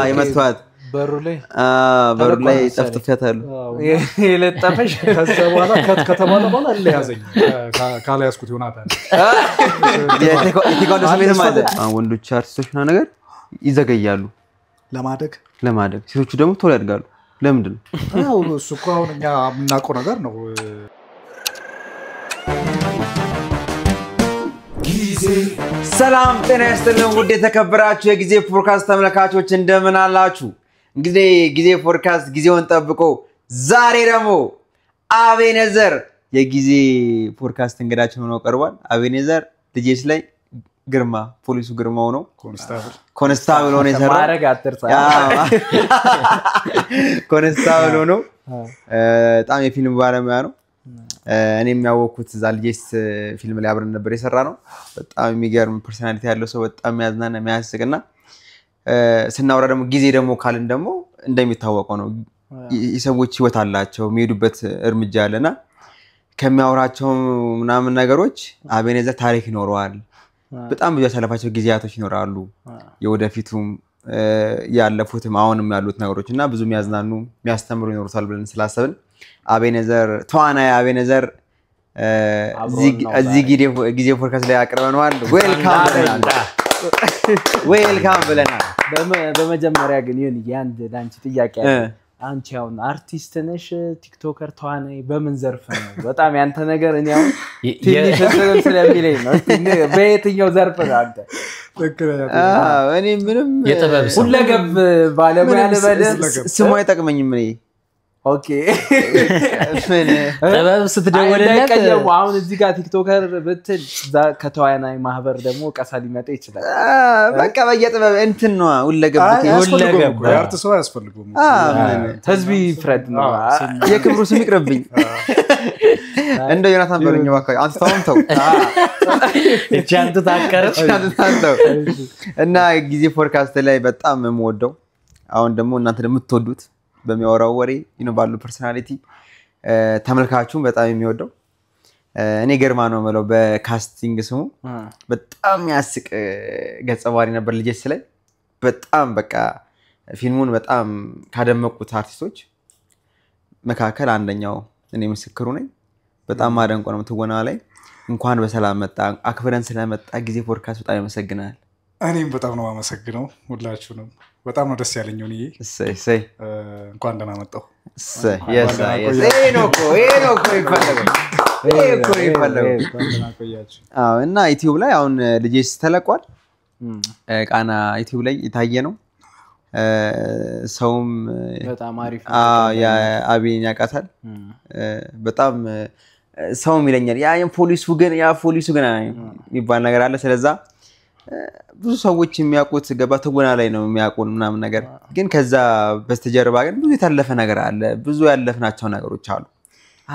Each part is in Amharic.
የመጥፋት በሩ ላይ ጠፍጥፈታሉ የለጠፈሽ ከዛ በኋላ ከተባለ በኋላ ለያዘኝ ካላያስኩት ዮናታን የቴኳንዶ ስሜት ማለት ወንዶች አርቲስቶች እና ነገር ይዘገያሉ ለማደግ ሴቶቹ ደግሞ ቶሎ ያድጋሉ ለምንድን ነው እሱ እኮ አሁን እኛ የምናውቀው ነገር ነው ሰላም ጤና ይስጥልን ውድ የተከበራችሁ የጊዜ ፖድካስት ተመልካቾች እንደምን አላችሁ እንግዲህ ጊዜ ፖድካስት ጊዜውን ጠብቆ ዛሬ ደግሞ አቤኔዘር የጊዜ ፖድካስት እንግዳችን ሆኖ ቀርቧል አቤኔዘር ልጄስ ላይ ግርማ ፖሊሱ ግርማው ነው ኮንስታብል ሆነ ይሰራ ማረጋ አጥርሳ ኮንስታብል ሆኖ በጣም የፊልም ባለሙያ ነው እኔም ያወኩት ዛልጄስ ፊልም ላይ አብረን ነበር የሰራ ነው በጣም የሚገርም ፐርሰናሊቲ ያለው ሰው በጣም ያዝናና የሚያስቅና ስናወራ ደግሞ ጊዜ ደግሞ ካልን ደግሞ እንደሚታወቀው ነው የሰዎች ህይወት አላቸው የሚሄዱበት እርምጃ አለና ከሚያወራቸው ምናምን ነገሮች አቤኔዘር ታሪክ ይኖረዋል በጣም ብዙ ያሳለፋቸው ጊዜያቶች ይኖራሉ የወደፊቱም ያለፉትም አሁንም ያሉት ነገሮችና ብዙ የሚያዝናኑ የሚያስተምሩ ይኖሩታል ብለን ስላሰብን አቤኔዘር ተዋናይ አቤኔዘር እዚህ ጊዜ ፖድካስት ላይ አቅርበናል ዌልካም ብለናል በመጀመሪያ ግን ይሁን ያንድ ላንቺ ጥያቄ አንቺ አሁን አርቲስት ነሽ ቲክቶከር ተዋናይ በምን ዘርፍ ነው በጣም ያንተ ነገር እኔ አሁን ትንሽ ስለሚለኝ ነው በየትኛው ዘርፍ ነው አንተ እኔ ምንም ሁለገብ ባለሙያ ልበል ስሙ አይጠቅመኝም እኔ ኦኬ ጥበብ ስትደወለለት አሁን እዚህ ጋር ቲክቶከር ብትል ከተዋናይ ማህበር ደግሞ ቀሳ ሊመጣ ይችላል በቃ በየጥበብ እንትን ነው ሁለገብ አርቲስት ሰው ያስፈልጉም ህዝቢ ፍረድ ነው የክብሩ ስም ይቅርብኝ እንደ ዮናታን በሉኝ ባካ አንተ ታውንተው እቻንተ ታከረች እና ጊዜ ፖድካስት ላይ በጣም የምወደው አሁን ደግሞ እናንተ የምትወዱት በሚያወራው ወሬ ባሉ ፐርሰናሊቲ ተመልካቹን በጣም የሚወደው እኔ ገርማ ነው ማለት በካስቲንግ ስሙ በጣም ያስቅ ገጸ ባህሪ ነበር ልጄስ ላይ በጣም በቃ ፊልሙን በጣም ካደመቁት አርቲስቶች መካከል አንደኛው እኔ ምስክሩ ነኝ በጣም ማደንቆ ነው ትወና ላይ እንኳን በሰላም መጣ አክብረን ስለመጣ ጊዜ ፖድካስት በጣም ያመሰግናል እኔም በጣም ነው ማመሰግነው ሁላችሁንም በጣም ነው ደስ ያለኝ ነው እሰይ እንኳን ደህና መጣው እሰይ ኤኖኮ እና ዩቲዩብ ላይ አሁን ልጄስ ተለቋል ቃና ዩቲዩብ ላይ የታየ ነው ሰውም በጣም አሪፍ ያ አቤን ያቃታል በጣም ሰውም ይለኛል ያ ፖሊሱ ግን የሚባል ነገር አለ ስለዛ ብዙ ሰዎች የሚያውቁት ገባ ተጎና ላይ ነው የሚያውቁን ምናምን ነገር ግን ከዛ በስተጀርባ ግን ብዙ የተለፈ ነገር አለ ብዙ ያለፍናቸው ነገሮች አሉ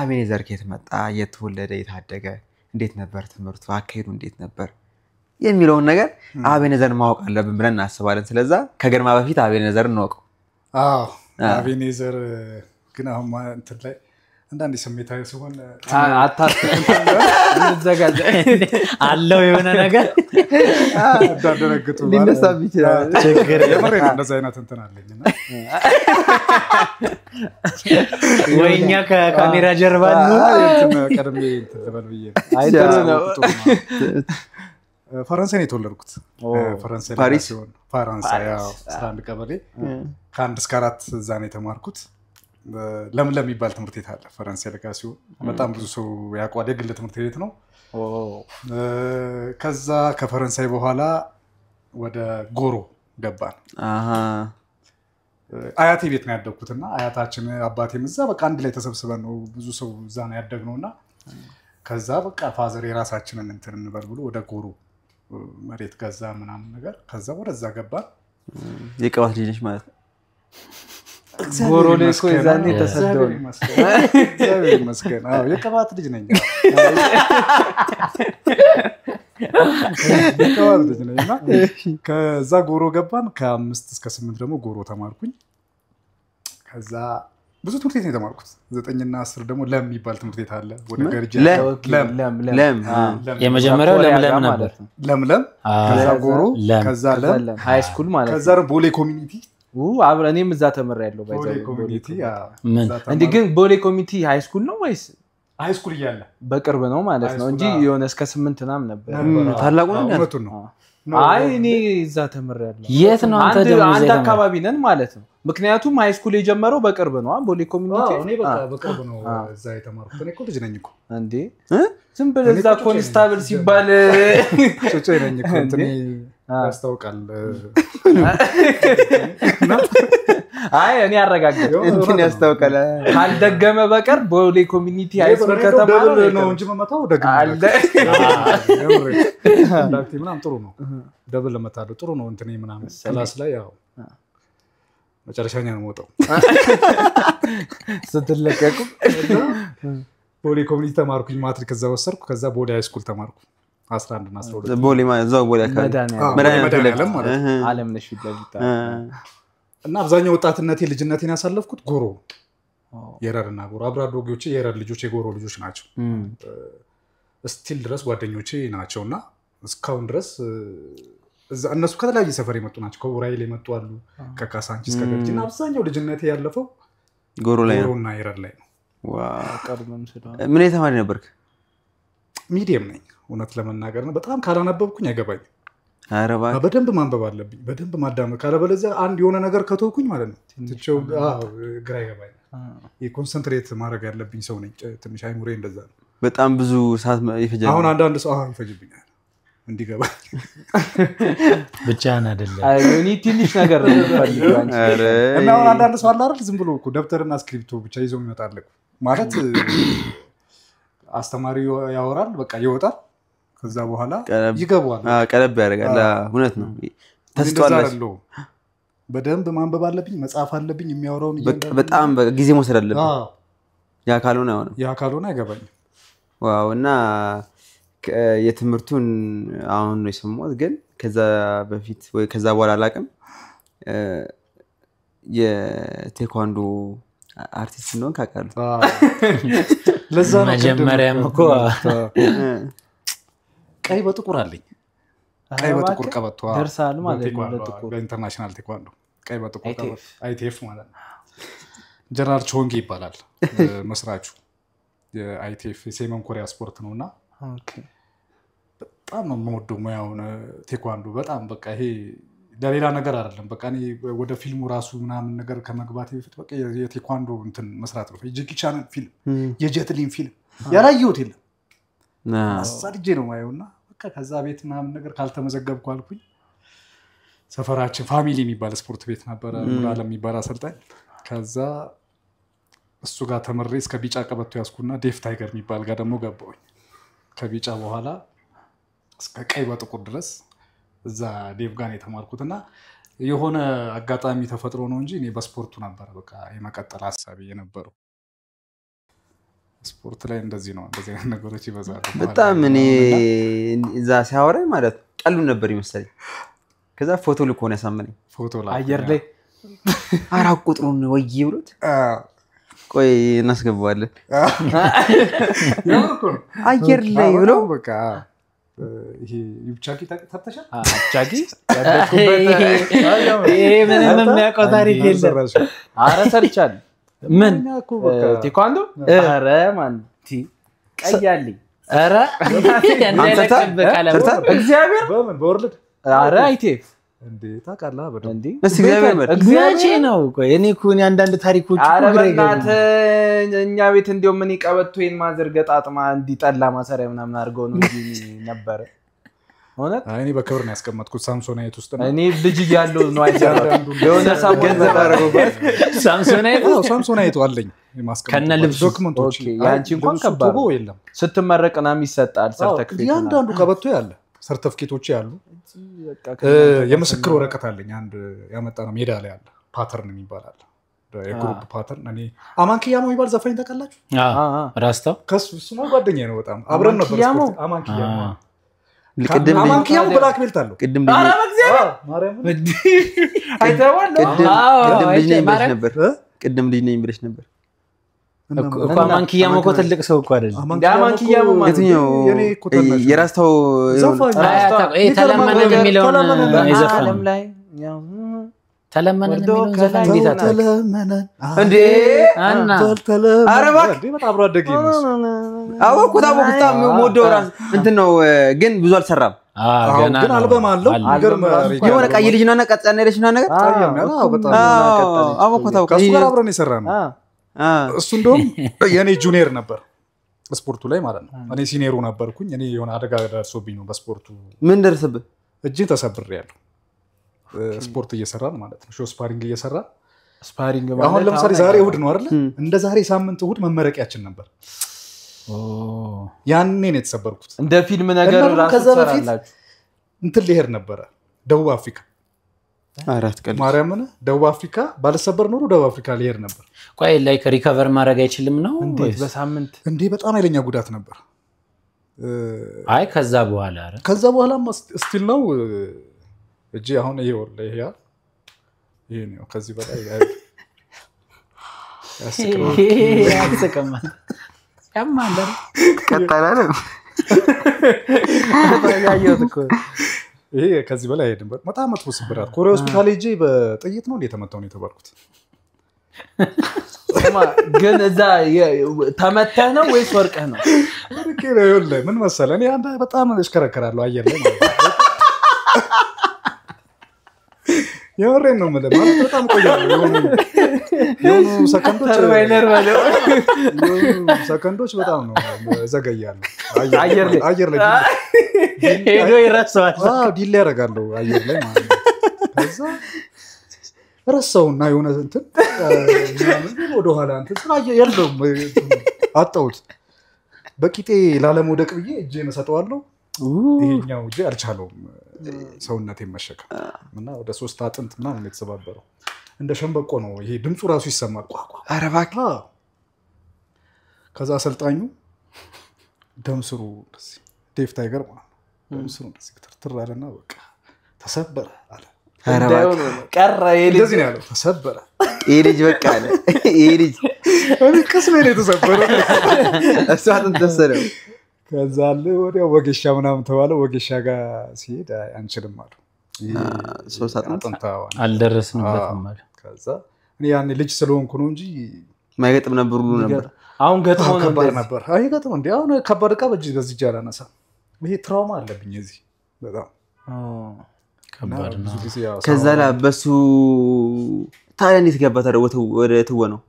አቤኔዘር ከየት መጣ የተወለደ የታደገ እንዴት ነበር ትምህርቱ አካሄዱ እንዴት ነበር የሚለውን ነገር አቤኔዘር ማወቅ አለብን ብለን እናስባለን ስለዛ ከገርማ በፊት አቤኔዘርን እንወቀው አቤኔዘር ግን አሁን እንትን ላይ አንዳንድ ስሜታዊ ሲሆን እንዘጋጅ አለው የሆነ ነገር አዳደረግጡ ሊነሳብ ይችላል ችግር የመሬ እንደዛ አይነት እንትን አለኝና ወይኛ ከካሜራ ጀርባ ነው ቀደም እንትን ልበልብዬ አይደሩ ነው ፈረንሳይ ነው የተወለድኩት ፈረንሳይ ፓሪስ ፈረንሳይ ያው 11 ቀበሌ ከአንድ እስከ 4 እዛ ነው የተማርኩት ለምለም የሚባል ትምህርት ቤት አለ ፈረንሳይ ለጋ ሲሆን በጣም ብዙ ሰው ያቋደ ግል ትምህርት ቤት ነው ከዛ ከፈረንሳይ በኋላ ወደ ጎሮ ገባን አያቴ ቤት ነው ያደግኩትና አያታችን አባቴም እዛ በቃ አንድ ላይ ተሰብስበን ነው ብዙ ሰው እዛ ነው ያደግነውና ከዛ በቃ ፋዘር የራሳችንን እንትን እንበል ብሎ ወደ ጎሮ መሬት ገዛ ምናምን ነገር ከዛ ወደዛ ገባን የቀባት ልጅ ነሽ ማለት ጎሮ ላይ እኮ ይዛኔ ተሰደው መስከን የቀባት ልጅ ነኝ የቀባት ልጅ ነኝና ከዛ ጎሮ ገባን ከ5 እስከ 8 ደግሞ ጎሮ ተማርኩኝ ከዛ ብዙ ትምህርት ቤት ነው የተማርኩት 9 እና 10 ደግሞ ለም የሚባል ትምህርት ቤት አለ ወደ ገርጂ ለም የመጀመሪያው ለምለም ነበር ለምለም ከዛ ጎሮ ከዛ ለም ሃይ ስኩል ማለት ከዛ ቦሌ ኮሚኒቲ አብረን እዛ ተመረያለሁ ቦሌ ኮሚኒቲ እንዴ ግን ቦሌ ኮሚኒቲ ሃይ ስኩል ነው ወይስ ሃይ ስኩል እያለ በቅርብ ነው ማለት ነው እንጂ የሆነ እስከ 8 ምናምን ነበር ታላቁ ነው አይ እኔ እዛ ተመረያለሁ የት ነው አንተ አካባቢ ነን ማለት ነው ምክንያቱም ሃይ ስኩል የጀመረው በቅርብ ነው ቦሌ ኮሚኒቲ እኔ በቃ በቅርብ ነው እዛ የተማርኩት እኔ እኮ ልጅ ነኝ እኮ እንዴ ዝም ብለህ እዛ ኮንስታብል ሲባል ጮጮ ነኝ እኮ እንትን ያስታውቃል አይ እኔ አረጋግጠው እንትን ያስታውቃል ካልደገመ በቀር ቦሌ ኮሚኒቲ ሃይ ስኩል ከተማ ነው እንጂ መመታው ደግሞ አለ እንዳክቲ ምናምን ጥሩ ነው ደብል ለመታለው ጥሩ ነው እንትን ምናምን ክላስ ላይ ያው መጨረሻኛ ነው ወጣው ስትለቀቁ ቦሌ ኮሚኒቲ ተማርኩኝ ማትሪክ እዛ ወሰርኩ ከዛ ቦሌ ሃይ ስኩል ተማርኩ 11 እና 12 ቦሌ ማለት እዛው ቦሌ አካባቢ መድኃኒዓለም ማለት ዓለም ነሽ ይላልታ እና አብዛኛው ወጣትነቴ ልጅነቴን ያሳለፍኩት ጎሮ የረርና ጎሮ አብራዶጌዎቼ የረር ልጆች የጎሮ ልጆች ናቸው ስቲል ድረስ ጓደኞቼ ናቸውና እስካሁን ድረስ እነሱ ከተለያየ ሰፈር የመጡ ናቸው ከኡራኤል የመጡ አሉ ከካሳንቺስ ከገርጂና አብዛኛው ልጅነቴ ያለፈው ጎሮ ላይ ነው ጎሮና የረር ላይ ነው ዋው ቀርበም ስለሆነ ምን የተማሪ ነበርክ ሚዲየም ነኝ እውነት ለመናገር ነው በጣም ካላነበብኩኝ አይገባኝ አረባ በደንብ ማንበብ አለብኝ በደንብ ማዳመጥ ካለበለዚያ አንድ የሆነ ነገር ከተውኩኝ ማለት ነው ትቼው ግራ ይገባኝ የኮንሰንትሬት ማድረግ ያለብኝ ሰው ነኝ ትንሽ አይሙሬ እንደዛ ነው በጣም ብዙ ሰዓት ይፈጃል አሁን አንዳንድ ሰው ይፈጅብኛል እንዲገባ ብቻህን አይደለም እኔ ትንሽ ነገር ነው ፈልገው አንቺ እና አሁን አንዳንድ ሰው አለ አይደል ዝም ብሎ እኮ ደብተርና ስክሪፕቶ ብቻ ይዞ ይመጣል ማለት አስተማሪው ያወራል በቃ ይወጣል ከዛ በኋላ ይገባዋል ቀለብ ያደርጋል እውነት ነው ተስተዋለሽ በደንብ ማንበብ አለብኝ መጻፍ አለብኝ የሚያወራውን በጣም ጊዜ መውሰድ አለብኝ ያ ካልሆነ አይገባኝም ዋው እና የትምህርቱን አሁን ነው የሰማሁት ግን ከዛ በፊት ወይ ከዛ በኋላ አላውቅም የቴኳንዶ አርቲስት ነው ካቃሉ ለዛ ነው መጀመሪያም እኮ ቀይ በጥቁር አለኝ ቀይ በጥቁር ቀበቶ ደርሳል ማለት ነው በጥቁር በኢንተርናሽናል ቴኳንዶ ቀይ በጥቁር ቀበቶ አይቲኤፍ ማለት ነው ጀነራል ቾንጊ ይባላል መስራቹ የአይቲኤፍ የሰሜን ኮሪያ ስፖርት ነውና ኦኬ በጣም ነው የምወደው ሙያውን ቴኳንዶ በጣም በቃ ይሄ ለሌላ ነገር አይደለም በቃ እኔ ወደ ፊልሙ ራሱ ምናምን ነገር ከመግባቴ በፊት በቃ የቴኳንዶ እንትን መስራት ነው የጄኪ ቻን ፊልም የጀትሊን ፊልም ያላየሁት የለም አሳድጄ ነው ማየውና በቃ ከዛ ቤት ምናምን ነገር ካልተመዘገብኩ አልኩኝ ሰፈራችን ፋሚሊ የሚባል ስፖርት ቤት ነበር ሙላለም የሚባል አሰልጣኝ ከዛ እሱ ጋር ተመሬ እስከ ቢጫ ቀበቶ ያስኩና ዴፍ ታይገር የሚባል ጋር ደግሞ ገባሁኝ ከቢጫ በኋላ እስከ ቀይ በጥቁር ድረስ እዛ ዴቭ ጋር የተማርኩትና የሆነ አጋጣሚ ተፈጥሮ ነው እንጂ እኔ በስፖርቱ ነበር በቃ የመቀጠል ሐሳቤ የነበረው ስፖርት ላይ እንደዚህ ነው እንደዚህ አይነት ነገሮች ይበዛሉ በጣም እኔ እዛ ሲያወራኝ ማለት ቀሉ ነበር ይመስለኝ ከዛ ፎቶ ልኮ ነው ያሳመነኝ ፎቶ ላይ አየር ላይ አራት ቁጥሩን ወይ ይብሉት ቆይ እናስገባዋለን አየር ላይ ብሎ በቃ ይሄ ዩብቻኪ ተተሻል አቻጊ ይሄ ምንም የሚያውቀው ታሪክ የለም አረ ሰርቻል ምን ቴኳንዶ አረ ማን ቀያልኝ አረ እግዚአብሔር በምን በወርልድ አረ አይቴፍ እንዴ ታውቃለህ በደንብ እስቲ እግዚአብሔር መቼ ነው ቆይ እኔ እኮ አንዳንድ ታሪኮች አረ በእናት እኛ ቤት እንደው ምን ይቀበቶይን ማዘርገጥ አጥማ እንዲጠላ ማሰሪያ ምናምን አድርገው ነው እንጂ ነበር ሆነት እኔ በክብር ነው ያስቀመጥኩት ሳምሶናይት ውስጥ ነው እኔ ልጅ ያለው ነው አይደለም የሆነ ሳምሶን ገንዘብ አድርገውበት ሳምሶናይት አለኝ የማስቀመጥ ከነ ልብስ ዶክመንቶች ያንቺ እንኳን ከባድ የለም ስትመረቅናም ይሰጣል ሰርተፊኬት ያንዳንዱ ቀበቶ ያለ ሰርተፊኬቶች ያሉ የምስክር ወረቀት አለኝ አንድ ያመጣ ነው ሜዳ ላይ አለ ፓተርን የሚባል የግሩፕ ፓተርን እኔ አማንኪያሞ የሚባል ዘፋኝ ታውቃላችሁ ራስታው ከሱ እሱ ነው ጓደኛዬ ነው በጣም አብረን ነበር ስፖርት አማንኪያሞ አማንኪያሞ ብላክ ቤልት አለው ቅድም አረ በእግዚአብሔር ማርያም አይተዋል ቅድም ልጅ ነኝ ብለሽ ነበር እኮ ማንኪያሞ እኮ ትልቅ ሰው እኮ አይደለም። ማንኪያሞ የትኛው የራስታው ተለመነ የሚለውን የዘፈነው ላይ ተለመነ የሚለውን ዘፈን እንዴት ተለመነ እንዴ እና አረባ በጣም አብሮ አደገ ነው አወኩት ሞዶ ራስ እንትን ነው ግን ብዙ አልሰራም ገና ግን አልበም አለው ይገርም የሆነ ቀይ ልጅ ነውና ቀጣና ያለች ነው ነገር በጣም አወኩት ከሱ ጋር አብረን የሰራነው እሱ እንደውም የኔ ጁኒየር ነበር ስፖርቱ ላይ ማለት ነው እኔ ሲኒየሩ ነበርኩኝ እኔ የሆነ አደጋ ደርሶብኝ ነው በስፖርቱ ምን ደረሰብህ እጄን ተሰብሬያለሁ ስፖርት እየሰራን ማለት ነው ሾው ስፓሪንግ እየሰራን ስፓሪንግ ማለት አሁን ለምሳሌ ዛሬ እሑድ ነው አይደል እንደ ዛሬ ሳምንት እሑድ መመረቂያችን ነበር ያኔ ነው የተሰበርኩት እንደ ፊልም ነገር ራሱ ተሰራላችሁ እንትን ሊሄድ ነበር ደቡብ አፍሪካ አራት ቀን ማርያምን ደቡብ አፍሪካ ባልሰበር ኖሮ ደቡብ አፍሪካ ሊሄድ ነበር ቆይ ላይክ ሪከቨር ማድረግ አይችልም ነው እንዴት በሳምንት እንዴ በጣም ኃይለኛ ጉዳት ነበር አይ ከዛ በኋላ አረ ከዛ በኋላ ስቲል ነው እጂ አሁን ይሄ ወር ላይ ይሄ ነው ከዚህ በላይ ያስቀማ ያማንደር ቀጣላለ ያየሁት እኮ ይሄ ከዚህ በላይ አይደለም በጣም መጥፎ ስብራት ኮሪያ ሆስፒታል ሄጄ በጥይት ነው የተመታው ነው የተባልኩት ግን እዛ ተመተህ ነው ወይስ ወርቀህ ነው ወርቄ ነው ይኸውልህ ምን መሰለህ እኔ አንተ በጣም እሽከረከራለሁ አየር ላይ ማለት የወሬን ነው ማለት በጣም ቆያለሁ የሆኑ ሰከንዶች በጣም ነው ዘገያለሁ አየር ላይ ሄዶ ይረሳዋል ዲል ያደርጋለሁ አየር ላይ ማለት ነው ከዛ ረሳውና የሆነ እንትን ወደ ኋላ እንትን ስራየ የለውም አጣሁት በቂጤ ላለመውደቅ ብዬ እጄን ሰጠዋለሁ ይሄኛው እጄ አልቻለውም ሰውነቴን መሸከም እና ወደ 3 አጥንት ምናምን የተሰባበረው እንደ ሸምበቆ ነው ይሄ ድምፁ ራሱ ይሰማል ቋቋ አረባክ ከዛ አሰልጣኙ ደምስሩ ዴቭ ታይገር ማለት ደምስሩ ትርትር አለና በቃ ተሰበረ አለ እንዳይሆን ቀረ እንደዚህ ነው ያለው ተሰበረ ይሄ ልጅ በቃ አለ ይሄ ልጅ ቅስሜ ነው የተሰበረው እሱ አጥንት ተሰረው ከዛ አለ ወዲያው ወጌሻ ምናምን ተባለ ወጌሻ ጋር ሲሄድ አንችልም አሉ ሶስት አጥንት አልደረስንበትም አለ ከዛ እኔ ያኔ ልጅ ስለሆንኩ ነው እንጂ ማይገጥም ነበር ሁሉ ነበር አሁን ገጥሞ ነበር አይ ገጥሞ እንዴ አሁን ከባድ ዕቃ በዚህ ጃላነሳ ይሄ ትራውማ አለብኝ እዚህ በጣም ከባድ ነው ከዛ ላይ በሱ ታዲያ እንዴት ገባ ታዲያ ወደ ትወነው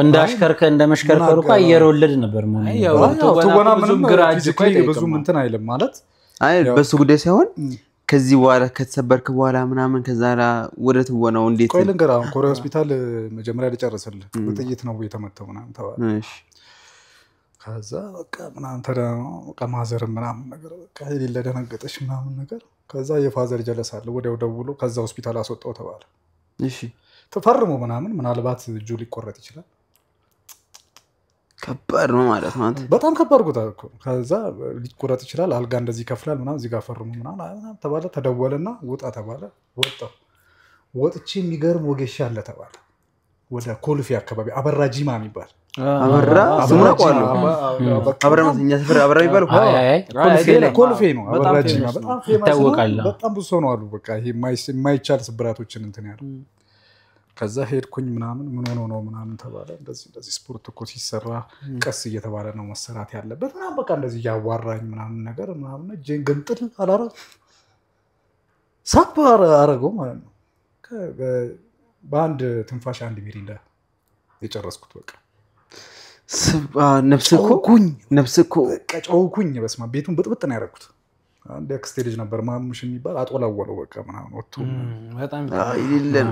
እንደ መሽከርከሩ እኮ አየር ወለድ ነበር ማለት ነው ትወና ምንም ግራጅ ብዙም እንትን አይልም ማለት አይ በሱ ጉዳይ ሳይሆን ከዚህ በኋላ ከተሰበርክ በኋላ ምናምን ከዛ ወደ ትወናው እንዴት ቆይ ልንገር አሁን ኮሪያ ሆስፒታል መጀመሪያ ልጨርስልህ በጥይት ነው የተመተው ምናምን ተባለ እሺ ከዛ በቃ ምናምን ተደረው በቃ ማዘር ምናምን ነገር በቃ የሌለ ደነገጠች ምናምን ነገር ከዛ የፋዘር ጀለስ አለ ወዲያው ደውሎ ከዛ ሆስፒታል አስወጣው ተባለ እሺ ተፈርሞ ምናምን ምናልባት እጁ ሊቆረጥ ይችላል ከባድ ነው ማለት ነው በጣም ከባድ ጉዳይ እኮ ከዛ ሊቆረጥ ይችላል አልጋ እንደዚህ ይከፍላል ምናምን እዚህ ጋር ፈርሙ ምናምን ተባለ ተደወለና ወጣ ተባለ ወጣው ወጥቼ የሚገርም ወጌሻ አለ ተባለ ወደ ኮልፌ አካባቢ አበራ ጂማ የሚባል አበራ ስሙናቋሉ አበራ ማስኛ ሰፈር አበራ ይባል ኮልፌ ነው አበራ ጂማ በጣም ይታወቃል በጣም ብዙ ሰው ነው አሉ በቃ ይሄ የማይቻል ስብራቶችን እንትን ያሉ ከዛ ሄድኩኝ ምናምን ምን ሆኖ ነው ምናምን ተባለ እንደዚህ ስፖርት እኮ ሲሰራ ቀስ እየተባለ ነው መሰራት ያለበት ምናምን በቃ እንደዚህ ያዋራኝ ምናምን ነገር ምናምን እጄን ግንጥል አላራ ሳብ አረገው ማለት ነው በአንድ ትንፋሽ አንድ ሚሪንዳ የጨረስኩት በቃ ነፍስኮ ጨውኩኝ በስማ ቤቱን ብጥብጥ ነው ያደረኩት አንድ አክስቴ ልጅ ነበር ማሙሽ የሚባል አጦላወለው በቃ ምናምን ወጥቶ በጣም ይልልን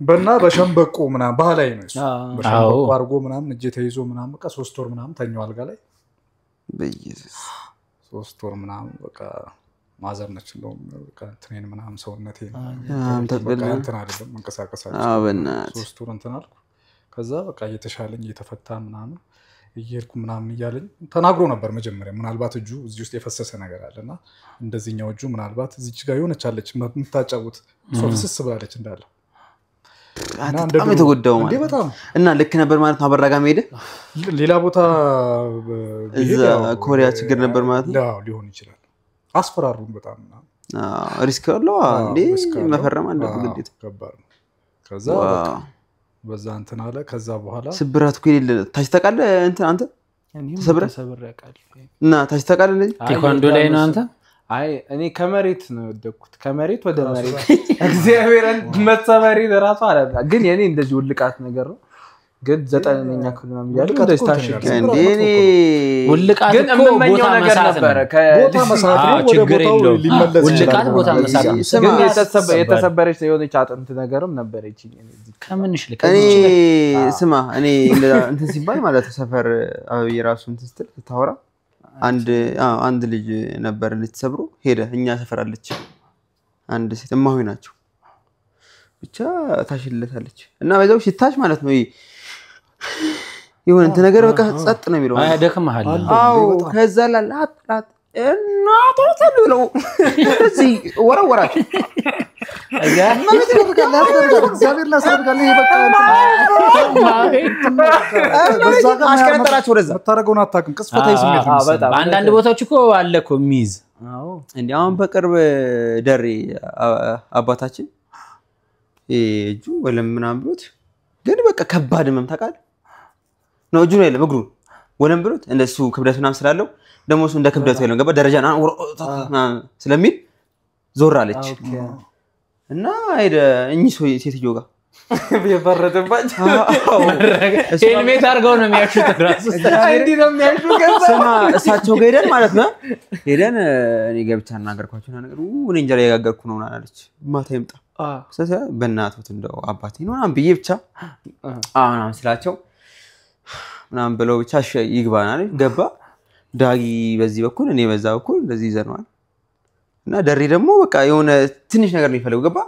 በና በሸምበቆ ምናምን ባህላዊ ነው እሱ በሸምበቆ አርጎ ምናምን እጄ ተይዞ ምናምን በቃ 3 ወር ምናምን ተኛው አልጋ ላይ በኢየሱስ 3 ወር ምናምን በቃ ማዘር ነች ነው በቃ ትኔን ምናምን ሰውነቴ በቃ እንትን አይደለም መንቀሳቀሳች 3 ወር እንትን አልኩ ከዛ በቃ እየተሻለኝ እየተፈታ ምናምን እየሄድኩ ምናምን እያለኝ ተናግሮ ነበር መጀመሪያ ምናልባት እጁ እዚህ ውስጥ የፈሰሰ ነገር አለና እንደዚህኛው እጁ ምናልባት እዚች ጋር የሆነች አለች የምታጫውት ሶፍስስ ብላለች እንዳለ በጣም የተጎዳው ማለት በጣም እና ልክ ነበር ማለት ነው አበራ ጋር መሄድ ሌላ ቦታ እዛ ኮሪያ ችግር ነበር ማለት ነው ሊሆን ይችላል አስፈራሩን በጣም ሪስክ አለው እንዴ መፈረም አለበት ግዴታ ከባድ ነው ከዛ በዛ እንትን አለ ከዛ በኋላ ስብራት እኮ የሌለ ታች ተቃለ እንትን አንተ ተሰብረ ያቃል እና ታች ተቃለ እንደዚህ ቴኳንዶ ላይ ነው አንተ አይ እኔ ከመሬት ነው ወደኩት ከመሬት ወደ መሬት እግዚአብሔርን መሰበሪ ለራሱ አላላ ግን የኔ እንደዚህ ውልቃት ነገር ነው ግን 9ኛ ክፍል ነው ያለው እንደዚህ ታሽከ እንዴ እኔ ውልቃት ግን እመኛው ነገር ነበር ቦታ መስራት ነው ወደ ቦታው ሊመለስ ውልቃት ቦታ መስራት ግን የተሰበረች የሆነች አጥንት ነገርም ነበረች ከምንሽ ልክ እኔ ስማ እኔ እንትን ሲባል ማለት ሰፈር አብይ ራሱ እንትን ስትል ታወራ አንድ ልጅ ነበር ልትሰብሩ ሄደ እኛ ሰፈር አለች አንድ ሴት እማሆይ ናቸው ብቻ ታሽልታለች እና በዛው ሲታሽ ማለት ነው ይሁን እንትን ነገር በቃ ጸጥ ነው የሚለው አያደክምሃል አው ከዛ ላላት እናቶ ተብሎ እዚህ ወራወራች እግዚአብሔር ላስረዳል ይሄ በቃ አሽከረጠራቸው ወደዛ ተታረገውን አታውቅም ቅስፈታዊ ስሜት ነው አንዳንድ ቦታዎች እኮ አለ እኮ ሚዝ እንዴ አሁን በቅርብ ደሬ አባታችን እጁ ወለም ምናምን ብሎት ግን በቃ ከባድ ህመም ታውቃለህ ነው እጁ ነው ያለው እግሩ ወለም ብሎት እንደሱ ክብደት ምናምን ስላለው ደሞ እሱ እንደ ክብደቱ ያለው ገባ ደረጃ ስለሚል ዞር አለች እና ሄደ እኚህ ሴትዮ ጋር የፈረደባቸው ሄልሜት አድርገው ነው የሚያሹት ራሱ እንዴ ነው የሚያሹት ስማ እሳቸው ጋር ሄደን ማለት ነው ሄደን እኔ ገብቻ እናገርኳቸው ነገር እኔ እንጀራ ያጋገርኩ ነው አላለች ማታ ይምጣ ስለዚህ በእናቱት እንደው አባቴ ነው ምናምን ብዬ ብቻ ምናምን ስላቸው ምናምን ብለው ብቻ ይግባናል ገባ ዳጊ በዚህ በኩል እኔ በዛ በኩል እንደዚህ ይዘናል እና ደሪ ደግሞ በቃ የሆነ ትንሽ ነገር ነው ይፈልገው ገባ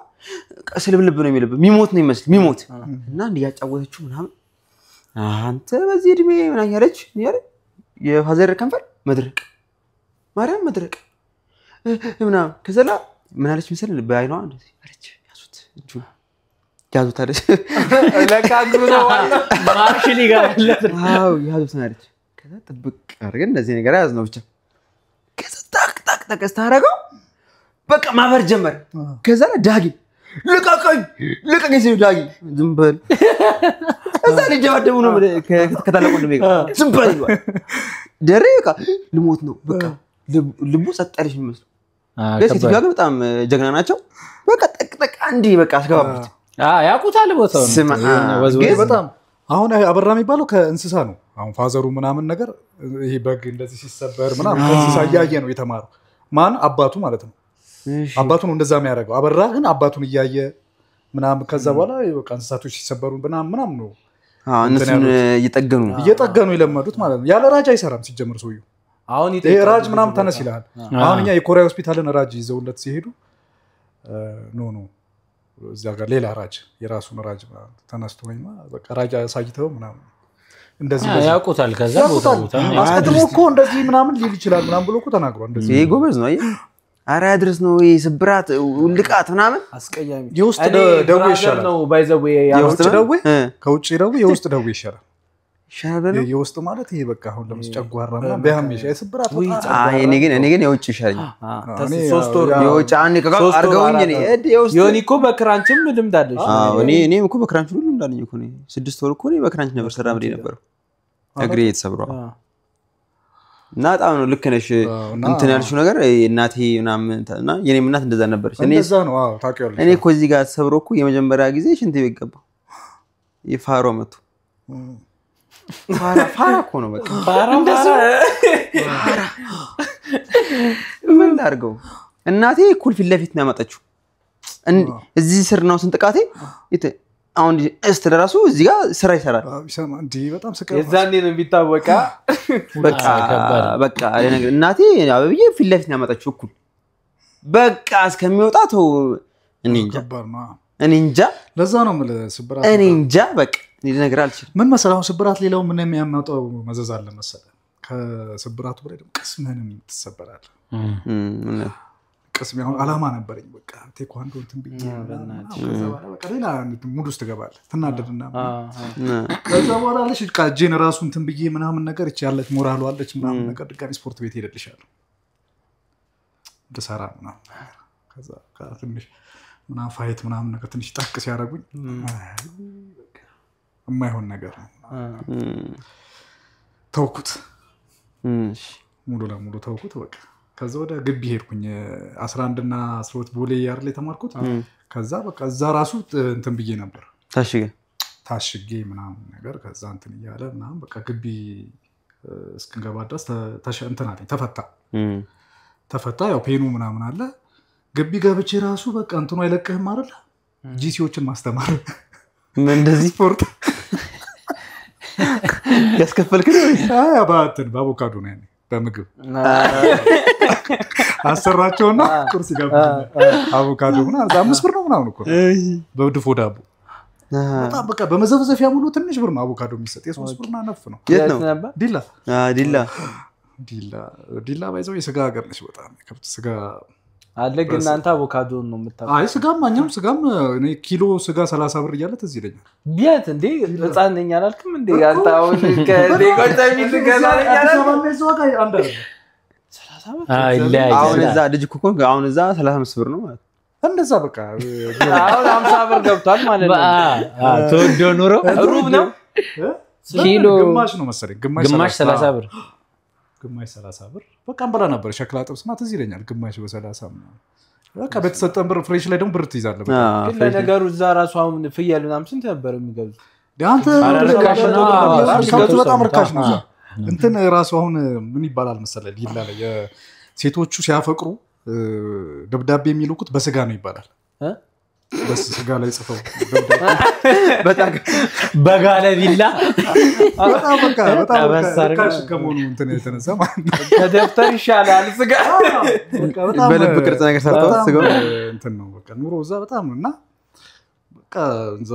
ስልብልብ ነው የሚልብ ሚሞት ነው ይመስል ሚሞት እና እንዲያጫወተችው ምናምን አንተ በዚህ እድሜ ምናምን ያለች ያለ የፋዘር ከንፈር መድረቅ ማርያም መድረቅ ምናምን ከዘላ ምን አለች መሰለኝ በአይኗ እንደዚህ አለች ያዙት እጁ ያዙት አለች ለካግሩ ነው ማርሽ ሊጋለት አው ያዙት አለች ከዛ ጥብቅ አድርገን እንደዚህ ነገር ያዝ ነው ብቻ ከዛ ታክ ስታረገው በቃ ማበር ጀመረ ከዛ ዳጊ ልቀቀኝ ሲሉ ዳጊ ዝም በል እዛ ልጅ ነው ከተላቆ እንደሚጋ ዝም በል ደሬ በቃ ልሞት ነው በቃ ልቡ ጸጣልሽ የሚመስለው ለሴት ጋር በጣም ጀግና ናቸው በቃ ጠቅጠቅ አንዲ በቃ አስገባበት ያቁታል ቦታው ነው በጣም አሁን አበራ የሚባለው ከእንስሳ ነው አሁን ፋዘሩ ምናምን ነገር ይሄ በግ እንደዚህ ሲሰበር ምናምን ከእንስሳ ያየ ነው የተማረው ማን አባቱ ማለት ነው አባቱ ነው እንደዛ የሚያደርገው አበራ ግን አባቱን እያየ ምናምን ከዛ በኋላ በቃ እንስሳቶች ሲሰበሩ ምናምን ነው እነሱን እየጠገኑ የለመዱት ማለት ነው ያለ ራጅ አይሰራም ሲጀምር ሰውየው አሁን ራጅ ምናምን ተነስ ይላል አሁን እኛ የኮሪያ ሆስፒታልን ራጅ ይዘውለት ሲሄዱ ኖ እዛ ጋር ሌላ ራጅ የራሱን ራጅ ተነስቶ ወይማ በቃ ራጅ አሳይተው ምናምን እንደዚህ ያውቁታል ከዛ ቦታ አስቀድሞ እኮ እንደዚህ ምናምን ሊል ይችላል ምናምን ብሎ እኮ ተናግሯል እንደዚህ ይሄ ጎበዝ ነው አራ ያድርስ ነው ይሄ ስብራት ውልቃት ምናምን አስቀያሚ የውስጥ ደዌ ይሻላል ነው ባይዘው የውስጥ ደዌ ከውጭ ደዌ የውስጥ ደዌ ይሻላል ይሻላል የውስጥ ማለት ይሄ በቃ አሁን ለምስ ጨጓራ ምናምን ቢያምሽ ስብራት እኔ ግን የውጭ ይሻለኛል ሶስት ወር የውጭ አንዴ አርገውኝ እኔ የውስጥ ዮኒ እኮ በክራንችም ልምድ አለሽ እኔም እኮ በክራንች ሁሉ ልምድ አለኝ እኮ እኔ 6 ወር እኮ እኔ በክራንች ነበር ሰራ ምድ ነበር እግሬ የተሰብሯል እና በጣም ነው ልክ ነሽ እንትን ያልሽው ነገር እናቴ ምናምን እና የኔም እናት እንደዛ ነበርሽ እንደዛ ነው አዎ ታውቂያለሽ እኔ እኮ እዚህ ጋር ተሰብሮ እኮ የመጀመሪያ ጊዜ ሽንት ቤት ገባሁ ይፋሮ መጡ ፋራ እኮ ነው በቃ እንደዛ ምን ላድርገው እናቴ ኩል ፊት ለፊት ነው ያመጣችው እዚህ ስር ነው ስንጥቃቴ አሁን እስቲ ለራሱ እዚህ ጋር ስራ ይሰራል እንዴ በጣም ስቀር የዛኔ ነው ቢታወቃ በቃ ነገር እናቴ አበብዬ ፊት ለፊት ነው ያመጣችው እኩል በቃ እስከሚወጣው እኔ እንጃ ለዛ ነው ማለት ስብራት እኔ እንጃ በቃ ነገር አልችልም ምን መሰለህ አሁን ስብራት ሌላው ምን የሚያመጣው መዘዝ አለ መሰለህ ከስብራቱ በላይ ደግሞ ቅስምህንም ትሰበራለህ ቅስም ያሁን አላማ ነበረኝ በቃ ቴኳንዶ እንትን ብዬ ከዛ በኋላ በቃ ሌላ ሙድ ውስጥ ትገባለህ ትናደድና ከዛ በኋላ አለሽ ጄን ራሱ እንትን ብዬ ምናምን ነገር እቺ ያለች ሞራሉ አለች ምናምን ነገር ድጋሚ ስፖርት ቤት ሄደልሻለሁ ደሳራ ምናምን ከዛ ትንሽ ምናምን ፋይት ምናምን ነገር ትንሽ ጠቅ ሲያደርጉኝ የማይሆን ነገር ተውኩት ሙሉ ለሙሉ ተውኩት በቃ ከዛ ወደ ግቢ ሄድኩኝ 11 እና 12 ቦሌ ያር ላይ ተማርኩት ከዛ በቃ እዛ ራሱ እንትን ብዬ ነበር ታሽጌ ምናምን ነገር ከዛ እንትን ይያለ ምናምን በቃ ግቢ እስክንገባ ድረስ እንትን አለኝ ተፈታ ያው ፔኑ ምናምን አለ ግቢ ገብቼ ራሱ በቃ እንትኑ አይለቅህም አይደል ጂሲዎችን ማስተማር ምን እንደዚህ ስፖርት ያስከፈልክ ነው አባትን በአቮካዶ ነው ያኔ በምግብ አሰራቸውና ቁርስ ይጋብዙኛል አቮካዶ ምናምን 5 ብር ነው ምናምን እኮ በድፎ ዳቦ በጣም በቃ በመዘፍዘፊያ ሙሉ ትንሽ ብር ነው አቮካዶ የሚሰጥ የ3 ብርና ነፍ ነው የት ነው ዲላ ባይዘው የስጋ ሀገር ነች በጣም ከብት ስጋ አለ ግን እናንተ አቮካዶ ነው የምታውቁ አይ ስጋም ማኛም ስጋም እኔ ኪሎ ስጋ 30 ብር እያለ ትዝ ይለኛል ቢያት እንዴ ህፃን ነኝ አላልክም እንዴ አንተ አሁን ከዴጎታ ሚል ገዛለኝ አላልክም 30 ብር አሁን እዛ ልጅ እኮ አሁን እዛ 35 ብር ነው ማለት እንደዛ በቃ አሁን 50 ብር ገብቷል ማለት ነው ተወዶ ኑሮ ሩብ ነው ኪሎ ግማሽ ነው መሰለኝ ግማሽ 30 ብር ግማሽ 30 ብር በቃ እንበላ ነበር ሸክላ ጥብስና ትዝ ይለኛል ግማሽ በ30 በቃ በተሰጠን ብር ፍሬሽ ላይ ደግሞ ብር ትይዛለህ በቃ ግን ለነገሩ እዛ ራሱ አሁን ፍየል ምናምን ስንት ነበር የሚገዙት አንተ በጣም ርካሽ ነው እንትን ራሱ አሁን ምን ይባላል መሰለህ ዲላ ላይ ሴቶቹ ሲያፈቅሩ ደብዳቤ የሚልኩት በስጋ ነው ይባላል በስጋ ላይ ጽፈው በጣም በጋለ ቢላ በጣም ርካሽ ከመሆኑ እንትን የተነሳ ከደብተር ይሻላል ስጋ በልብ ቅርጽ ነገር ሰርተው ስጋው እንትን ነው በቃ ኑሮ እዛ በጣም እና በቃ እዛ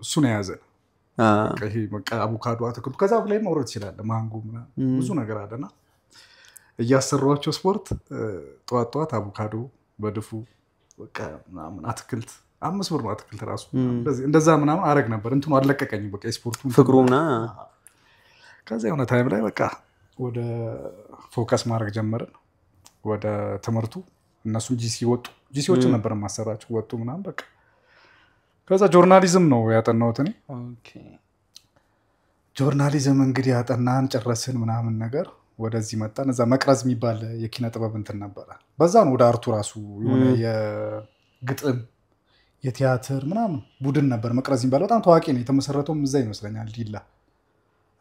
እሱ ነው ያዘን በቃ ይሄ በቃ አቮካዶ አትክልቱ ከዛ ላይ ማውረድ ይችላል ማንጎ ብዙ ነገር አለና እያሰሯቸው ስፖርት ጧት አቮካዶ በድፉ በቃ ምናምን አትክልት 5 ብር ነው አትክልት ራሱ እንደዛ ምናምን አረግ ነበር እንትኑ አለቀቀኝ በቃ ስፖርቱን ፍቅሩና ከዛ የሆነ ታይም ላይ በቃ ወደ ፎከስ ማድረግ ጀመርን ወደ ትምህርቱ እነሱ ጂሲዎችን ነበር ማሰራቸው ወጡ ምናምን በቃ ከዛ ጆርናሊዝም ነው ያጠናሁት እኔ ኦኬ ጆርናሊዝም እንግዲህ ያጠናን ጨረስን ምናምን ነገር ወደዚህ መጣን እዛ መቅረዝ የሚባል የኪነ ጥበብ እንትን ነበር በዛ ነው ወደ አርቱ ራሱ የሆነ የግጥም የቲያትር ምናምን ቡድን ነበር መቅረዝ የሚባል በጣም ታዋቂ ነው የተመሰረተውም እዛ ይመስለኛል ዲላ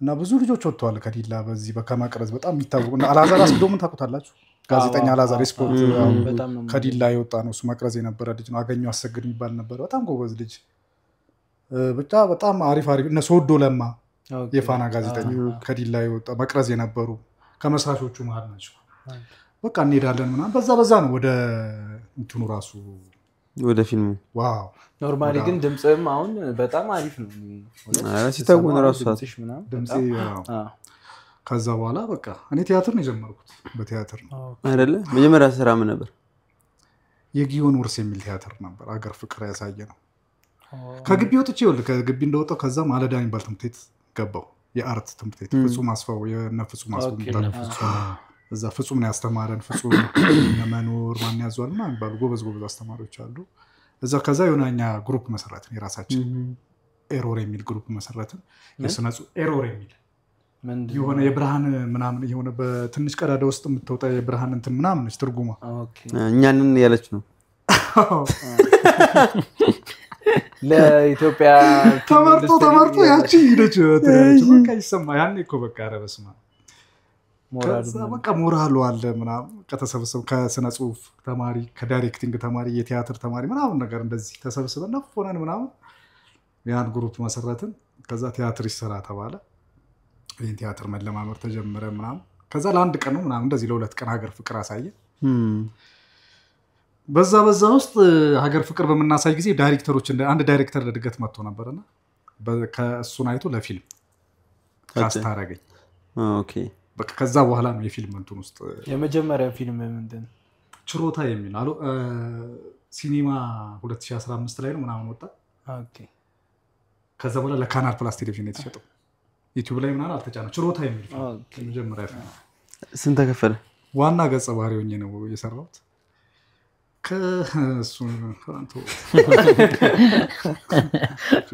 እና ብዙ ልጆች ወጥተዋል ከዲላ በዚህ በከመቅረዝ በጣም የሚታወቁ አላዛር አስገዶምን ታውቁታላችሁ ጋዜጠኛ አላዛር ስፖርት ከዲላ የወጣ ነው እሱ መቅረዝ የነበረ ልጅ ነው አገኘው አሰግድ የሚባል ነበር በጣም ጎበዝ ልጅ ብቻ በጣም አሪፍ እነ ሶዶ ለማ የፋና ጋዜጠኛ ከዲላ የወጣ መቅረዝ የነበሩ ከመስራቾቹ መሃል ናቸው በቃ እንሄዳለን ምናምን በዛ ነው ወደ እንትኑ ራሱ ወደ ፊልሙ ዋው ኖርማሊ ግን ድምጽም አሁን በጣም አሪፍ ነው ሲታወን ራሱ ድምጽ ከዛ በኋላ በቃ እኔ ቲያትር ነው የጀመርኩት በቲያትር ነው አይደለ መጀመሪያ ስራ ምን ነበር የጊዮን ውርስ የሚል ቲያትር ነበር አገር ፍቅር ያሳየ ነው ከግቢ ወጥቼ ከግቢ እንደወጣው ከዛ ማለዳ የሚባል ትምህርት ቤት ገባው የአርት ትምህርት ቤት ፍጹም አስፋው የነፍጹም አስፋው እዛ ፍጹም ነው ያስተማረን ፍጹም ለመኖር ማን ያዟል ማለት ባሉ ጎበዝ አስተማሪዎች አሉ እዛ ከዛ የሆነኛ ግሩፕ መሰረትን የራሳችን ኤሮር የሚል ግሩፕ መሰረትን የስነጹ ኤሮር የሚል የሆነ የብርሃን ምናምን የሆነ በትንሽ ቀዳዳ ውስጥ የምትወጣ የብርሃን እንትን ምናምን ነች ትርጉማ እኛንን ያለች ነው ለኢትዮጵያ ተመርጦ ያቺ ሄደች በቃ ይሰማ ያኔ እኮ በቃ ረበስማ በቃ ሞራሉ አለ ምናምን ከተሰበሰብ ከስነ ጽሁፍ ተማሪ ከዳይሬክቲንግ ተማሪ የቲያትር ተማሪ ምናምን ነገር እንደዚህ ተሰብስበን ነፎነን ምናምን ያን ግሩፕ መሰረትን ከዛ ቲያትር ይሰራ ተባለ ይሄን ቲያትር መለማመር ተጀመረ ምናምን ከዛ ለአንድ ቀን ነው ምናምን እንደዚህ ለሁለት ቀን ሀገር ፍቅር አሳየ በዛ ውስጥ ሀገር ፍቅር በመናሳይ ጊዜ ዳይሬክተሮች አንድ ዳይሬክተር ለድገት መጥቶ ነበርና ከእሱን አይቶ ለፊልም ካስት አደረገኝ ኦኬ በቃ ከዛ በኋላ ነው የፊልም እንትን ውስጥ የመጀመሪያ ፊልም ምንድን ችሮታ የሚል አሉ ሲኒማ 2015 ላይ ነው ምናምን ወጣ። ኦኬ ከዛ በኋላ ለካናል ፕላስ ቴሌቪዥን የተሸጠው ዩቲዩብ ላይ ምናምን አልተጫነም። ችሮታ የሚል መጀመሪያ ስንት ተከፈለ? ዋና ገጸ ባህሪ ሆኜ ነው የሰራሁት። ከእሱ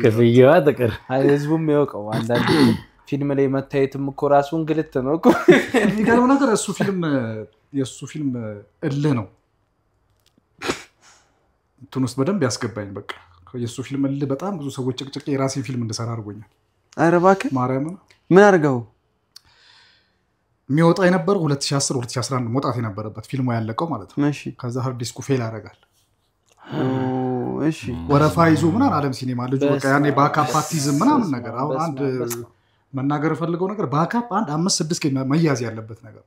ክፍያዋ ጥቅር ህዝቡም ያውቀው አንዳንድ ፊልም ላይ መታየትም እኮ ራሱ እንግልት ነው እኮ። የሚገርመው ነገር የእሱ ፊልም እልህ ነው እንትን ውስጥ በደንብ ያስገባኝ። በቃ የእሱ ፊልም እልህ በጣም ብዙ ሰዎች ጭቅጭቅ የራሴን ፊልም እንድሰራ አድርጎኛል። ኧረ እባክህ ማርያምን ምን አድርገው? የሚወጣ የነበረው 2010 2011 መውጣት የነበረበት ፊልሙ ያለቀው ማለት ነው። እሺ ከዛ ሃርድ ዲስኩ ፌል ያደርጋል። እሺ ወረፋ ይዞ ምናምን ዓለም ሲኒማ ልጁ በቃ ያኔ ባካፕ አርቲዝም ምናምን ነገር አሁን አንድ መናገር ፈልገው ነገር ባካፕ አንድ 5-6 መያዝ ያለበት ነገር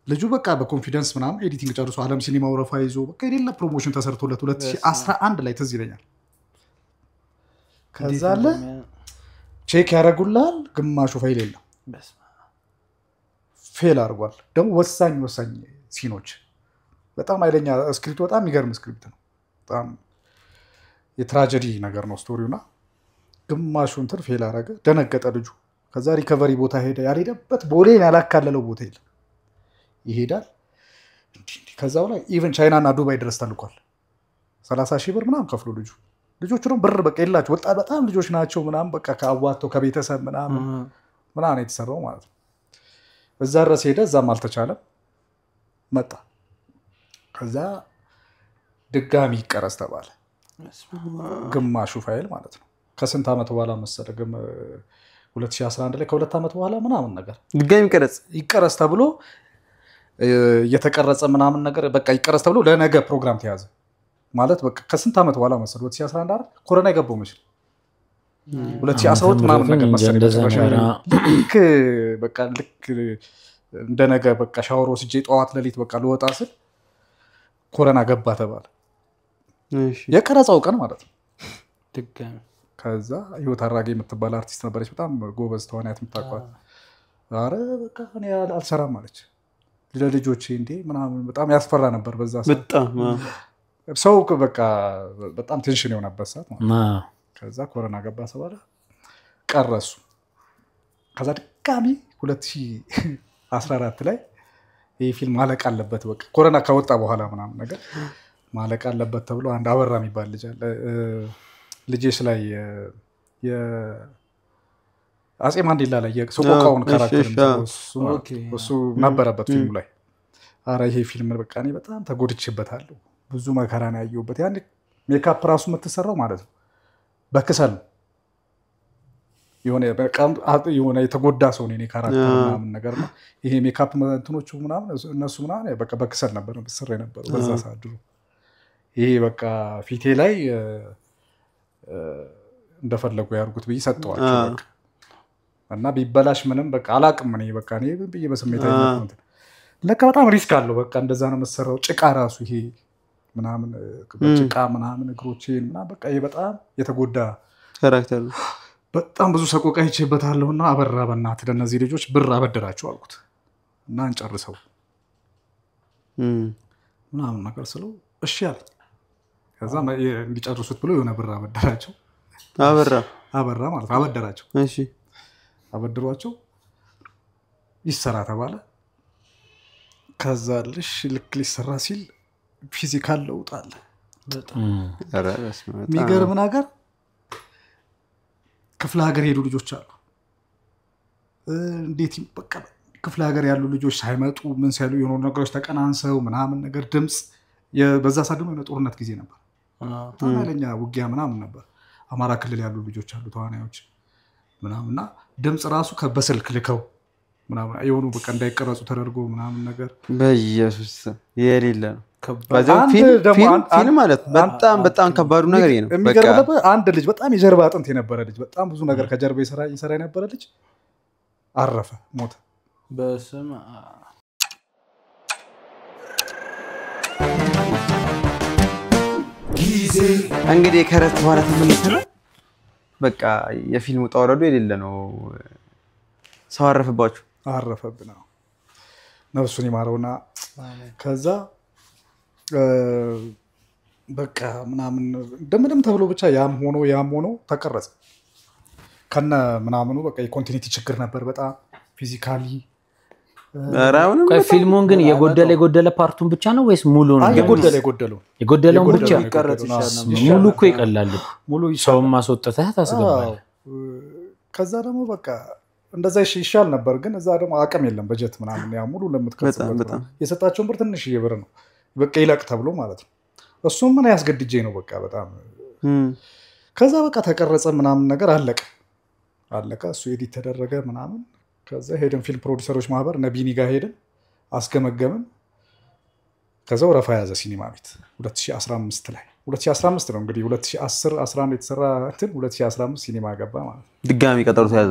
ልጁ በቃ በኮንፊደንስ ምናምን ኤዲቲንግ ጨርሶ ዓለም ሲኒማ ወረፋ ይዞ በቃ የሌላ ፕሮሞሽን ተሰርቶለት 2011 ላይ ትዝ ይለኛል። ከዛ አለ ቼክ ያደርጉላል ግማሹ ፋይል የለም ፌል አድርጓል። ደግሞ ወሳኝ ሲኖች በጣም አይለኛ ስክሪፕት በጣም የሚገርም ስክሪፕት ነው። በጣም የትራጀዲ ነገር ነው ስቶሪውና ግማሹን እንትን ፌል አደረገ። ደነገጠ ልጁ። ከዛ ሪከቨሪ ቦታ ሄደ። ያልሄደበት ቦሌን ያላካለለው ቦታ ይሄዳል። ከዛ በኋላ ኢቨን ቻይና እና ዱባይ ድረስ ተልኳል። 30,000 ብር ምናምን ከፍሎ ልጆቹ ደግሞ ብር በቃ የላቸው ወጣት በጣም ልጆች ናቸው ምናምን በቃ ከአዋጥተው ከቤተሰብ ምናምን የተሰራው ማለት ነው። እዛ ድረስ ሄደ። እዛም አልተቻለም መጣ። ከዛ ድጋሚ ይቀረጽ ተባለ። ግማሹ ፋይል ማለት ነው። ከስንት ዓመት በኋላ መሰለ 2011 ላይ ከ2 ዓመት በኋላ ምናምን ነገር ድጋሚ ይቀረጽ ተብሎ እየተቀረጸ ምናምን ነገር በቃ ይቀረጽ ተብሎ ለነገ ፕሮግራም ተያዘ ማለት በቃ ከስንት ዓመት በኋላ መሰለ 2011 አይደል ኮሮና የገባው መሰለ 2012 ምናምን ነገር መሰለ ልክ በቃ ልክ እንደነገ በቃ ሻወር ወስጄ ጠዋት ለሊት በቃ ልወጣ ስል ኮሮና ገባ ተባለ። እሺ የቀረጻው ቀን ማለት ነው። ድጋሚ ከዛ ህይወት አራጌ የምትባል አርቲስት ነበረች በጣም ጎበዝ ተዋናይት የምታውቋት። አረ በቃ እኔ አልሰራም አለች። ለልጆቼ እንዴ ምናምን በጣም ያስፈራ ነበር በዛ ሰዓት። በጣም ሰው በቃ በጣም ቴንሽን የሆነበት ሰዓት ማለት ነው። ከዛ ኮሮና ገባ ተባለ ቀረሱ። ከዛ ድጋሚ 2014 ላይ ይሄ ፊልም ማለቅ አለበት በቃ ኮሮና ከወጣ በኋላ ምናምን ነገር ማለቅ አለበት ተብሎ አንድ አበራ የሚባል ልጅ አለ ልጄስ ላይ አጼ ማንዴላ ላይ የሶቆቃውን ካራክተር እሱ ነበረበት ፊልሙ ላይ። አረ ይሄ ፊልም በቃ እኔ በጣም ተጎድቼበታለሁ። ብዙ መከራ ነው ያየሁበት። ያን ሜካፕ ራሱ የምትሰራው ማለት ነው በክሰል የሆነ የተጎዳ ሰው ነው የኔ ካራክተር ምናምን ነገር ነው። ይሄ ሜካፕ እንትኖቹ ምናምን እነሱ ምናምን በቃ በክሰል ነበር በስራ የነበረው በዛ ሰዓት ድሮ። ይሄ በቃ ፊቴ ላይ እንደፈለጉ ያርጉት ብዬ ሰጠዋቸው በቃ እና ቢበላሽ ምንም በቃ አላቅም እኔ በቃ እኔ ብዬ በስሜታዊ ነው ለካ በጣም ሪስክ አለው። በቃ እንደዛ ነው መሰራው። ጭቃ ራሱ ይሄ ምናምን ጭቃ ምናምን እግሮቼን ምናምን በቃ ይሄ በጣም የተጎዳ ካራክተር በጣም ብዙ ሰቆቃ ይቼበታለሁና አበራ በእናትህ ለእነዚህ ልጆች ብር አበድራቸው አልኩት እና እንጨርሰው ምናምን ነገር ስለው እሺ አለ። ከዛ እንዲጨርሱት ብሎ የሆነ ብር አበደራቸው። አበራ ማለት አበደራቸው። እሺ አበድሯቸው ይሰራ ተባለ። ከዛ ልክ ሊሰራ ሲል ፊዚካል ለውጥ አለ። የሚገርም ነገር ክፍለ ሀገር ሄዱ ልጆች አሉ። እንዴት በቃ ክፍለ ሀገር ያሉ ልጆች ሳይመጡ ምን ሲያሉ የሆኑ ነገሮች ተቀናንሰው ምናምን ነገር ድምፅ በዛ ሰዓት ደግሞ ጦርነት ጊዜ ነበር። ታማለኛ ውጊያ ምናምን ነበር። አማራ ክልል ያሉ ልጆች አሉ ተዋናዮች ምናምንና ድምፅ ራሱ በስልክ ልከው ምናምን የሆኑ በቃ እንዳይቀረጹ ተደርጎ ምናምን ነገር በኢየሱስ የሌለ ነው። ፊልም ማለት በጣም ከባዱ ነገር ነው። የሚገርምህ አንድ ልጅ በጣም የጀርባ አጥንት የነበረ ልጅ በጣም ብዙ ነገር ከጀርባ ይሰራ የነበረ ልጅ አረፈ፣ ሞተ። በስመ እንግዲህ ከረት በኋላ ተመልሰን በቃ የፊልሙ ጣውረዱ የሌለ ነው። ሰው አረፈባችሁ? አረፈብና ነፍሱን ይማረውና ከዛ በቃ ምናምን እንደምንም ተብሎ ብቻ ያም ሆኖ ተቀረጸ ከነ ምናምኑ በቃ የኮንቲኒቲ ችግር ነበር በጣም ፊዚካሊ ፊልሙን ግን የጎደለ ፓርቱን ብቻ ነው ወይስ ሙሉውን? የጎደለውን ብቻ ሙሉ እኮ ይቀላል። ሙሉ ሰው ማስወጣተህ ታስገባለህ። ከዛ ደግሞ በቃ እንደዛ ይሻል ነበር ግን እዛ ደግሞ አቅም የለም በጀት ምናምን ያ ሙሉ ለምትከስበት የሰጣቸውን ብር ትንሽ ብር ነው በቃ ይለቅ ተብሎ ማለት ነው። እሱም ምን ያስገድጄ ነው በቃ በጣም ከዛ በቃ ተቀረጸ ምናምን ነገር አለቀ እሱ ኤዲት ተደረገ ምናምን ከዛ ሄደን ፊልም ፕሮዲዩሰሮች ማህበር ነቢኒ ጋር ሄደን አስገመገምን። ከዛ ወረፋ ያዘ ሲኒማ ቤት 2015 ላይ 2015 ነው እንግዲህ 2010 11 የተሰራ እንትን 2015 ሲኒማ ገባ ማለት ነው። ድጋሚ ቀጠሮ ተያዘ።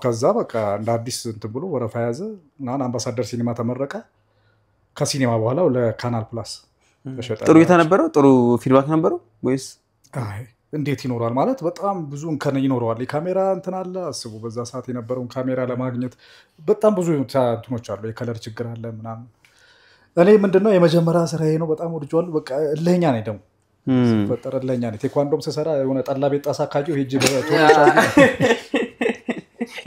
ከዛ በቃ እንደ አዲስ እንትን ብሎ ወረፋ ያዘ እና አምባሳደር ሲኒማ ተመረቀ። ከሲኒማ በኋላ ለካናል ፕላስ ተሸጠ። ጥሩ የተነበረው ጥሩ ፊድባክ ነበረው ወይስ እንዴት ይኖራል ማለት በጣም ብዙ እንከን ይኖረዋል። የካሜራ እንትን አለ አስቡ በዛ ሰዓት የነበረውን ካሜራ ለማግኘት በጣም ብዙ እንትኖች አሉ። የከለር ችግር አለ ምናምን። እኔ ምንድነው የመጀመሪያ ስራዬ ነው በጣም ወድጄዋለሁ። በቃ እልህኛ ነኝ ደግሞ ፈጠረ እልህኛ ነኝ። ቴኳንዶም ስሰራ የሆነ ጠላ ቤት ጣሳ ካጆ ሄጄ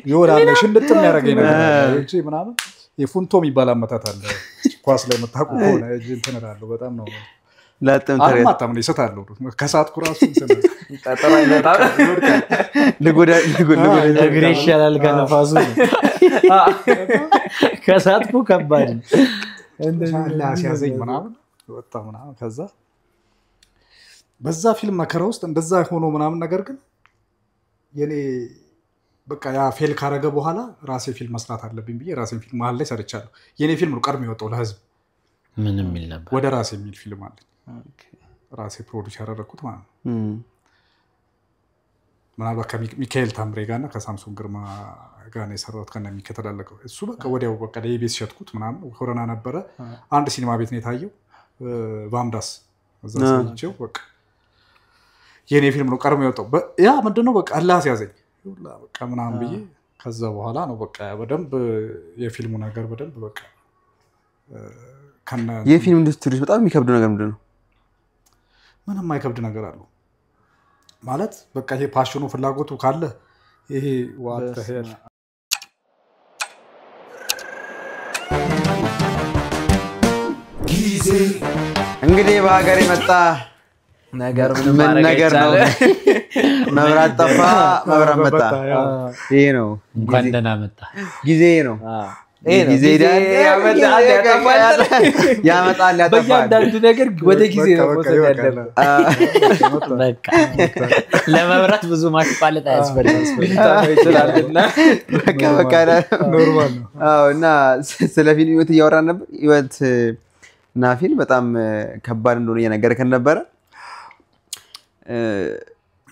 ይወራል ሽንጥም ያደርገኝ ነገር እንጂ ምናምን የፉንቶ የሚባል አመታት አለ ኳስ ላይ መታቁ ሆነ እጅ እንትን እላለሁ በጣም ነው አልማታም ነው ይሰጣሉ ከሰዓት ኩራሱ እንትን ጠጠራ ይመጣል ለጎዳ እግሬ ይሻላል ከነፋሱ ከሰዓት ኩ ከባድ እንደዛ ሲያዘኝ ምናምን ወጣ ምናምን ከዛ በዛ ፊልም መከራ ውስጥ እንደዛ ሆኖ ምናምን ነገር ግን የኔ በቃ ያ ፌል ካረገ በኋላ ራሴ ፊልም መስራት አለብኝ ብዬ ራሴን ፊልም መሀል ላይ ሰርቻለሁ። የኔ ፊልም ነው ቀድሞ የወጣው ለህዝብ ምንም የሚል ነበር ወደ ራሴ የሚል ፊልም አለኝ ራሴ ፕሮዲዩስ ያደረኩት ማለት ነው። ምናልባት ከሚካኤል ታምሬ ጋርና ከሳምሶን ግርማ ጋር ነው የሰራሁት ከነ የሚከተላለቀው እሱ በቃ ወዲያው በቃ ለኢቢኤስ ሸጥኩት ምናምን ኮሮና ነበረ አንድ ሲኒማ ቤት ነው የታየው ቫምዳስ እዛ ሳይቼው በቃ የኔ ፊልም ነው ቀድሞ የወጣው ያ ምንድነው በቃ አላህ ያዘኝ ሁላ በቃ ምናምን ብዬ ከዛ በኋላ ነው በቃ በደንብ የፊልሙ ነገር በደንብ በቃ ከነ የፊልም ኢንዱስትሪ በጣም የሚከብድ ነገር ምንድነው? ምንም አይከብድ ነገር አለው ማለት በቃ ይሄ ፓሽኑ ፍላጎቱ ካለ ይሄ ዋት ሄል ጊዜ እንግዲህ በሀገር የመጣ ነገር ምን ነገር ነው መብራት ጠፋ መብራት መጣ ይሄ ነው እንኳን ደህና መጣ ጊዜ ነው ጊዜ ያመጣል ያጠፋል በእያንዳንዱ ነገር ወደ ጊዜ ነው ወሰድ ያለበት በቃ ለመብራት ብዙ ማሽቃለጥ አያስፈልግም ይችላልና በቃ ኖርማል ነው። አዎ እና ስለ ፊልም ህይወት እያወራን ነበር። ህይወት እና ፊልም በጣም ከባድ እንደሆነ እየነገርከን ነበረ።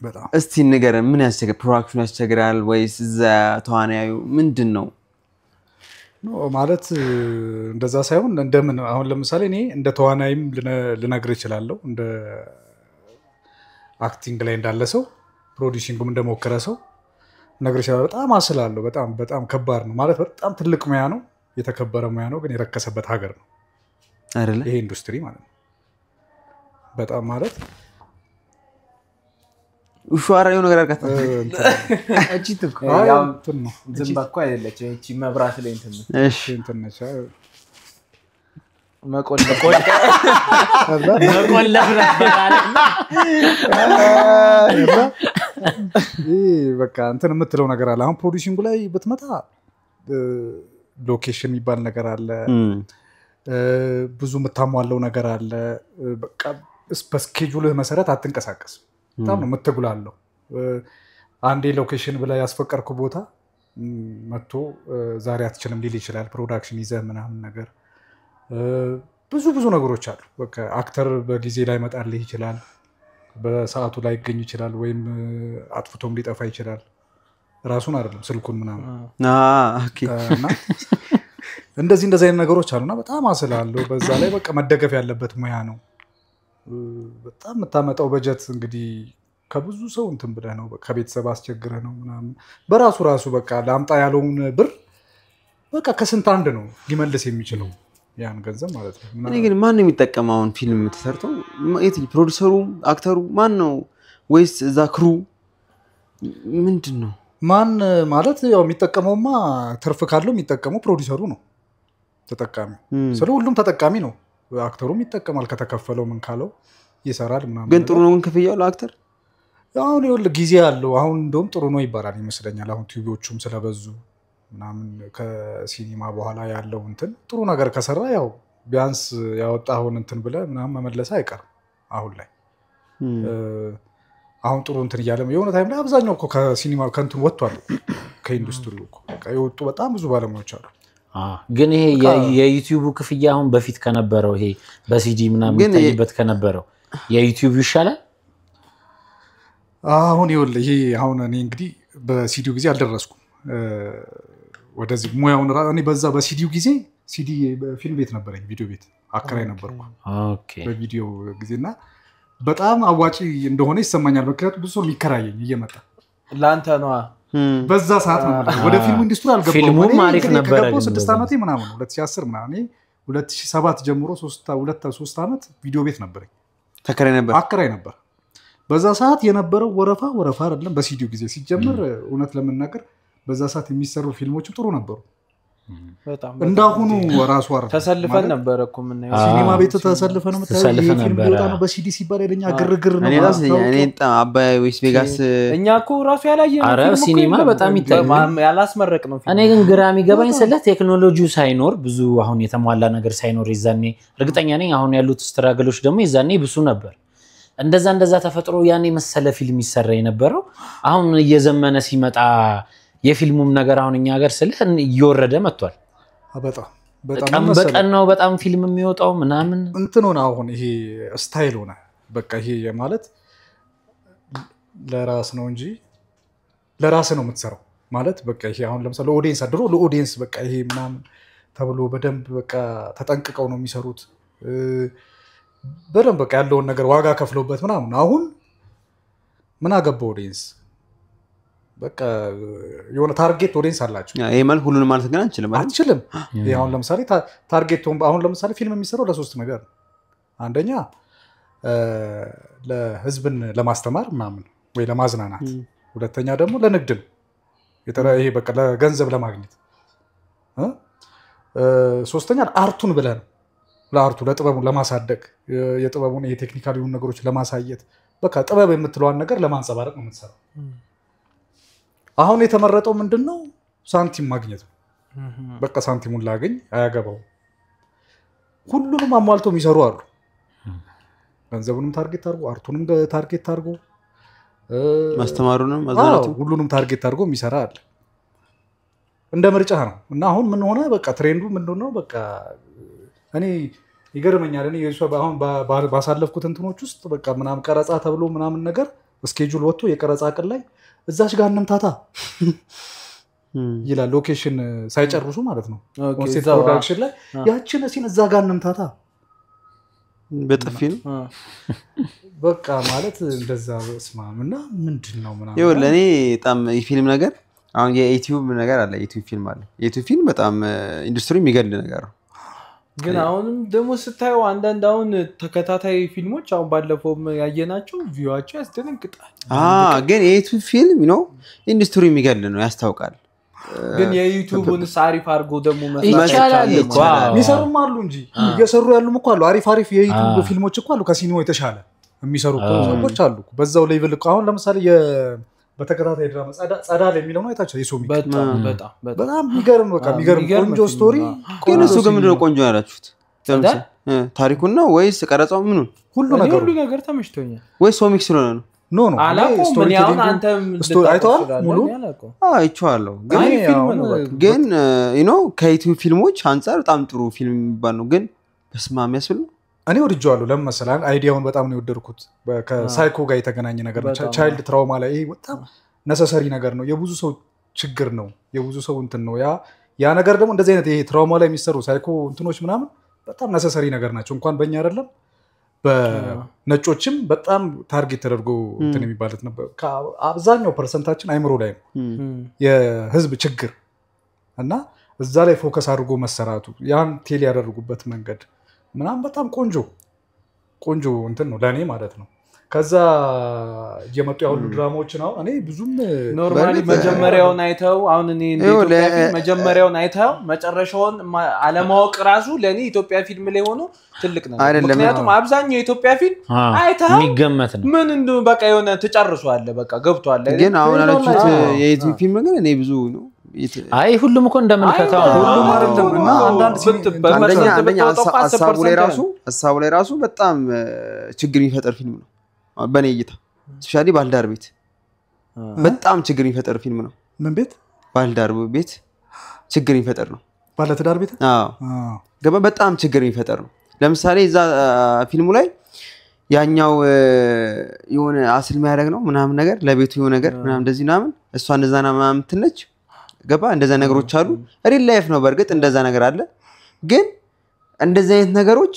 በጣም እስቲ ንገረን ምን ያስቸግራል? ፕሮዳክሽኑ ያስቸግራል ወይስ እዛ ተዋናዩ ምንድን ነው? ማለት እንደዛ ሳይሆን እንደምን አሁን ለምሳሌ እኔ እንደ ተዋናይም ልነግር እችላለሁ እንደ አክቲንግ ላይ እንዳለ ሰው ፕሮዲዩሲንግም እንደሞከረ ሰው ነገር ይችላል። በጣም አስላለሁ በጣም ከባድ ነው ማለት በጣም ትልቅ ሙያ ነው የተከበረ ሙያ ነው ግን የረከሰበት ሀገር ነው አይደለ ይሄ ኢንዱስትሪ ማለት ነው። በጣም ማለት ኡሻራ የሆነ ነገር አርጋታ እቺ ትኩ ያው እንትን ነው ዝምባ እኮ አይደለች እቺ መብራት ላይ እንትን ነው እሺ እንትን ነች መቆለፍ ነበር አለና በቃ እንትን የምትለው ነገር አለ። አሁን ፕሮዲዩሲንጉ ላይ ብትመጣ ሎኬሽን የሚባል ነገር አለ ብዙ የምታሟለው ነገር አለ። በቃ በስኬጁልህ መሰረት አትንቀሳቀስም በጣም ነው የምትጉላለው። አንዴ ሎኬሽን ብላ ያስፈቀርኩ ቦታ መጥቶ ዛሬ አትችልም ሊል ይችላል። ፕሮዳክሽን ይዘህ ምናምን ነገር ብዙ ነገሮች አሉ። በቃ አክተር በጊዜ ላይ መጣልህ ይችላል በሰዓቱ ላይ ይገኝ ይችላል ወይም አጥፍቶም ሊጠፋ ይችላል ራሱን አይደለም ስልኩን ምናምን ኦኬ እና እንደዚህ አይነት ነገሮች አሉና በጣም አስላለሁ። በዛ ላይ በቃ መደገፍ ያለበት ሙያ ነው። በጣም የምታመጣው በጀት እንግዲህ ከብዙ ሰው እንትን ብለህ ነው ከቤተሰብ አስቸግረህ ነው ምናምን በራሱ በቃ ላምጣ ያለውን ብር በቃ ከስንት አንድ ነው ሊመልስ የሚችለው ያን ገንዘብ ማለት ነው። እኔ ግን ማን ነው የሚጠቀመውን ፊልም ተሰርቶ ፕሮዲውሰሩ አክተሩ ማን ነው ወይስ እዛ ክሩ ምንድነው? ማን ማለት ያው የሚጠቀመውማ ትርፍ ካለው የሚጠቀመው ፕሮዲውሰሩ ነው ተጠቃሚ። ስለ ሁሉም ተጠቃሚ ነው። አክተሩም ይጠቀማል ከተከፈለው ምን ካለው ይሰራል ምናምን። ግን ጥሩ ነው ክፍያው ለአክተር? አሁን ይኸውልህ ጊዜ አለው። አሁን እንደውም ጥሩ ነው ይባላል ይመስለኛል። አሁን ቲቪዎቹም ስለበዙ ምናምን ከሲኒማ በኋላ ያለው እንትን ጥሩ ነገር ከሰራ ያው ቢያንስ ያወጣውን እንትን ብለህ ምናምን መመለስ አይቀርም አሁን ላይ። አሁን ጥሩ እንትን እያለ የሆነ ታይም ላይ አብዛኛው እኮ ከሲኒማ ከእንትን ወጥቷል ከኢንዱስትሪው እኮ የወጡ በጣም ብዙ ባለሙያዎች አሉ። ግን ይሄ የዩቲዩብ ክፍያ አሁን በፊት ከነበረው ይሄ በሲዲ ምናምን የሚታይበት ከነበረው የዩቲዩብ ይሻላል? አሁን ይኸውልህ ይሄ አሁን እኔ እንግዲህ በሲዲው ጊዜ አልደረስኩም ወደዚህ ሙያውን እኔ በዛ በሲዲው ጊዜ ሲዲ ፊልም ቤት ነበረኝ ቪዲዮ ቤት አከራይ ነበርኩ በቪዲዮ ጊዜና በጣም አዋጪ እንደሆነ ይሰማኛል። ምክንያቱም ብዙ ሰው የሚከራየኝ እየመጣ ላንተ ነው በዛ ሰዓት ነው ወደ ፊልም ኢንዱስትሪ አልገባሁም። ፊልሙም አሪፍ ነበር። 6 ዓመቴ ምናምን 2010 ምናምን 2007 ጀምሮ 3 ዓመት ቪዲዮ ቤት ነበረኝ አከራይ ነበር። በዛ ሰዓት የነበረው ወረፋ አይደለም በሲዲው ጊዜ ሲጀምር እውነት ለመናገር በዛ ሰዓት የሚሰሩ ፊልሞች ጥሩ ነበሩ። በጣም እንዳሁኑ ራሱ አረ ተሰልፈን ነበር እኮ ምን ነው ሲኒማ ቤት ተሰልፈን ነው የምታየው ፊልም ይወጣ ነው በሲዲ ሲባል የኛ ግርግር ነው። እኔ አባይ ወይስ ቬጋስ እኛ እኮ ራሱ ያላየነው አረ ሲኒማ በጣም ይታያል ያላስመረቅ ነው። እኔ ግን ግራሚ ገባኝ ስለ ቴክኖሎጂው ሳይኖር ብዙ አሁን የተሟላ ነገር ሳይኖር ይዛኔ እርግጠኛ ነኝ አሁን ያሉት ስትራግሎች ደግሞ ይዛኔ ብዙ ነበር። እንደዛ ተፈጥሮ ያኔ መሰለ ፊልም ይሰራ የነበረው አሁን እየዘመነ ሲመጣ የፊልሙም ነገር አሁን እኛ ሀገር ስልህ እየወረደ መጥቷል። በጣም በቀን ነው በጣም ፊልም የሚወጣው ምናምን እንትን ሆነ። አሁን ይሄ ስታይል ሆነ በቃ ይሄ ማለት ለራስ ነው እንጂ ለራስ ነው የምትሰራው ማለት በቃ ይሄ አሁን ለምሳሌ ኦዲየንስ አድሮ ለኦዲየንስ በቃ ይሄ ምናምን ተብሎ በደንብ በቃ ተጠንቅቀው ነው የሚሰሩት በደንብ በቃ ያለውን ነገር ዋጋ ከፍለውበት ምናምን። አሁን ምን አገባው ኦዲየንስ በቃ የሆነ ታርጌት ኦዲየንስ አላችሁ። ይሄ ማለት ሁሉንም ማለት ግን አንችልም። ይሄ አሁን ለምሳሌ ታርጌት አሁን ለምሳሌ ፊልም የሚሰራው ለሶስት ነገር አንደኛ ለህዝብን ለማስተማር ምናምን ወይ ለማዝናናት፣ ሁለተኛ ደግሞ ለንግድ ነው ይሄ በቃ ለገንዘብ ለማግኘት፣ ሶስተኛ አርቱን ብለህ ነው ለአርቱ ለጥበቡን ለማሳደግ የጥበቡን የቴክኒካል የሆኑ ነገሮች ለማሳየት በቃ ጥበብ የምትለዋን ነገር ለማንጸባረቅ ነው የምትሰራው። አሁን የተመረጠው ምንድነው ሳንቲም ማግኘት ነው። በቃ ሳንቲሙን ላገኝ አያገባው። ሁሉንም አሟልቶ የሚሰሩ አሉ። ገንዘቡንም ታርጌት አድርጎ አርቱንም ታርጌት አድርጎ ማስተማሩንም አዛራቱ ሁሉንም ታርጌት አድርጎ የሚሰራ አለ። እንደ ምርጫ ነው። እና አሁን ምን ሆነ በቃ ትሬንዱ ምንድነው በቃ እኔ ይገርመኛል። እኔ አሁን ባሳለፍኩት እንትኖች ውስጥ በቃ ምናምን ቀረጻ ተብሎ ምናምን ነገር ስኬጁል ወጥቶ የቀረጻ ቀን ላይ እዛች ጋር እንምታታ ይላል። ሎኬሽን ሳይጨርሱ ማለት ነው ኦንሴት ፕሮዳክሽን ላይ ያችን ሲን እዛ ጋር እንምታታ በጥፊ ነው በቃ ማለት እንደዛ ስማምና ምንድነው ምናምን ይኸውልህ ለኔ በጣም የፊልም ነገር አሁን የዩቲዩብ ነገር አለ። ዩቲዩብ ፊልም አለ። ዩቲዩብ ፊልም በጣም ኢንዱስትሪ የሚገል ነገር ነው። ግን አሁንም ደግሞ ስታየው አንዳንድ አሁን ተከታታይ ፊልሞች አሁን ባለፈውም ያየናቸው ቪዋቸው ያስደነግጣል። ግን የዩቲዩብ ፊልም ነው ኢንዱስትሪ የሚገል ነው ያስታውቃል። ግን የዩቲዩብን አሪፍ አድርጎ ደግሞ ይቻላል እኮ የሚሰሩም አሉ እንጂ እየሰሩ ያሉም እኮ አሉ። አሪፍ የዩቲዩብ ፊልሞች እኮ አሉ ከሲኒማ የተሻለ የሚሰሩ ሰዎች አሉ በዛው ሌቭል እኮ። አሁን ለምሳሌ በተከታታይ ድራማ ጸዳል የሚለው ነው አይታችሁ የሶሚክ በጣም የሚገርም በቃ የሚገርም ቆንጆ ስቶሪ። ግን እሱ ግን ምንድነው ቆንጆ ያላችሁት ታሪኩን ነው ወይስ ቀረጻው ምኑን? ሁሉ ነገር ተመችቶኛል። ወይስ ሶሚክ ስለሆነ ነው? ኖ አላውቅም። ምን ያውን አንተም አይተዋል ሙሉ አይቼዋለሁ። ግን ከዩቲዩብ ፊልሞች አንፃር በጣም ጥሩ ፊልም የሚባል ነው። ግን በስማም ያስብል ነው። እኔ ወድጄዋለሁ። ለምን መሰለህ አይዲያውን በጣም ነው የወደድኩት። ከሳይኮ ጋር የተገናኘ ነገር ነው። ቻይልድ ትራውማ ላይ ይሄ በጣም ነሰሰሪ ነገር ነው። የብዙ ሰው ችግር ነው። የብዙ ሰው እንትን ነው ያ ነገር ደግሞ እንደዚህ አይነት ይሄ ትራውማ ላይ የሚሰሩ ሳይኮ እንትኖች ምናምን በጣም ነሰሰሪ ነገር ናቸው። እንኳን በእኛ አይደለም በነጮችም በጣም ታርጌት ተደርጎ እንትን የሚባለት ነበር። አብዛኛው ፐርሰንታችን አይምሮ ላይ ነው የህዝብ ችግር እና እዛ ላይ ፎከስ አድርጎ መሰራቱ ያን ቴል ያደርጉበት መንገድ ምናምን በጣም ቆንጆ እንትን ነው ለእኔ ማለት ነው። ከዛ እየመጡ ያሉ ድራማዎችን አሁን እኔ ብዙም ኖርማሊ መጀመሪያውን አይተው አሁን እኔ ኢትዮጵያ ፊልም መጀመሪያውን አይተው መጨረሻውን አለማወቅ ራሱ ለኔ ኢትዮጵያ ፊልም ላይ ሆኖ ትልቅ ነገር ምክንያቱም አብዛኛው የኢትዮጵያ ፊልም አይተው የሚገመት ነው ምን እንደው በቃ የሆነ ተጨርሷል በቃ ገብቷል ግን አሁን አላችሁት የኢትዮጵያ ፊልም ግን እኔ ብዙ ነው አይ ሁሉም እኮ እንደምልከታው ሁሉም አይደለም እና አንደኛ ሀሳቡ ላይ ራሱ በጣም ችግር የሚፈጠር ፊልም ነው በኔ እይታ ስፔሻሊ ባልዳር ቤት በጣም ችግር የሚፈጠር ፊልም ነው። ምን ቤት? ባልዳር ቤት ችግር የሚፈጠር ነው። ባለትዳር ቤት? አዎ ገባ በጣም ችግር የሚፈጠር ነው። ለምሳሌ እዛ ፊልሙ ላይ ያኛው የሆነ አስል የሚያደርግ ነው ምናምን ነገር ለቤቱ የሆነ ነገር ምናምን እንደዚህ ምናምን እሷ እንደዛና ምናምን ትነች ገባ እንደዛ ነገሮች አሉ። ሪል ላይፍ ነው በርግጥ እንደዛ ነገር አለ። ግን እንደዚህ አይነት ነገሮች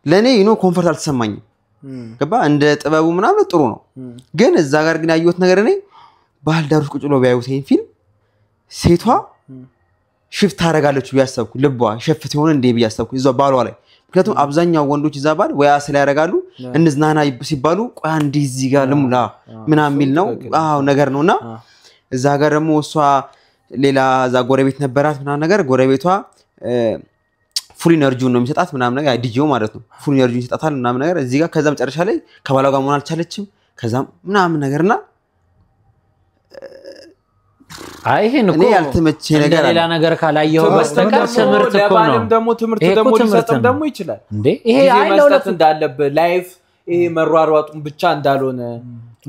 ለኔ ኮምፎርት አልተሰማኝም። ገባ እንደ ጥበቡ ምናምን ጥሩ ነው። ግን እዛ ጋር ግን ያየሁት ነገር እኔ ባልዳር ውስጥ ቁጭ ብሎ ቢያዩት ይሄን ፊልም ሴቷ ሽፍት ታደርጋለች ቢያሰብኩ ልቧ ሸፍት ይሆን እንዴ ቢያሰብኩ እዛው ባሏ ላይ ምክንያቱም አብዛኛው ወንዶች እዛ ባል ወይ አስል ያደርጋሉ እንዝናና ሲባሉ ቆይ አንዴ እዚህ ጋር ልሙላ ምናምን ሚል ነው አዎ ነገር ነውና እዛ ጋር ደግሞ እሷ ሌላ እዛ ጎረቤት ነበራት ምናምን ነገር ጎረቤቷ ፉል ኢነርጂውን ነው የሚሰጣት ምናምን ነገር ዲጂው ማለት ነው ፉል ኢነርጂውን ይሰጣታል ምናምን ነገር እዚህ ጋር ከዛ መጨረሻ ላይ ከባሏ ጋር መሆን አልቻለችም ከዛም ምናምን ነገርና አይ ይሄን እኮ ያልተመቸ ነገር ሌላ ነገር ካላየው በስተቀር ትምህርት እኮ ነው ደግሞ ትምህርት ሊሰጥም ደግሞ ይችላል እንዴ ይሄ አይለውለት እንዳለበት ላይፍ ይሄ መሯሯጡን ብቻ እንዳልሆነ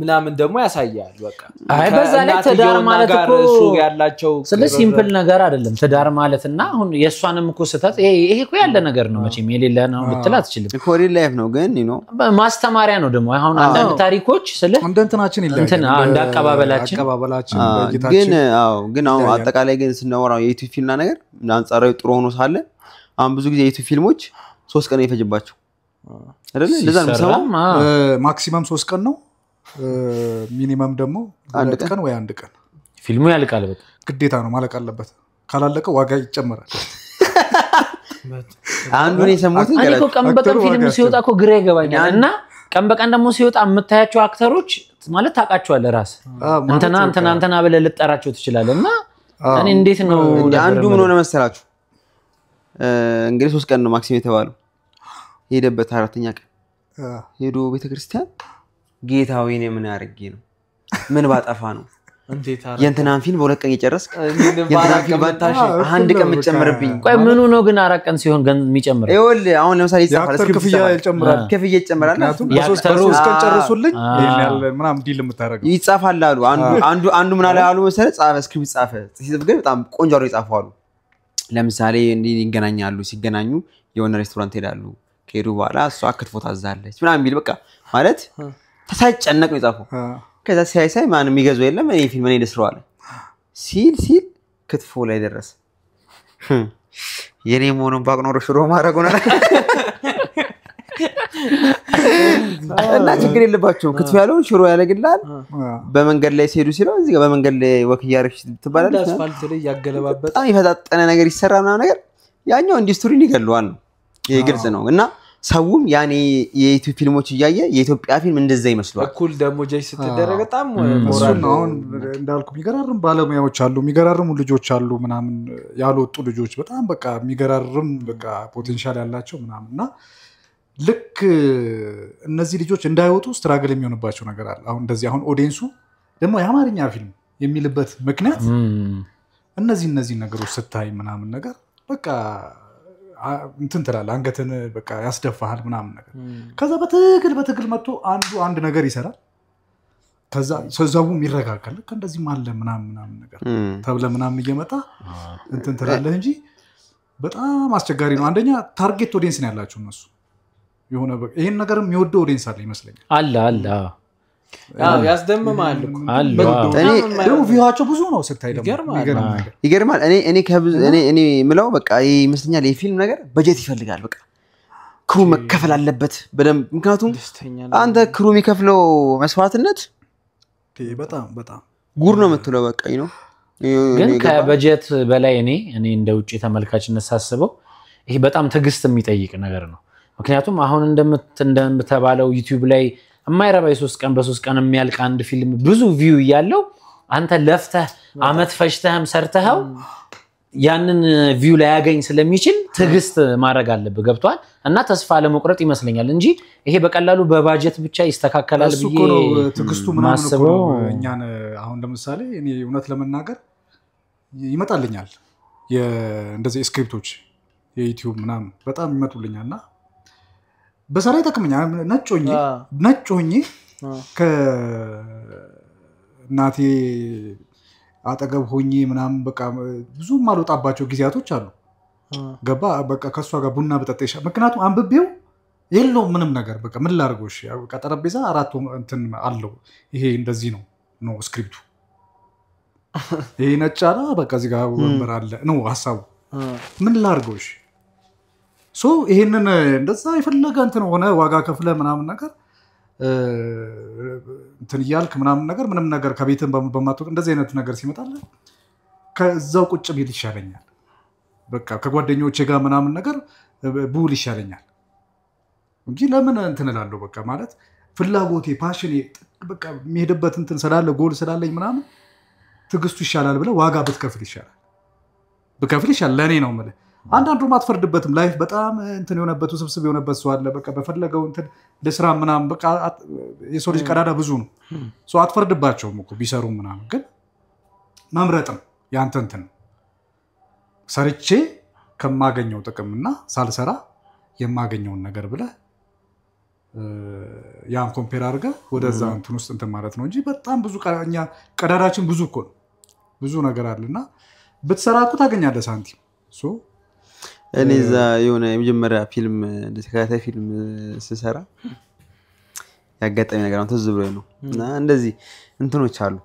ምናምን ደግሞ ያሳያል በቃ አይ በዛ ላይ ትዳር ማለት እኮ ያላቸው ስለ ሲምፕል ነገር አይደለም ትዳር ማለትና አሁን የሷንም እኮ ሰታት ይሄ እኮ ያለ ነገር ነው መቼም የሌለ ነው ልትል አትችልም እኮ ሪል ላይፍ ነው ግን ማስተማሪያ ነው ደግሞ አሁን አንዳንድ ታሪኮች ስለ እንደንትናችን ይላል እንትን አንድ አቀባበላችን ግን አሁን አጠቃላይ ግን ስናወራው የዩቲዩብ ፊልምና ነገር አንጻራዊ ጥሩ ሆኖ ሳለ አሁን ብዙ ጊዜ የዩቲዩብ ፊልሞች 3 ቀን ይፈጅባቸው አይደል ለዛ ነው ማክሲመም 3 ቀን ነው ሚኒመም ደግሞ 2 ቀን ወይ 1 ቀን ፊልሙ ያልቃል በቃ ግዴታ ነው ማለቅ አለበት ካላለቀ ዋጋ ይጨመራል አንዱን የሰሙት እኔ እኮ ቀን በቀን ፊልም ሲወጣ እኮ ግራ ይገባኛል እና ቀን በቀን ደግሞ ሲወጣ የምታያቸው አክተሮች ማለት ታውቃቸዋለህ ራስ እንትና ብለህ ልጠራቸው ትችላለህ እና እኔ እንዴት ነው አንዱ ምን ሆነ መሰላችሁ እንግዲህ 3 ቀን ነው ማክሲመም የተባለው ሄደበት 4ኛ ቀን ሄዶ ቤተክርስቲያን ጌታው የኔ ምን ያርጌ ነው ምን ባጠፋ ነው እንዴት አረ የእንትናን ፊልም በሁለት ቀን እየጨረስክ የእንትናን ፊልም ባታሽ አንድ ቀን መጨመርብኝ ቆይ ምኑ ነው ግን 4 ቀን ሲሆን ገን የሚጨምር ይኸውልህ አሁን ለምሳሌ ይጻፋል ከፍያ ይጨምራል ከፍያ ይጨምራል ሶስት ቀን ጨርሱልኝ ይሄን ምናምን ዲል የምታረጋው ይጻፋል አሉ አንዱ ምን አለ አሉ መሰረት ጻፈ ስክሪፕት ጻፈ ሲጽፍ ግን በጣም ቆንጆ ነው ይጻፋው አሉ ለምሳሌ እንዲህ ይገናኛሉ ሲገናኙ የሆነ ሬስቶራንት ሄዳሉ ከሄዱ በኋላ እሷ ክትፎ ታዛለች ምናምን ቢል በቃ ማለት ተሳይጨነቅ ነው ይጻፈው ከዛ ሲያይሳይ ማንም ይገዛው የለም እኔ ፊልም እኔ ልስራው አለ ሲል ክትፎ ላይ ደረሰ የኔ ሞኖን ባቅኖር ሽሮ ማረጉና እና ችግር የለባቸው ክትፎ ያለውን ሽሮ ያለግላል በመንገድ ላይ ሲሄዱ ሲለው እዚህ ጋር በመንገድ ላይ ወክ ያርክሽ ትባላለች አስፋልት ላይ ያገለባበጥ በጣም ይፈጣጠነ ነገር ይሰራና ነገር ያኛው ኢንዱስትሪን ይገለዋል ነው ይሄ ግልጽ ነው እና ሰውም ያኔ የዩቲዩብ ፊልሞች እያየ የኢትዮጵያ ፊልም እንደዛ ይመስላል እኩል ደግሞ ጀይ ስትደረግ በጣም ሞራል ነው አሁን እንዳልኩ የሚገራርም ባለሙያዎች አሉ የሚገራርሙ ልጆች አሉ ምናምን ያልወጡ ልጆች በጣም በቃ የሚገራርም በቃ ፖቴንሻል ያላቸው ምናምንና ልክ እነዚህ ልጆች እንዳይወጡ ስትራግል የሚሆንባቸው ነገር አለ አሁን እንደዚህ አሁን ኦዲየንሱ ደግሞ የአማርኛ ፊልም የሚልበት ምክንያት እነዚህ ነገሮች ስታይ ምናምን ነገር በቃ እንትን ትላለህ አንገትን በቃ ያስደፋሃል ምናምን ነገር ከዛ በትግል መጥቶ አንድ ነገር ይሰራል ከዛ ሰዛውም ይረጋጋል ከእንደዚህ ማለ ምናምን ነገር ተብለ ምናምን እየመጣ እንትን ትላለህ እንጂ በጣም አስቸጋሪ ነው አንደኛ ታርጌት ኦዲየንስ ነው ያላችሁ እነሱ የሆነ ይሄን ነገርም የሚወደው ኦዲየንስ አለ ይመስለኛል አለ አዎ ያስደምማል አለ እኔ ደግሞ ቪዋቸው ብዙ ነው ስታይ ደግሞ ይገርማል እኔ ምለው በቃ ይመስለኛል የፊልም ነገር በጀት ይፈልጋል በቃ ክሩ መከፈል አለበት በደንብ ምክንያቱም አንተ ክሩ የሚከፍለው መስዋዕትነት በጣም ጉር ነው የምትለው በቃ ግን ከበጀት በላይ እኔ እንደ ውጪ ተመልካችነት ሳስበው ይሄ በጣም ትዕግስት የሚጠይቅ ነገር ነው። ምክንያቱም አሁን እንደምተባለው ዩቲዩብ ላይ የማይረባ የ3 ቀን በ3 ቀን የሚያልቅ አንድ ፊልም ብዙ ቪው ያለው አንተ ለፍተህ አመት ፈጅተህም ሰርተኸው ያንን ቪው ላይ ያገኝ ስለሚችል ትዕግስት ማድረግ አለብህ። ገብቷል? እና ተስፋ ለመቁረጥ ይመስለኛል እንጂ ይሄ በቀላሉ በባጀት ብቻ ይስተካከላል ብዬ ትዕግስቱ ምናምን እኮ ነው። እኛን አሁን ለምሳሌ እኔ እውነት ለመናገር ይመጣልኛል እንደዚህ ስክሪፕቶች የዩቲዩብ ምናምን በጣም ይመጡልኛልና በሰራ ይጠቅመኛል። ነጭ ሆኜ ከእናቴ አጠገብ ሆኜ ምናምን በቃ ብዙ ማልወጣባቸው ጊዜያቶች አሉ። ገባ በቃ ከሷ ጋር ቡና በጠጣ ይሻል። ምክንያቱም አንብቤው የለውም ምንም ነገር በቃ ምን ላድርገው? እሺ በቃ ጠረጴዛ 4 እንትን አለው ይሄ እንደዚህ ነው ስክሪፕቱ። ይሄ ነጫና በቃ እዚህ ጋር ወንበር አለ ነው ሐሳቡ። ምን ላድርገው? እሺ ይሄንን እንደዛ የፈለገ እንትን ሆነ ዋጋ ከፍለ ምናምን ነገር እንትን እያልክ ምናምን ነገር ምንም ነገር ከቤትን በማትወቅ እንደዚህ አይነት ነገር ሲመጣለ ከዛው ቁጭ ቢል ይሻለኛል። በቃ ከጓደኞቼ ጋር ምናምን ነገር ቡል ይሻለኛል እንጂ ለምን እንትን እላለሁ? በቃ ማለት ፍላጎቴ ፓሽኔ በቃ የሚሄድበት እንትን ስላለ ጎል ስላለኝ ምናምን ትዕግስቱ ይሻላል ብለ ዋጋ ብትከፍል ይሻላል። ለኔ ነው ማለት አንዳንዱ ማትፈርድበትም ላይፍ በጣም እንትን የሆነበት ውስብስብ የሆነበት ሰው አለ። በቃ በፈለገው እንትን ለስራ ምናምን በቃ የሰው ልጅ ቀዳዳ ብዙ ነው። አትፈርድባቸውም እኮ ቢሰሩ ምናምን ግን መምረጥም ያንተ እንትን ሰርቼ ከማገኘው ጥቅምና ሳልሰራ የማገኘውን ነገር ብለ ያን ኮምፔር አድርገህ ወደዛ እንትን ውስጥ እንትን ማለት ነው እንጂ በጣም ብዙ እኛ ቀዳዳችን ብዙ እኮ ነው። ብዙ ነገር አለና ብትሰራ እኮ ታገኛለህ ሳንቲም። እኔ እዛ የሆነ የመጀመሪያ ፊልም ተከታታይ ፊልም ስሰራ ያጋጠመኝ ነገር ነው ትዝ ብሎኝ ነው። እና እንደዚህ እንትኖች አሉ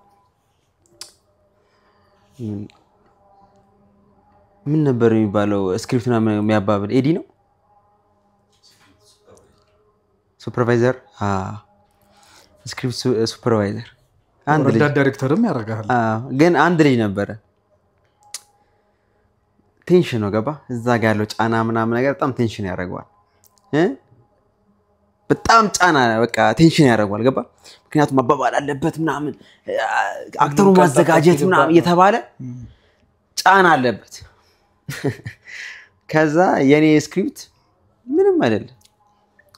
ምን ነበር የሚባለው ስክሪፕትና የሚያባብል ኤዲ ነው ሱፐርቫይዘር ስክሪፕት ሱፐርቫይዘር አንድ ልጅ ዳይሬክተርም ያደርጋል። ግን አንድ ልጅ ነበረ ቴንሽን ነው ገባ እዛ ጋር ያለው ጫና ምናምን ነገር በጣም ቴንሽን ያደርጋል። በጣም ጫና በቃ ቴንሽን ያደርጋል ገባ ምክንያቱም ማባባል አለበት ምናምን አክተሩ ማዘጋጀት ምናምን እየተባለ ጫና አለበት። ከዛ የኔ ስክሪፕት ምንም አይደለም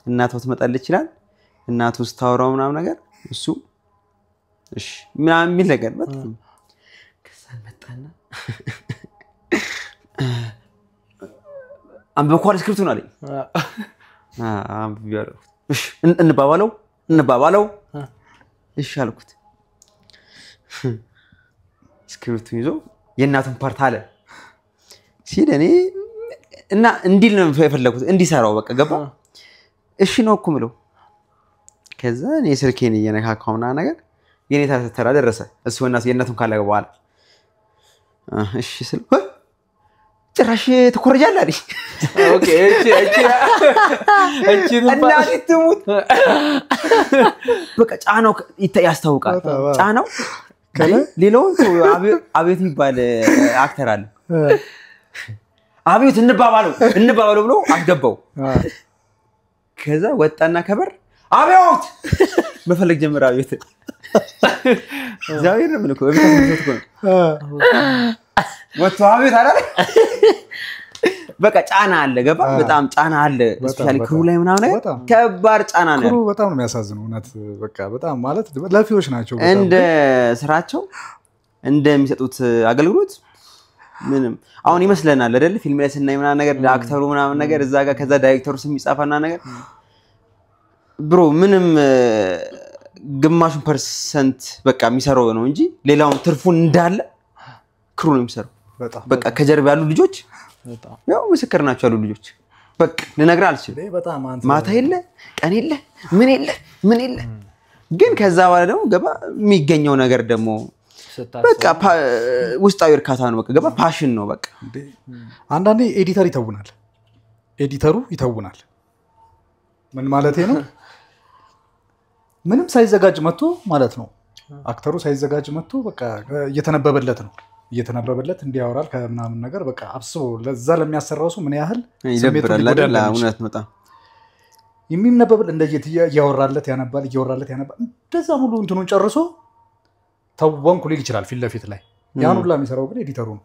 እናቱ ትመጣለች ይችላል እናቱ ስታወራው ምናምን ነገር እሱ እሺ ምናምን የሚል ነገር በጣም ከዛ መጣና አንበኳል ስክሪፕቱን አለኝ። አንብቤዋለሁ። እሺ እንባባለው እሺ አልኩት። ስክሪፕቱን ይዞ የእናቱን ፓርት አለ ሲል እኔ እና እንዲል ነው የፈለኩት እንዲሰራው በቃ ገባ እሺ ነው እኮ ምለው። ከዛ እኔ ስልኬን እየነካካውና ነገር የኔ ተራ ደረሰ። እሱ የእናቱን ካለ በኋላ እሺ ስል ጭራሽ ትኮርጃለህ አይደል? ኦኬ እቺ እናት ትሙት በቃ ጫናው ያስታውቃል። ጫናው ሌላው አቤት የሚባል አክተር አለ አቤት እንባባለው ብሎ አስገባው። ከዛ ወጣና ከበር አቤት መፈለግ ጀመረ። አቤት ዛሬ ምን እኮ እቤት ነው ወጥቶ አቤት አይደል በቃ ጫና አለ ገባ በጣም ጫና አለ። ስፔሻሊ ክሩ ላይ ምናምን ነገር ከባድ ጫና ነው። ክሩ በጣም ነው የሚያሳዝነው እውነት በቃ በጣም ማለት ለፊዎች ናቸው እንደ ስራቸው እንደሚሰጡት አገልግሎት ምንም አሁን ይመስለናል አይደል ፊልም ላይ ስናይ ምናምን ነገር አክተሩ ምናምን ነገር እዛ ጋር ከዛ ዳይሬክተሩ ስም ይጻፋና ነገር ብሮ ምንም ግማሹን ፐርሰንት በቃ የሚሰራው ነው እንጂ ሌላውን ትርፉን እንዳለ ክሩ ነው የሚሰራው። በቃ ከጀርባ ያሉ ልጆች ያው ምስክር ናቸው ያሉ ልጆች በቃ ልነግር አልችልም። ማታ የለ ቀን የለ ምን የለ ግን ከዛ በኋላ ደግሞ ገባ የሚገኘው ነገር ደግሞ በቃ ውስጣዊ እርካታ ነው። በቃ ገባ ፓሽን ነው። በቃ አንዳንዴ ኤዲተሩ ይተውናል። ምን ማለት ነው? ምንም ሳይዘጋጅ መጥቶ ማለት ነው አክተሩ ሳይዘጋጅ መጥቶ በቃ እየተነበበለት ነው እየተነበበለት እንዲያወራል ከምናምን ነገር በቃ አብስቦ ለዛ ለሚያሰራው ሰው ምን ያህል ይደብራል አይደል? እውነት በጣም የሚነበብል እንደዚህ እያወራለት ያነባል እንደዛ ሙሉ እንትኑን ጨርሶ ተወንኩ ሊል ይችላል ፊት ለፊት ላይ ያን ሁላ የሚሰራው ግን ኤዲተሩ ነው።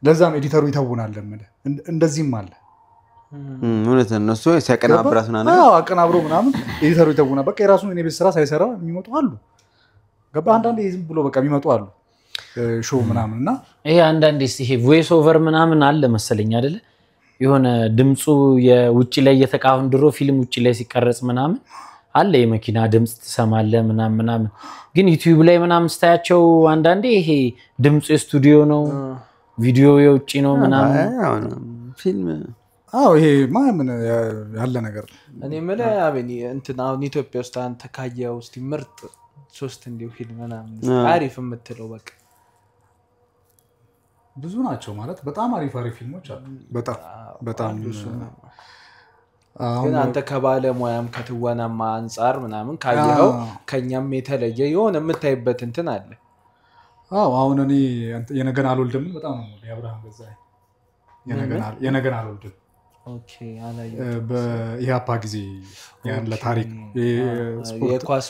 ለዛ ነው ኤዲተሩ ይተውናል ለምን እንደዚህም አለ እውነት ነው። እሱ ሲያቀናብራት ምናምን አቀናብሮ ምናምን ኤዲተሩ ይተውናል። በቃ የራሱን እኔ ቤት ስራ ሳይሰራ የሚመጡ አሉ። ገባ አንዳንዴ ዝም ብሎ በቃ የሚመጡ አሉ ሾው ምናምን እና ይሄ አንዳንዴ ይሄ ቮይስ ኦቨር ምናምን አለ መሰለኝ አይደለ? የሆነ ድምፁ የውጭ ላይ የተቃውን ድሮ ፊልም ውጭ ላይ ሲቀረጽ ምናምን አለ የመኪና ድምጽ ትሰማለህ ምናምን ግን ዩቲዩብ ላይ ምናምን ስታያቸው አንዳንዴ ይሄ ድምፁ የስቱዲዮ ነው ቪዲዮ የውጭ ነው ምናምን ፊልም ይሄ ማምን ያለ ነገር እኔ የምልህ አቤኒ እንትን አሁን ኢትዮጵያ ውስጥ አንተ ካየኸው እስቲ ምርጥ 3 እንዲሁ ፊልም ምናምን አሪፍ የምትለው በቃ ብዙ ናቸው ማለት በጣም አሪፍ ፊልሞች አሉ። በጣም ግን አንተ ከባለሙያም ከትወናማ አንፃር ምናምን ካየኸው ከኛም የተለየ የሆነ የምታይበት እንትን አለ። አሁን እኔ የነገን አልወልድም በጣም ነው የአብርሃም ገዛኸኝ የነገን አልወልድም በኢህአፓ ጊዜ ያን ለታሪክ የኳስ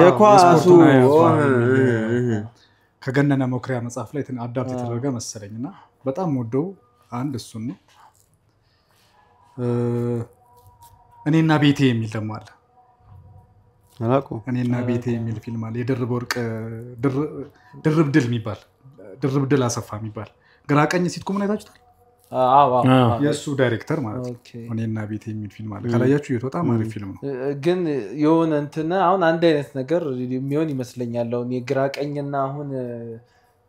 የኳሱ ከገነነ መኩሪያ መጽሐፍ ላይ አዳፕት የተደረገ መሰለኝና በጣም ወደው አንድ እሱን ነው። እኔና ቤቴ የሚል ደግሞ አለ እኔና ቤቴ የሚል ፊልም አለ። የድርብ ወርቅ ድርብ ድል የሚባል ድርብ ድል አሰፋ የሚባል ግራቀኝ ሲትኮም አይታችሁታል? የእሱ ዳይሬክተር ማለት ነው። እኔና ቤቴ የሚል ፊልም አለ። ካላያችሁ ይሄ በጣም አሪፍ ፊልም ነው። ግን የሆነ እንትና አሁን አንድ አይነት ነገር የሚሆን ይመስለኛል። አሁን የግራቀኝና አሁን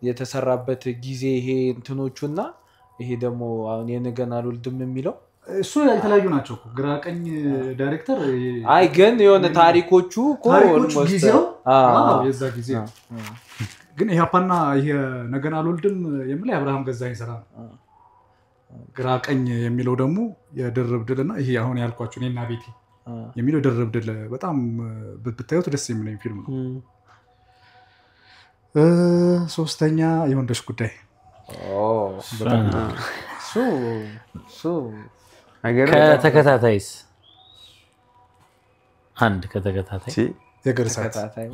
የተሰራበት ጊዜ ይሄ እንትኖቹና ይሄ ደግሞ አሁን የነገን አልወልድም የሚለው እሱ የተለያዩ ናቸው እኮ ግራቀኝ ዳይሬክተር ግን የሆነ ታሪኮቹ ጊዜው የዛ ጊዜ ግን ኢህአፓና ይሄ ነገን አልወልድም የሚለው አብርሃም ገዛኸኝ ስራ ነው። ግራቀኝ የሚለው ደግሞ የድርብ ድልና ይሄ አሁን ያልኳችሁ እኔና ቤቴ የሚለው ድርብ ድል በጣም ብታዩት ደስ የሚለኝ ፊልም ነው። ሶስተኛ የወንዶች ጉዳይ ከተከታታይስ አንድ ከተከታታይ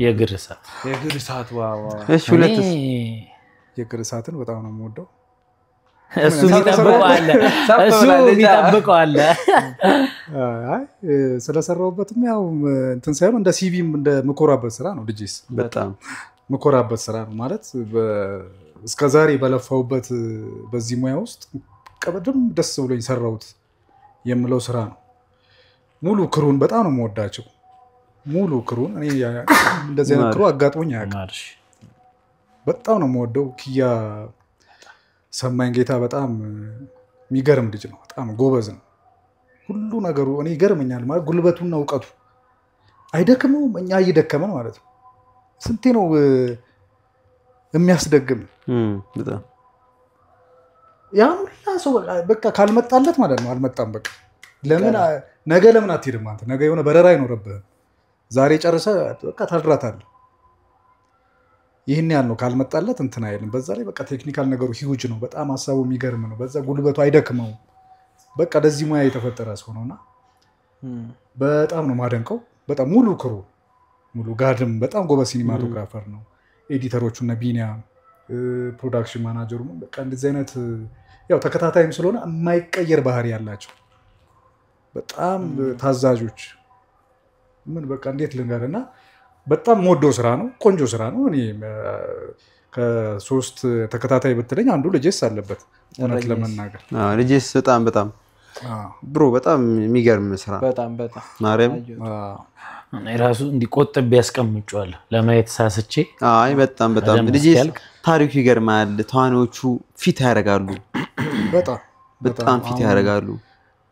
የእግር እሳት ዋው እሺ ሁለቱስ? የእግር እሳትን በጣም ነው የምወደው። እሱ የሚጠብቀው አለ ስለሰራሁበትም ያው እንትን ሳይሆን እንደ ሲቪም እንደ ምኮራበት ስራ ነው። ልጅስ በጣም ምኮራበት ስራ ነው ማለት እስከዛሬ በለፋውበት በዚህ ሙያ ውስጥ ቀበደም ደስ ብሎኝ ሰራሁት የምለው ስራ ነው። ሙሉ ክሩን በጣም ነው የምወዳቸው። ሙሉ ክሩን እኔ እንደዚህ አይነት ክሩ አጋጥሞኝ አያውቅም። በጣም ነው የምወደው። ኪያ ሰማኝ ጌታ በጣም የሚገርም ልጅ ነው። በጣም ጎበዝ ነው። ሁሉ ነገሩ እኔ ይገርመኛል ማለት ጉልበቱና እውቀቱ አይደክመውም። እኛ እየደከመን ማለት ነው። ስንቴ ነው የሚያስደግም በጣም ያን ሁላ ሰው በቃ ካልመጣለት ማለት ነው አልመጣም። በቃ ለምን ነገ ለምን አትሄድም አንተ? ነገ የሆነ በረራ አይኖርብህም። ዛሬ ጨርሰህ በቃ ታድራታለህ። ይህን ያህል ነው ካልመጣለት እንትን አይልም። በዛ ላይ በቃ ቴክኒካል ነገሩ ሂውጅ ነው። በጣም ሀሳቡ የሚገርም ነው። በዛ ጉልበቱ አይደክመው። በቃ ለዚህ ሙያ የተፈጠረ ሰው ነውና በጣም ነው ማደንቀው። በጣም ሙሉ ክሩ ሙሉ ጋድም በጣም ጎበዝ ሲኒማቶግራፈር ነው። ኤዲተሮቹ እና ቢኒያም ፕሮዳክሽን ማናጀሩ በቃ እንደዚህ አይነት ያው ተከታታይም ስለሆነ የማይቀየር ባህሪ ያላቸው በጣም ታዛዦች ምን በቃ እንዴት ልንገርና በጣም ሞዶ ስራ ነው። ቆንጆ ስራ ነው። እኔ ከ3 ተከታታይ በተለኝ አንዱ ልጅስ አለበት እውነት ለመናገር ልጅስ በጣም ብሮ በጣም የሚገርም ስራ በጣም ማርያም ራሱ እንዲቆጥብ ያስቀምጫል ለማየት ሳስቼ በጣም ልጅስ ታሪኩ ይገርማል። ተዋናዮቹ ፊት ያደርጋሉ። በጣም ፊት ያደርጋሉ።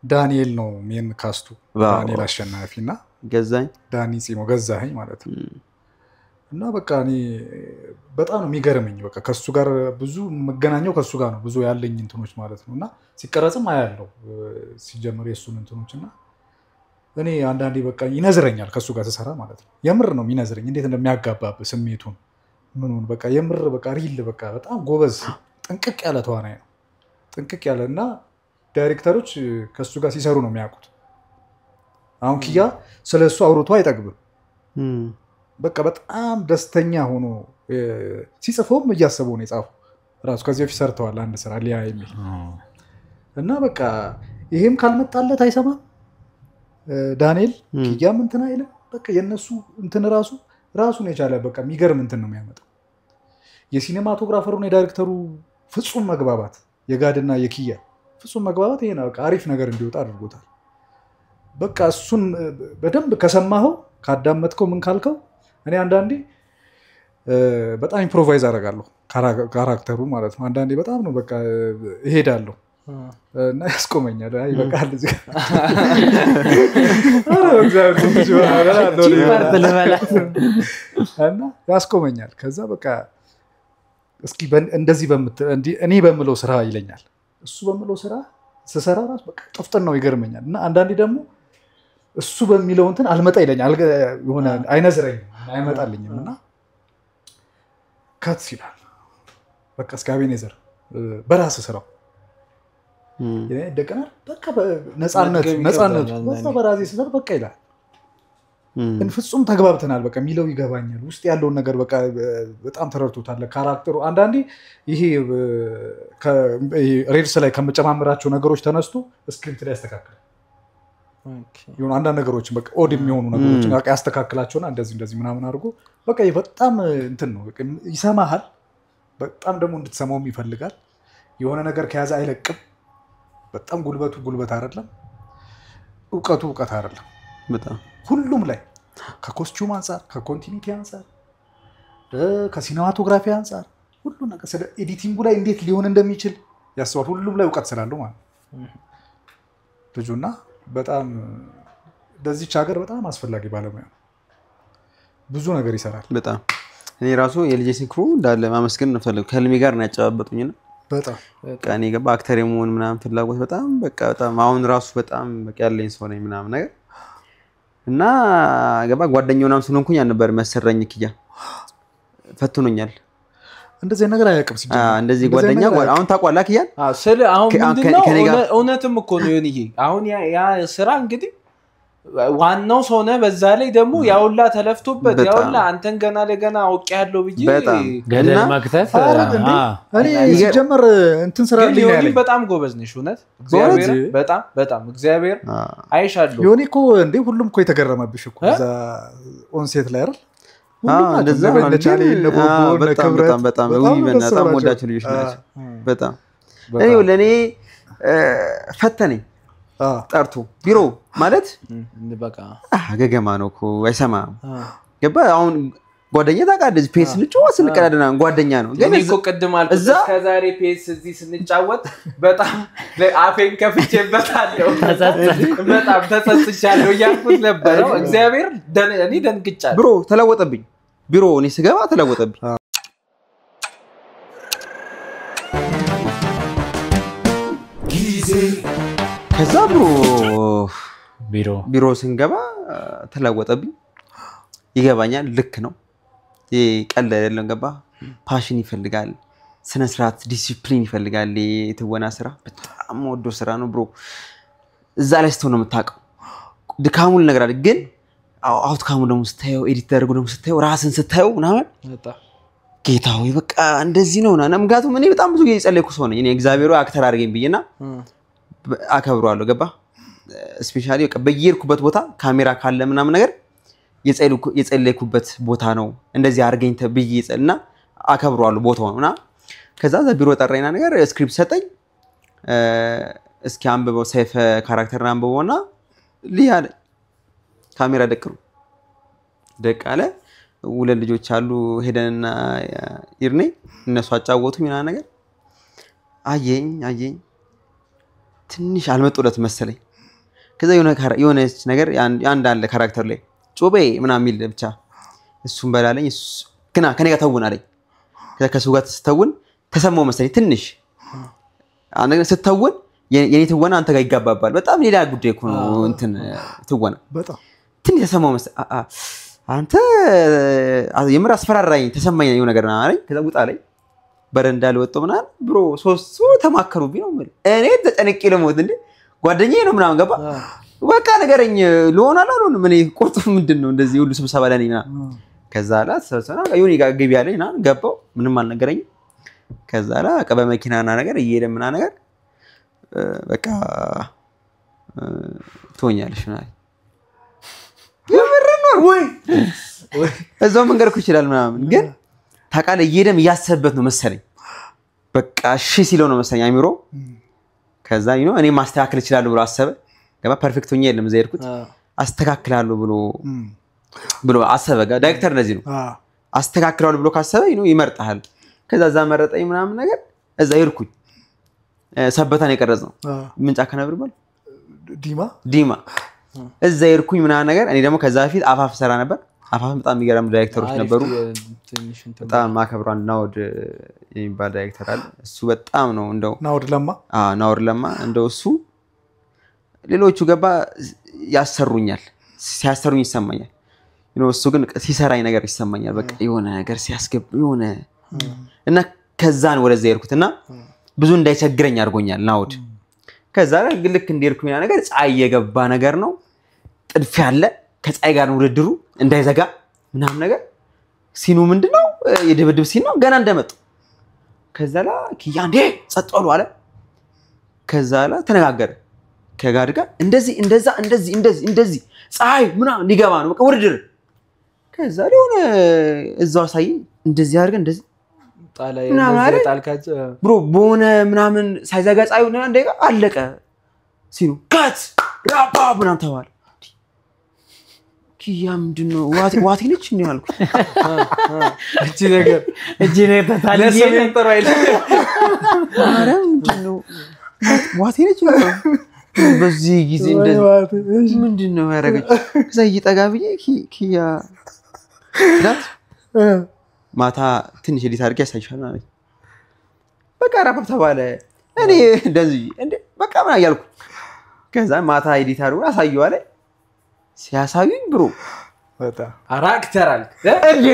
ዳንኤል ነው ሜን ካስቱ። ዳንኤል አሸናፊና ገዛኸኝ ዳኒ ጺሞ ገዛኸኝ ማለት ነው። እና በቃ እኔ በጣም ነው የሚገርመኝ። በቃ ከሱ ጋር ብዙ መገናኛው ከሱ ጋር ነው ብዙ ያለኝ እንትኖች ማለት ነው። እና ሲቀረጽም አያለው ሲጀምር የሱን እንትኖችና እኔ አንዳንዴ በቃ ይነዝረኛል ከሱ ጋር ተሰራ ማለት ነው። የምር ነው የሚነዝረኝ እንዴት እንደሚያጋባብ ስሜቱን ምኑን በቃ የምር በቃ ሪል በቃ በጣም ጎበዝ ጥንቅቅ ያለ ተዋናይ ነው። ጥንቅቅ ያለ እና ዳይሬክተሮች ከሱ ጋር ሲሰሩ ነው የሚያውቁት። አሁን ኪያ ስለሱ አውርቶ አይጠግብም። በቃ በጣም ደስተኛ ሆኖ ሲጽፈውም እያሰበው ነው የጻፈው። ራሱ ከዚህ በፊት ሰርተዋል አንድ ስራ ሊያ የሚል እና በቃ ይሄም ካልመጣለት አይሰማም። ዳንኤል ኪያም እንትን አይልም። በቃ የነሱ እንትን ራሱን የቻለ በቃ የሚገርም እንትን ነው የሚያመጣው። የሲኔማቶግራፈሩና የዳይሬክተሩ ፍጹም መግባባት የጋድና የኪያ ፍጹም መግባባት ይሄ ነው በቃ አሪፍ ነገር እንዲወጣ አድርጎታል። በቃ እሱን በደንብ ከሰማኸው ካዳመጥከው ምን ካልከው እኔ አንዳንዴ በጣም ኢምፕሮቫይዝ አደርጋለሁ ካራክተሩ ማለት ነው። አንዳንዴ በጣም ነው በቃ እሄዳለሁ እና ያስቆመኛል። አይ በቃል እዚህ እና ያስቆመኛል። ከዛ በቃ እስኪ እንደዚህ እኔ በምለው ስራ ይለኛል። እሱ በምለው ስራ ስሰራ ራሱ በቃ ጥፍጥናው ይገርመኛል። እና አንዳንዴ ደግሞ እሱ በሚለው እንትን አልመጣ ይለኛል። የሆነ አይነዝረኝም አይመጣልኝም እና ከት ይላል። በቃ እስከ አቤኔዘር በራስ ስራው ይደቀናል። በቃ ነፃነት በዛ በራሴ ስሰራ በቃ ይላል። ግን ፍጹም ተግባብተናል። በቃ የሚለው ይገባኛል። ውስጥ ያለውን ነገር በቃ በጣም ተረድቶታል። ካራክተሩ አንዳንዴ ይሄ ሬድስ ላይ ከመጨማመራቸው ነገሮች ተነስቶ ስክሪፕት ላይ ያስተካክላል። ይሁን አንዳንድ ነገሮችን በቃ ኦድ የሚሆኑ ነገሮችን ያስተካክላቸውና እንደዚህ ምናምን አድርጎ በቃ በጣም እንትን ነው ይሰማሃል። በጣም ደግሞ እንድትሰማውም ይፈልጋል። የሆነ ነገር ከያዘ አይለቅም። በጣም ጉልበት አይደለም፣ እውቀት አይደለም። በጣም ሁሉም ላይ ከኮስቹም አንፃር፣ ከኮንቲኒቲ አንፃር፣ ከሲኔማቶግራፊ አንፃር ሁሉ ነገር ስለ ኤዲቲንጉ ላይ እንዴት ሊሆን እንደሚችል ያስባል። ሁሉም ላይ እውቀት ስላለው ማለት ልጁና በጣም በዚህች ሀገር በጣም አስፈላጊ ባለሙያ ነው። ብዙ ነገር ይሰራል። በጣም እኔ ራሱ የልጄ ሲንክሩ እንዳለ ማመስገን እንፈልግ ከልሜ ጋር ነው ያጫባበጡኝና በጣም እኔ ገባ አክተር የመሆን ምናምን ፍላጎት በጣም አሁን ራሱ በጣም በቃ ያለኝ ሰው ነኝ ምናምን ነገር እና ገባ ጓደኛው ምናምን ስለሆንኩኝ ነበር የሚያሰራኝ ኪያ ፈትኖኛል። እንደዚህ ነገር አያውቅም ሲጀምር እንደዚህ ጓደኛ አሁን ታውቃለህ ኪያ ስለ አሁን ምንድነው እውነትም እኮ ነው ይሁን ይሄ አሁን ያ ስራ እንግዲህ ዋናው ሰው ነው። በዛ ላይ ደግሞ ያውላ ተለፍቶበት ያውላ አንተን ገና ለገና አውቅ ያለው ብዬ ገደል መክተት እኔ ሲጀምር እንትን ስራ ላይ ያለኝ በጣም ጎበዝ ነሽ እውነት እግዚአብሔር በጣም እግዚአብሔር አይሻለሁ። ዮኒ እኮ እንዴ ሁሉም እኮ የተገረመብሽ እኮ እዛ ኦንሴት ላይ አይደል? እንደዛ በጣም ወዳቸው ልጆች ናቸው። በጣም ለእኔ ፈተነኝ ጠርቶ ቢሮ ማለት በቃ ገገማ ነው እኮ አይሰማም። ገባ አሁን ጓደኛ ታውቃለህ ፔስ ስንቀዳደና ጓደኛ ነው። ግን እኮ ቀድም አልኩት እስከዛሬ ፔስ እዚህ ስንጫወት በጣም አፌን ከፍቼበታለሁ በጣም ተጸጽቻለሁ እያልኩት ነበር። እግዚአብሔር እኔ ደንግጫለሁ። ብሮ ተለወጠብኝ። ቢሮ እኔ ስገባ ተለወጠብኝ። ከዛ ቢሮ ስንገባ ተለወጠብኝ። ይገባኛል። ልክ ነው። ቀለል አይደለም። ገባ ፓሽን ይፈልጋል፣ ስነ ስርዓት ዲሲፕሊን ይፈልጋል። የትወና ስራ በጣም ወዶ ስራ ነው ብሮ። እዛ ላይ ስትሆን ነው የምታውቀው ድካሙን ነገር አይደል? ግን አውትካሙ ደግሞ ስታየው ኤዲት ተደርጎ ደግሞ ስታየው ራስን ስታየው ምናምን ጌታ ሆይ በቃ እንደዚህ ነው እና ምክንያቱም እኔ በጣም ብዙ ጊዜ ጸለይኩ ሰው ነኝ። እኔ እግዚአብሔር አክተር አድርገኝ ብዬና አከብረዋለሁ። ገባ ስፔሻሊ በቃ በየርኩበት ቦታ ካሜራ ካለ ምናምን ነገር የጸለይኩበት ቦታ ነው። እንደዚህ አድርገኝ ተብዬ ጸልና አከብረዋለሁ ቦታው ነውና ከዛ ቢሮ ጠራኝና ነገር ስክሪፕት ሰጠኝ። እስኪ አንብበው ሰይፈ ካራክተርን አንብበውና ሊያለ ካሜራ ደቃለ ሁለት ልጆች አሉ ሄደንና ይርኔ እነሱ አጫወቱ ምናምን ነገር አየኝ ትንሽ አልመጡለት መሰለኝ። ከዛ የሆነ ነገር አንድ አለ ካራክተር ላይ ጮቤ ምናምን የሚል ብቻ እሱን በላለኝ ግና ከኔ ጋር ተውን አለኝ። ከዛ ከሱ ጋር ስተውን ተሰማው መሰለኝ ትንሽ አንተ ስተውን የኔ ትወና አንተ ጋር ይጋባባል። በጣም ሌላ ጉዳይ እኮ ነው እንትን ትወና በጣም ትንሽ ተሰማው መሰለኝ። አንተ የምር አስፈራራኝ ተሰማኝ የሆነ ነገር አለኝ። ከዛ ውጣ ላይ በረንዳ ልወጣው ምናምን ብሮ ሶስቱ ተማከሩብኝ ነው ማለት እኔ ተጨንቄ ለሞት እንዴ ጓደኛዬ ነው ምናምን ገባ በቃ ነገረኝ ልሆን አላልሆንም እኔ ቁርጡ ምንድነው እንደዚህ ሁሉ ስብሰባ ላይ ነኝ ከዛ ላ ተሰሰና ዩኒ ጋር ግቢ ያለኝ ና ገባው ምንም አልነገረኝ ከዛ ላ በመኪናና ነገር እየሄደ ምና ነገር በቃ ትሆኛለሽ ማለት የምር ነው ወይ እዛው መንገርኩ ይችላል ምናምን ግን ታቃለ እየሄደም ያሰበት ነው መሰለኝ በቃ እሺ ሲለው ነው መሰለኝ አሚሮ ከዛ እኔ ማስተካከል ይችላል ብሎ አሰበ ገባ ፐርፌክት ሆኜ የለም ዘይርኩት አስተካክላለሁ ብሎ አሰበ ዳይሬክተር እንደዚህ ነው አስተካክላለሁ ብሎ ካሰበ ይመርጣል ከዛ ዛ መረጠኝ ምናምን ነገር እዛ ይርኩኝ ሰበታን የቀረጽ ነው ምን ጫካ ነበር ባል ዲማ እዛ ይርኩኝ ምናምን ነገር እኔ ደግሞ ከዛ በፊት አፋፍ ሰራ ነበር አፋፍ በጣም የሚገርም ዳይሬክተሮች ነበሩ በጣም ማከብሩ አንድ ናውድ የሚባል ዳይሬክተር አለ እሱ በጣም ነው እንደው ናውድ ለማ እንደው እሱ ሌሎቹ ገባ ያሰሩኛል ሲያሰሩኝ ይሰማኛል እሱ ግን ሲሰራኝ ነገር ይሰማኛል በቃ የሆነ ነገር ሲያስገብ የሆነ እና ከዛን ወደዛ ይርኩትና ብዙ እንዳይቸግረኝ አድርጎኛል ናውድ ከዛ ልክ እንደርኩኝ ነገር ፀሐይ የገባ ነገር ነው ጥድፍ ያለ ከፀሐይ ጋር ውድድሩ እንዳይዘጋ ምናምን ነገር ሲኑ ምንድነው የደብድብ ሲኑ ገና እንደመጡ ከዛ ላ ኪያንዴ ጸጥሉ አለ ከዛ ላ ተነጋገረ ከጋር ጋር እንደዚህ ፀሐይ ምናምን ሊገባ ነው በቃ ውድድር ከዛ ሊሆነ እዛው ሳይ እንደዚህ አድርገን እንደዚህ ጣላይ እንደዚህ ጣልካጭ ብሮ ቦነ ምናምን ሳይዘጋ ፀሐዩ እንደጋ አለቀ ሲኑ ካት ያባ ምናምን ተባለ ኪያ ምንድነው ዋት ነች ነው ያልኩ እቺ ነገር ተታለለ ሰንጠሩ አይደል አረ ምንድነው ዋት ነች በዚህ ጊዜ እንደዚህ ምንድነው ያረጋች ከዛ ይጠጋብዬ ኪያ ዳት ማታ ትንሽ ኤዲት አድርጌ ያሳይሻል ማለት በቃ ራፕ ተባለ እኔ እንደዚህ እንዴ በቃ ምን ያልኩ ከዛ ማታ ኤዲት አድርጎ አሳየው አለ ሲያሳዩኝ ብሮ በጣም አራክተር አልክ እንዴ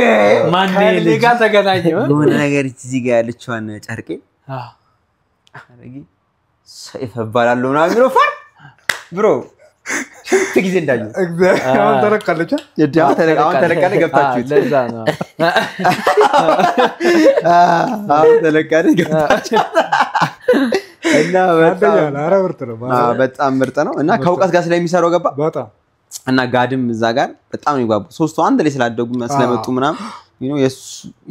ማን ለጋ ተገናኘው የሆነ ነገር እዚህ ጋር ያለችዋን ጨርቄ አረጊ ሰይፍ ባላለው ምናምን ብሎ ፈር ብሮ ስንት ጊዜ እንዳየው አሁን ተረካለች አሁን ተለቃለ ገብታችሁ ለዛ ነው አሁን ተለቃለ ገብታችሁ እና በጣም ምርጥ ነው እና ከውቀት ጋር ስለሚሰራው ገባ በጣም እና ጋድም እዛ ጋር በጣም ነው ይጓቡ ሶስቱ አንድ ላይ ስላደጉ ስለመጡ ምናምን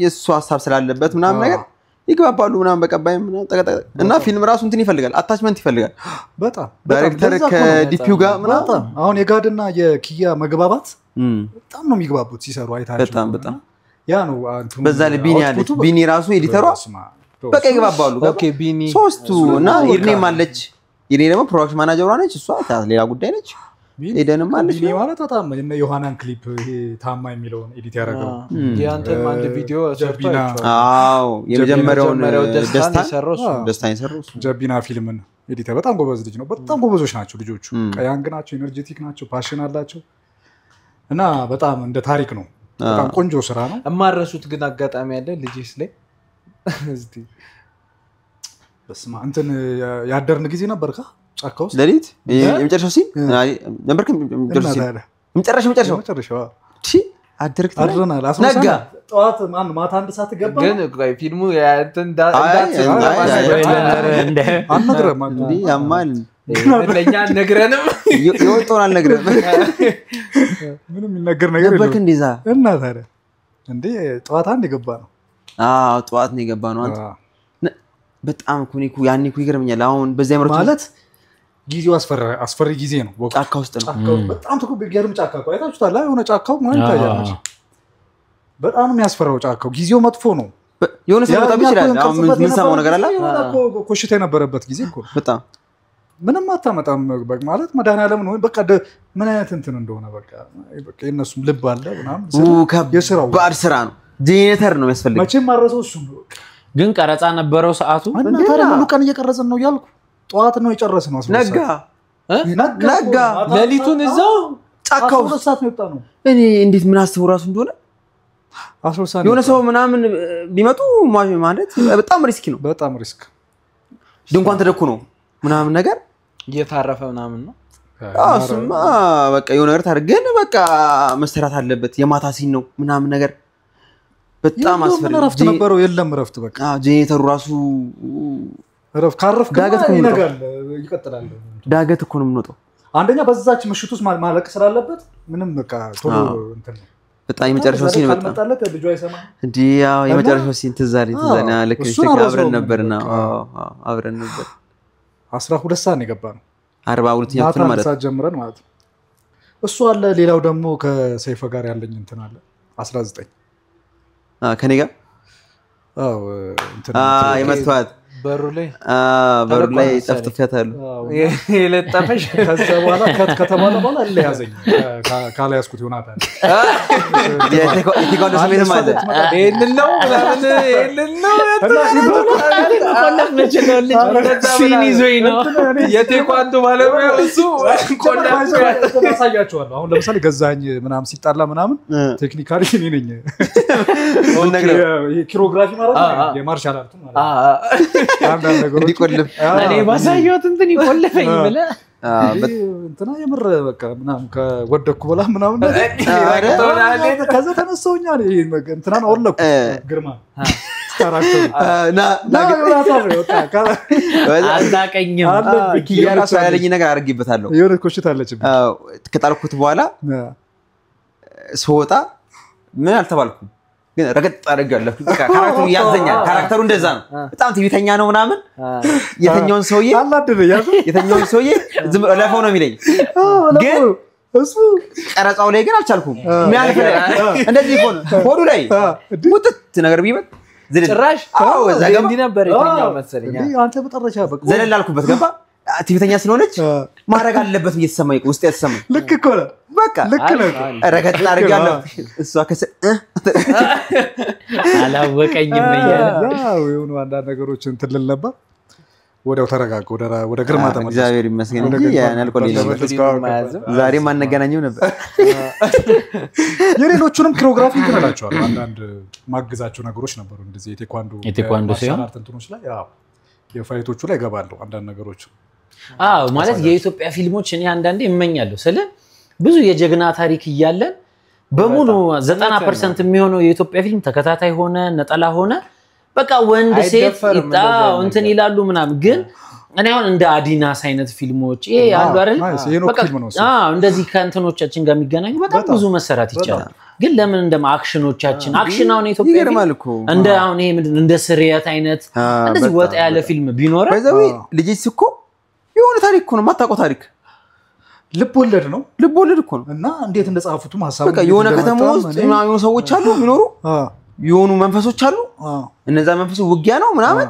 የሱ ሐሳብ ስላለበት ምናምን ነገር ይግባባሉ ምናምን በቀባይ ምናምን ጠቀጠቀ እና ፊልም ራሱ እንትን ይፈልጋል አታችመንት ይፈልጋል በጣም ዳይሬክተር ከዲፒው ጋር ምናምን አሁን የጋድና የኪያ መግባባት በጣም ነው የሚግባቡት ሲሰሩ አይታችሁ በጣም ያ ነው በዛ ላይ ቢኒ ያለች ቢኒ ራሱ ኤዲተሯ በቃ ይግባባሉ ኦኬ ቢኒ ሶስቱ እና ኢርኔም አለች ኢርኔ ደግሞ ፕሮዳክሽን ማናጀሯ ነች እሷ ሌላ ጉዳይ ነች ኤደንም አለች ቢኒ ማለት በጣም እነ ዮሐናን ክሊፕ ይሄ ታማ የሚለውን ኤዲት ያደረገው ያንተም አንድ ቪዲዮ ጀቢና የመጀመሪያውን ደስታ ይሰራው ጀቢና ፊልምን ኤዲተር በጣም ጎበዝ ልጅ ነው በጣም ጎበዞች ናቸው ልጆቹ ቀያንግ ናቸው ኤነርጂቲክ ናቸው ፓሽን አላቸው እና በጣም እንደ ታሪክ ነው በጣም ቆንጆ ስራ ነው እማረሱት ግን አጋጣሚ ያለ ልጅስ ላይ እስቲ በስማ እንትን ያደርን ጊዜ ነበርካ ጫካው ለሊት የመጨረሻው ሲን ነበርክ የመጨረሻው እሺ አደርክ አድረናል ነጋ ጠዋት ማታ አንድ ሰዓት ገባ ግን ፊልሙ እንደ አንነግረም እንዴ ያማል ለኛ ነግረንም ይወጣውን አልነግረም ምንም ይነገር ነገር ነበርክ እንደዛ እና ታዲያ እንዴ ጠዋት አንድ ገባ ነው ጠዋት ነው የገባ ነው አንተ በጣም ኩኒኩ ያኔ ይገርመኛል አሁን በዛ ይመረጡ ማለት ጊዜው አስፈሪ ጊዜ ነው ጫካ ውስጥ ነው በጣም ተኩ ቢገርም ጫካ ነው አይታችሁታል የሆነ ጫካው ማለት ታያለሽ በጣም የሚያስፈራው ጫካው ጊዜው መጥፎ ነው የሆነ ሰው በጣም ይችላል አሁን ምን ሰማው ነገር አለ የሆነ ኮሽታ የነበረበት ጊዜ እኮ በጣም ምንም አታመጣም ማለት መድኃኒዓለም ነው በቃ ምን አይነት እንትን እንደሆነ በቃ የነሱም ልብ አለ ምናምን የስራው ባድ ስራ ነው ጄኔሬተር ነው የሚያስፈልገው መቼም ማረሰው እሱ ግን ቀረጻ ነበረው ሰዓቱ እና ታዲያ ሙሉ ቀን እየቀረጽን ነው ያልኩ ጠዋት ነው የጨረስነው ነጋ ለሊቱን እዛው ጫካው 12 ሰዓት ነው የወጣ ነው። እኔ እንዴት ምን አስበው ራሱ እንደሆነ 12 ሰዓት የሆነ ሰው ምናምን ቢመጡ ማለት በጣም ሪስክ ነው። በጣም ሪስክ ድንኳን ተደኩ ነው ምናምን ነገር እየታረፈ ምናምን ነው። እሱማ በቃ የሆነ ነገር ታርገን በቃ መሰራት አለበት። የማታ ሲን ነው ምናምን ነገር በጣም አስፈሪ ረፍት ነበረው። የለም ረፍት በቃ ጄኔተሩ ራሱ ረፍት ካረፍክ ዳገት እኮ ይነጋል ይቀጥላል። ዳገት እኮ ነው የምንወጣው። አንደኛ በዛች ምሽት ውስጥ ማለቅ ስላለበት ምንም በቃ ቶሎ እንትን ነው። በጣም የመጨረሻው ሲን በጣም ካልመጣለት ልጁ አይሰማም እንዴ ያው የመጨረሻው ሲን ትዝ አለኝ። ልክ አብረን ነበርና አብረን ነበር 12 ሰዓት ነው የገባነው 42ኛ ክፍል ማለት ሰዓት ጀምረን ማለት ነው። እሱ አለ። ሌላው ደግሞ ከሰይፈ ጋር ያለኝ እንትን አለ 19 ከኔ ጋር እንትን የመጥፋት በሩ ላይ ጠፍጥፈታለሁ የለጠፈሽ ከዛ በኋላ ከተባለ በኋላ ለያዘኝ ካላያስኩት ዮናታን የቴኳንዶ ስሜት ማለት ይሄንን ነው ሲን ይዞኝ ነው የቴኳንዶ ባለሙያው እሱ ያሳያቸዋለሁ። አሁን ለምሳሌ ገዛኝ ምናምን ሲጣላ ምናምን ቴክኒካሊ እኔ ነኝ ኪሮግራፊ ማለት ነው የማርሻል አርት ማለት አንዳንድ ነገሮች እንዲቆልፍ እኔ ባሳየሁት እንትን ይቆልፈኝ ብለህ እንትና የምር በቃ ምናምን ከወደኩ በላ ምናምን ከዛ ተነሳውኛ እንትናን አወለኩ ግርማ አላቀኝም ኪያራሱ ያለኝ ነገር አድርጌበታለሁ። የሆነ ኮሽታ አለች ከጣልኩት በኋላ ስወጣ ምን አልተባልኩም ግን ረገጥ አድርጌያለሁ። ካራክተሩ ያዘኛል። ካራክተሩ እንደዛ ነው። በጣም ትዕቢተኛ ነው ምናምን የተኛውን ሰውዬ ዝም ለፈው ነው የሚለኝ ግን እሱ ቀረጻው ላይ ግን አልቻልኩም። የሚያልፍ እንደዚህ ሆነ ሆዱ ላይ ውጥት ነገር ቢመጥ ጭራሽ እዛ ጋር እንዲህ ነበር የተኛው መሰለኝ። አንተ በጠረቻ በቃ ዘለል አልኩበት ገባ ትዕቢተኛ ስለሆነች ማድረግ አለበት እየተሰማኝ ውስጥ ያተሰማኝ ልክ እኮ ነው በቃ ልክ ነው። ረገጥ አድርጌያለሁ። እሷ አላወቀኝም እያለ የሆኑ አንዳንድ ነገሮች እንትን ልል ነበር። ወዲያው ተረጋጋ ወደ ግርማ ተመለስ። እግዚአብሔር ይመስገን እንጂ ያናልቆልኝ ዛሬም አነገናኘው ነበር። የሌሎቹንም ኪሮግራፊ እንትላቸዋለሁ። አንዳንድ ማግዛቸው ነገሮች ነበሩ እንደዚህ የቴኳንዶ ሲሆን እንትኖች ላይ ያው የፋይቶቹ ላይ ገባለሁ አንዳንድ ነገሮች ማለት የኢትዮጵያ ፊልሞች እኔ አንዳንዴ እመኛለሁ ስለ ብዙ የጀግና ታሪክ እያለን በሙሉ 90% የሚሆነው የኢትዮጵያ ፊልም ተከታታይ ሆነ ነጠላ ሆነ በቃ ወንድ ሴት ይጣው እንትን ይላሉ ምናምን ግን እኔ አሁን እንደ አዲናስ አይነት ፊልሞች ይሄ አሉ አይደል በቃ እንደዚህ ከእንትኖቻችን ጋር የሚገናኙ በጣም ብዙ መሰራት ይቻላል። ግን ለምን እንደ አክሽኖቻችን አክሽን አሁን ኢትዮጵያ እንደ አሁን ይሄ ምንድነው እንደ ስሪያት አይነት እንደዚህ ወጣ ያለ ፊልም ቢኖር በዛው ልጅስ እኮ የሆነ ታሪክ እኮ ነው ማታውቀው ታሪክ ልብ ወለድ እኮ ነው እና እንዴት እንደጻፉትም ሐሳቡ በቃ የሆነ ከተማ ውስጥ የሆኑ ሰዎች አሉ የሚኖሩ የሆኑ መንፈሶች አሉ። እነዛ መንፈሶች ውጊያ ነው ምናምን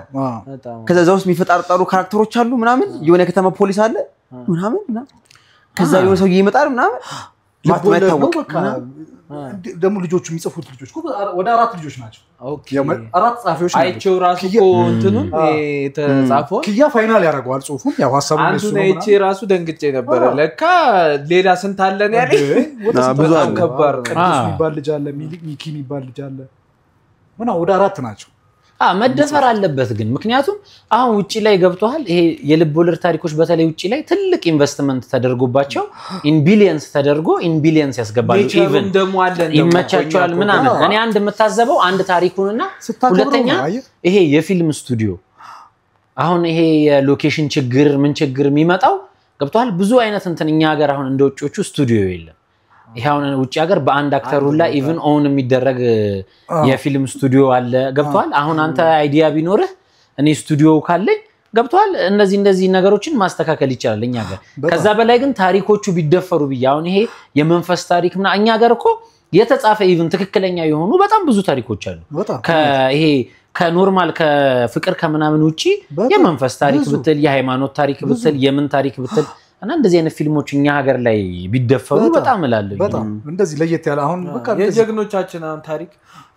ከዛ ውስጥ የሚፈጣጠሩ ካራክተሮች አሉ ምናምን የሆነ ከተማ ፖሊስ አለ ምናምን ከዛ የሆነ ሰው ይመጣል ምናምን ማታውቀው ደግሞ ልጆቹ የሚጽፉት ልጆች ወደ 4 ልጆች ናቸው። ኦኬ 4 ጻፊዎች ናቸው። አይቼው ራሱ እኮ እንትኑን ተጻፈው ኪያ ፋይናል ያደርገዋል ጽሁፉም ያው ሐሳቡ ነው። አንዱ አይቼ ራሱ ደንግጬ ነበር። ለካ ሌላ ስንት አለን ያለኝ ብዙ አለ። ከባድ ቅዱስ የሚባል ልጅ አለ ሚኪ የሚባል ልጅ አለ ምናምን ወደ 4 ናቸው። መደፈር አለበት ግን ምክንያቱም አሁን ውጪ ላይ ገብቷል። ይሄ የልብ ወለድ ታሪኮች በተለይ ውጪ ላይ ትልቅ ኢንቨስትመንት ተደርጎባቸው ኢን ቢሊየንስ ተደርጎ ኢን ቢሊየንስ ያስገባሉ። ኢቭን ደሞ አለን ይመቻቸዋል ምናምን እኔ አንድ የምታዘበው አንድ ታሪኩንና ሁለተኛ ይሄ የፊልም ስቱዲዮ አሁን ይሄ የሎኬሽን ችግር ምን ችግር የሚመጣው ገብቷል። ብዙ አይነት እንትን እኛ ሀገር አሁን እንደ ውጪዎቹ ስቱዲዮ የለም። ይሄውን ውጪ ሀገር በአንድ አክተር ሁላ ኢቭን ኦን የሚደረግ የፊልም ስቱዲዮ አለ ገብቷል። አሁን አንተ አይዲያ ቢኖርህ እኔ ስቱዲዮ ካለኝ ገብቷል እንደዚህ ነገሮችን ማስተካከል ይችላል እኛ ሀገር። ከዛ በላይ ግን ታሪኮቹ ቢደፈሩ ቢያውን ይሄ የመንፈስ ታሪክ ምና እኛ ሀገር እኮ የተጻፈ ኢቭን ትክክለኛ የሆኑ በጣም ብዙ ታሪኮች አሉ። ከይሄ ከኖርማል ከፍቅር ከምናምን ውጪ የመንፈስ ታሪክ ብትል የሃይማኖት ታሪክ ብትል የምን ታሪክ ብትል እና እንደዚህ አይነት ፊልሞች እኛ ሀገር ላይ ቢደፈሩ በጣም እላለሁ። በጣም እንደዚህ ለየት ያለ አሁን በቃ የጀግኖቻችን ታሪክ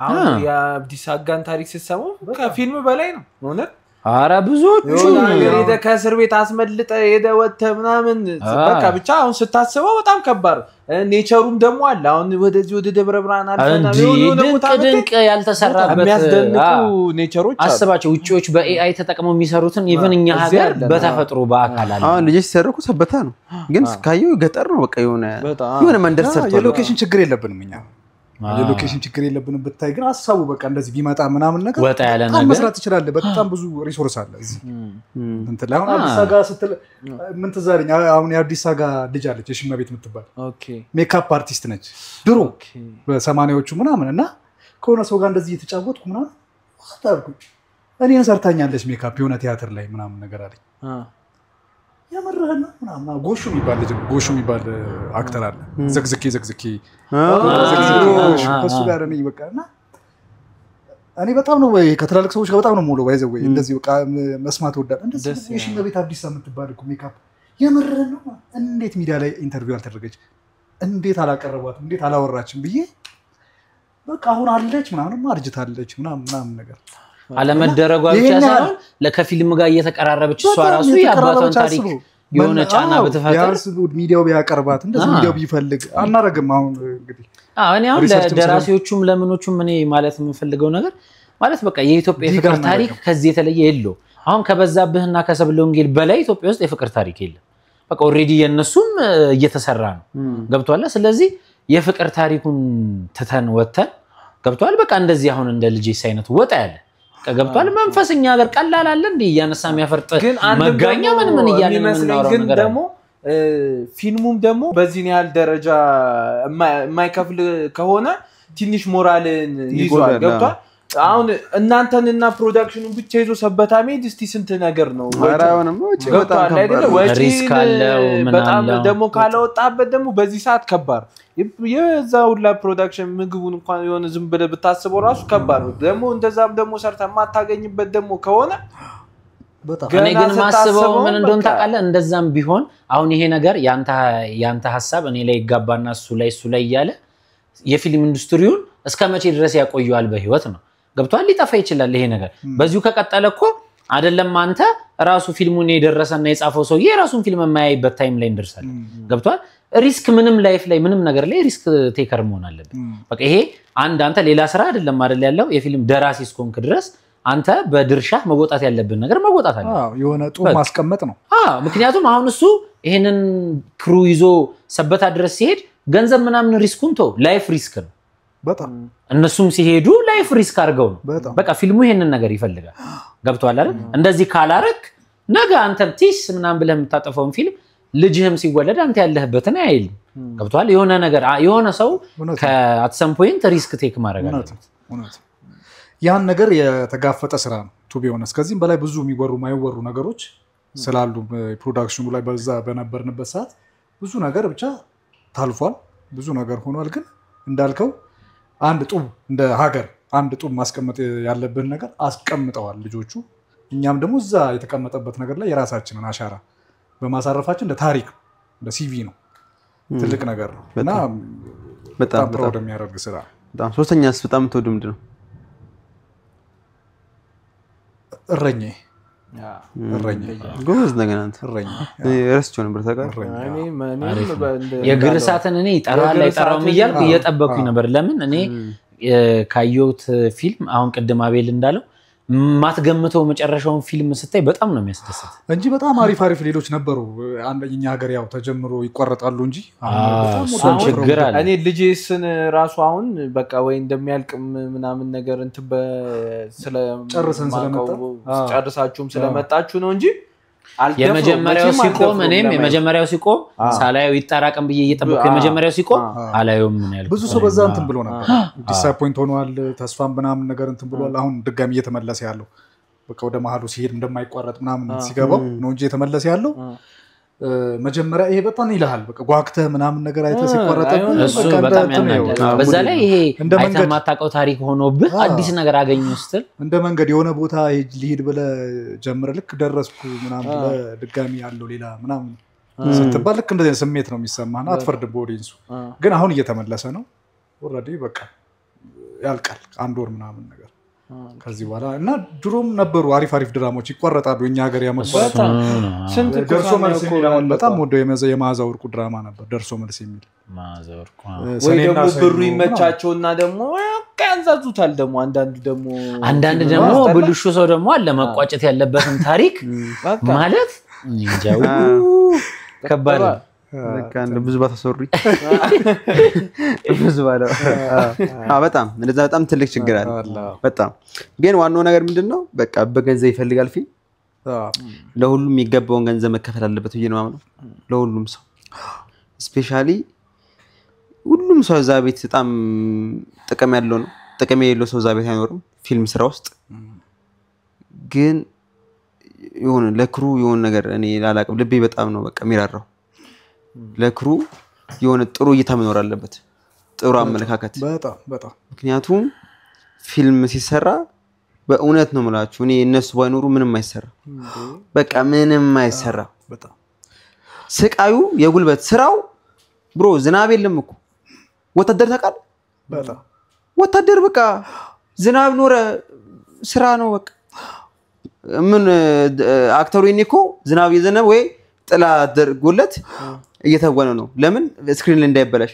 አሁን የአብዲስ አጋን ታሪክ ሲሰሙ ከፊልም በላይ ነው እውነት ኧረ ብዙዎቹ የሆነ ነገር ሄደህ ከእስር ቤት አስመልጠህ ሄደህ ወጥተህ ምናምን በቃ ብቻ አሁን ስታስበው በጣም ከባድ ኔቸሩም ደግሞ አለ አሁን ወደዚህ ወደ ደብረ ብርሃን አልፈና ድንቅ ያልተሰራበት የሚያስደንቁ ኔቸሮች አስባቸው ውጪዎች በኤአይ ተጠቅመው የሚሰሩትን ኢቭን እኛ ሀገር በተፈጥሮ በአካል አለ አሁን ልጅ ሲሰረኩ ሰበታ ነው ግን ስካየው ገጠር ነው በቃ የሆነ መንደር ሰርቷል የሎኬሽን ችግር የለብንም እኛ የሎኬሽን ችግር የለብንም ብታይ ግን ሐሳቡ በቃ እንደዚህ ቢመጣ ምናምን ነገር ወጣ ያለ ነገር መስራት ይችላል በጣም ብዙ ሪሶርስ አለ እዚህ እንትን ላይ አሁን አዲስ አበባ ስትል ምን ትዛለኝ አሁን የአዲስ አበባ ልጅ አለች የሽመቤት የምትባል ኦኬ ሜካፕ አርቲስት ነች ድሮ በ80ዎቹ ምናምን እና ከሆነ ሰው ጋር እንደዚህ የተጫወትኩ ምናምን አጣርኩ እኔን ሰርታኛለች ሜካፕ የሆነ ቲያትር ላይ ምናምን ነገር አለኝ ያመረህና ምናምን ጎሹ የሚባል አክተር አለ ዘግዝኬ ከሱ ጋር ነኝ በቃና እኔ በጣም ነው ከትላልቅ ሰዎች ጋር በጣም ነው ሞሎ ባይዘው እንደዚህ በቃ መስማት ወዳል እንደዚህ የሽመቤት አዲስ የምትባል እኮ ሜካፕ ያመረህና እንዴት ሚዲያ ላይ ኢንተርቪው አልተደረገች እንዴት አላቀረቧትም እንዴት አላወራችም ብዬ በቃ አሁን አለች ምናምን አርጅታለች ምናምን ነገር አለመደረጓ ብቻ ሳይሆን ለከፊልም ጋር እየተቀራረበች እሷ ራሱ ያባቷን ታሪክ የሆነ ጫና በተፈጠረ ያርስ ሚዲያው ቢያቀርባት እንደዚህ ሚዲያው ቢፈልግ አናረግም አሁን እንግዲህ እኔ አሁን ለደራሲዎቹም ለምኖቹም እኔ ማለት የምፈልገው ነገር ማለት በቃ የኢትዮጵያ ፍቅር ታሪክ ከዚህ የተለየ የለው አሁን ከበዛብህና ከሰብለ ወንጌል በላይ ኢትዮጵያ ውስጥ የፍቅር ታሪክ የለም በቃ ኦሬዲ የነሱም እየተሰራ ነው ገብቷል ስለዚህ የፍቅር ታሪኩን ተተን ወተን ገብቷል በቃ እንደዚህ አሁን እንደ ልጅ ሳይነት ወጣ ያለ ገብቷል መንፈስኛ ሀገር ቀላል አለ እንዴ ያነሳ የሚያፈርጥ መጋኛ ምን ይያለ ግን ደግሞ ፊልሙም ደግሞ በዚህ ያህል ደረጃ የማይከፍል ከሆነ ትንሽ ሞራልን ይዟል ገብቷል አሁን እናንተንና ፕሮዳክሽኑን ብቻ ይዞ ሰበታ ሜድ እስቲ ስንት ነገር ነው ወራውንም ወጪ በጣም ከባድ ሪስክ አለው በጣም ደግሞ ካለወጣበት ደግሞ በዚህ ሰዓት ከባድ የዛውላ ፕሮዳክሽን ምግቡን እንኳን የሆነ ዝም ብለ ብታስበው ራሱ ከባድ ነው ደግሞ እንደዛም ደግሞ ሰርተ ማታገኝበት ደግሞ ከሆነ እኔ ግን ማስበው ምን እንደሆነ ታውቃለህ እንደዛም ቢሆን አሁን ይሄ ነገር ያንተ ሐሳብ እኔ ላይ ይጋባና እሱ ላይ ያያለ የፊልም ኢንዱስትሪውን እስከመቼ ድረስ ያቆየዋል በህይወት ነው ገብቷል ሊጠፋ ይችላል ይሄ ነገር በዚሁ ከቀጠለኮ አይደለም አንተ ራሱ ፊልሙን የደረሰና የጻፈው ሰው የራሱን ፊልም የማያይበት ታይም ላይ እንደርሳል ገብቷል ሪስክ ምንም ላይፍ ላይ ምንም ነገር ላይ ሪስክ ቴከር መሆን አለበት በቃ ይሄ አንተ ሌላ ስራ አይደለም አይደል ያለው የፊልም ደራሲ እስኮንክ ድረስ አንተ በድርሻ መወጣት ያለብን ነገር መወጣት አለ የሆነ ጡብ ማስቀመጥ ነው ምክንያቱም አሁን እሱ ይሄንን ክሩ ይዞ ሰበታ ድረስ ሲሄድ ገንዘብ ምናምን ሪስኩን ተው ላይፍ ሪስክ ነው በጣም እነሱም ሲሄዱ ላይፍ ሪስክ አድርገው ነው በቃ ፊልሙ ይሄንን ነገር ይፈልጋል ገብቷል አይደል እንደዚህ ካላረክ ነገ አንተ ቲስ ምናምን ብለህ የምታጠፈውን ፊልም ልጅህም ሲወለድ አንተ ያለህበትን አይል ገብቷል የሆነ ነገር የሆነ ሰው ከአት ሰም ፖይንት ሪስክ ቴክ ማድረግ አለበት ያን ነገር የተጋፈጠ ስራ ነው ቱ ቢሆንስ ከዚህም በላይ ብዙ የሚወሩ ማይወሩ ነገሮች ስላሉ ፕሮዳክሽኑ ላይ በዛ በነበርንበት ሰዓት ብዙ ነገር ብቻ ታልፏል ብዙ ነገር ሆኗል ግን እንዳልከው አንድ ጡብ እንደ ሀገር አንድ ጡብ ማስቀመጥ ያለብን ነገር አስቀምጠዋል ልጆቹ እኛም ደግሞ እዛ የተቀመጠበት ነገር ላይ የራሳችንን አሻራ በማሳረፋችን እንደ ታሪክ እንደ ሲቪ ነው ትልቅ ነገር ነው እና በጣም ፕራውድ የሚያደርግ ስራ በጣም ሶስተኛስ በጣም ተወዱ ምንድነው እረኛ ጎበዝ ነገር አንተ እረኛ ረስቸው ነበር ታውቃለህ የግርሳትን እኔ ይጠራውም እያልኩ እየጠበኩኝ ነበር ለምን እኔ ካየሁት ፊልም አሁን ቅድም አቤል እንዳለው ማትገምተው መጨረሻውን ፊልም ስታይ በጣም ነው የሚያስደስት እንጂ በጣም አሪፍ ሌሎች ነበሩ አንደኛ ሀገር ያው ተጀምሮ ይቆረጣሉ እንጂ በጣም ችግር አለ እኔ ልጄስን ራሱ አሁን በቃ ወይ እንደሚያልቅ ምናምን ነገር እንትን ጨርሳችሁም ስለመጣችሁ ነው እንጂ የመጀመሪያው ሲቆም ሳላየው ይጣራቀም ብዬ እየጠበቅኩ የመጀመሪያው ሲቆም አላየውም ምን ያልኩ ብዙ ሰው በዛ እንትን ብሎ ነበር ዲስአፖይንት ሆኗል ተስፋም ምናምን ነገር እንትን ብሏል አሁን ድጋሚ እየተመለሰ ያለው በቃ ወደ መሀሉ ሲሄድ እንደማይቋረጥ ምናምን ሲገባው ነው እንጂ የተመለሰ ያለው መጀመሪያ ይሄ በጣም ይልሃል በቃ ጓግተህ ምናምን ነገር አይተህ ሲቋረጥብህ እሱ በጣም ያናዳል በዛ ላይ ይሄ አይተህ ማታውቀው ታሪክ ሆኖብህ አዲስ ነገር አገኘው ስትል እንደ መንገድ የሆነ ቦታ ሊሄድ ብለህ ጀምረህ ልክ ደረስኩ ምናምን ብለህ ድጋሚ ያለው ሌላ ምናምን ስትባል ልክ እንደዚህ ስሜት ነው የሚሰማህና አትፈርድም በኦዲየንሱ ግን አሁን እየተመለሰ ነው ኦልሬዲ በቃ ያልቃል አንድ ወር ምናምን ነገር ከዚህ በኋላ እና ድሮም ነበሩ አሪፍ ድራማዎች ይቆረጣሉ እኛ ሀገር ያመጣው ስንት ደርሶ መልስ የሚለውን በጣም ወደው የማዕዛ ወርቁ ድራማ ነበር ደርሶ መልስ የሚል ማዕዛ ወርቁ ወይ ደግሞ ብሩ ይመቻቸውና ደግሞ ያንዛዙታል ደግሞ አንዳንድ ደግሞ ብልሹ ሰው ደግሞ አለ መቋጨት ያለበትን ታሪክ ማለት እንጃው ከባድ በቃ እንደ ብዙ ባታሰሩኝ ብዙ ባለው በጣም እንደዛ በጣም ትልቅ ችግር አለ በጣም ግን ዋናው ነገር ምንድነው በቃ በገንዘብ ይፈልጋል ፊልም ለሁሉም የሚገባውን ገንዘብ መከፈል አለበት ብዬ ነው ማምነው ለሁሉም ሰው ስፔሻሊ ሁሉም ሰው እዛ ቤት በጣም ጥቅም ያለው ነው ጥቅም የሌለው ሰው እዛ ቤት አይኖርም ፊልም ስራ ውስጥ ግን የሆነ ለክሩ የሆነ ነገር እኔ ላላቀም ልቤ በጣም ነው በቃ የሚራራው ለክሩ የሆነ ጥሩ እይታ መኖር አለበት ጥሩ አመለካከት በጣም ምክንያቱም ፊልም ሲሰራ በእውነት ነው የምላችሁ እኔ እነሱ ባይኖሩ ምንም አይሰራ በቃ ምንም አይሰራ በጣም ስቃዩ የጉልበት ስራው ብሮ ዝናብ የለም እኮ ወታደር ታውቃለህ በጣም ወታደር በቃ ዝናብ ኖረ ስራ ነው በቃ ምን አክተሩ እኮ ዝናብ የዘነበ ወይ ጥላ አድርጎለት እየተወነ ነው ለምን ስክሪን ላይ እንዳይበላሽ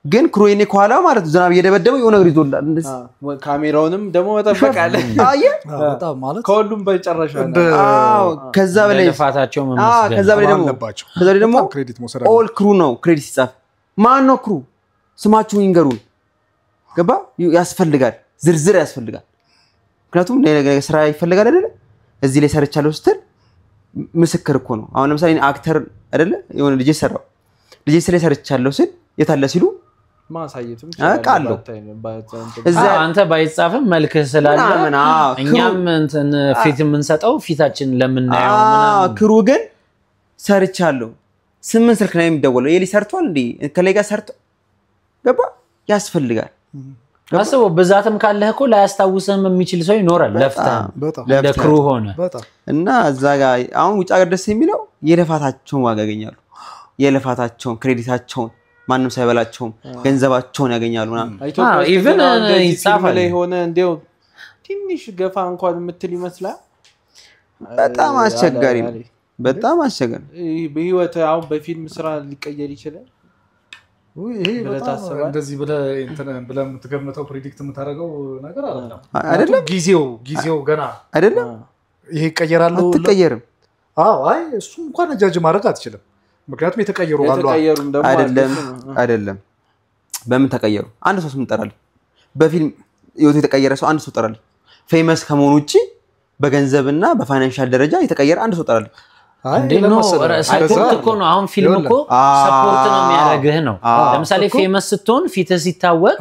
ግን ክሩይኔ ኳላ ማለት ዝናብ እየደበደበው የሆነ ነገር ይዞላል ካሜራውንም ደግሞ መጠበቅ አለ አየ በጣም ማለት ከሁሉም በጨረሻ ከዛ በላይ ለፋታቸው መመስገን ከዛ በላይ ደግሞ ክሬዲት መሰረት ኦል ክሩ ነው ክሬዲት ሲጻፍ ማን ነው ክሩ ስማችሁን ይንገሩን ገባ ያስፈልጋል ዝርዝር ያስፈልጋል ምክንያቱም ለነገ ስራ ይፈልጋል አይደለ እዚህ ላይ ሰርቻለሁ ስትል ምስክር እኮ ነው አሁን ለምሳሌ አክተር አይደለ የሆነ ልጅ ሰራው ልጅ ስለ ሰርቻለሁ ሲል የታለ ሲሉ ማሳየትም አቃለው እዛ አንተ ባይጻፍም መልክ ስላለ እኛም እንትን ፊት የምንሰጠው ፊታችን ለምናየው ምናምን ክሩ ግን ሰርቻለሁ 8 ስልክ ነው የሚደወለው የሊ ሰርቷል እንዴ ከላይ ጋር ሰርቶ ገባ ያስፈልጋል አስበው በዛትም ካለህ እኮ ላያስታውስህም የሚችል ሰው ይኖራል ለክሩ ሆነ እና እዛ ጋር አሁን ውጭ ሀገር ደስ የሚለው የለፋታቸውን ዋጋ ያገኛሉ የለፋታቸውን ክሬዲታቸውን ማንንም ሳይበላቸውም ገንዘባቸውን ያገኛሉ ኢቭን ይጻፋል ሆነ እንደው ትንሽ ገፋ እንኳን የምትል ይመስላል በጣም አስቸጋሪ ነው በጣም አስቸጋሪ በህይወት አሁን በፊልም ስራ ሊቀየር ይችላል ይሄ በጣም እንደዚህ ብለ የምትገምተው ፕሪዲክት የምታደርገው ነገር አይደለም ጊዜው ገና አይደለም ይሄ ይቀየራል አትቀየርም አይ እሱ እንኳን ጃጅ ማድረግ አትችልም ምክንያቱም የተቀየሩ አሉ አይደለም በምን ተቀየሩ አንድ ሰው ስም ጠራል በፊልም ህይወቱ የተቀየረ ሰው አንድ ሰው ጠራል ፌመስ ከመሆኑ ውጪ በገንዘብና በፋይናንሻል ደረጃ የተቀየረ አንድ ሰው ጠራል እንደው ሰፖርት እኮ ነው አሁን ፊልም እኮ ሰፖርት ነው የሚያደርግህ ነው ለምሳሌ ፌመስ ስትሆን ፊትህ ሲታወቅ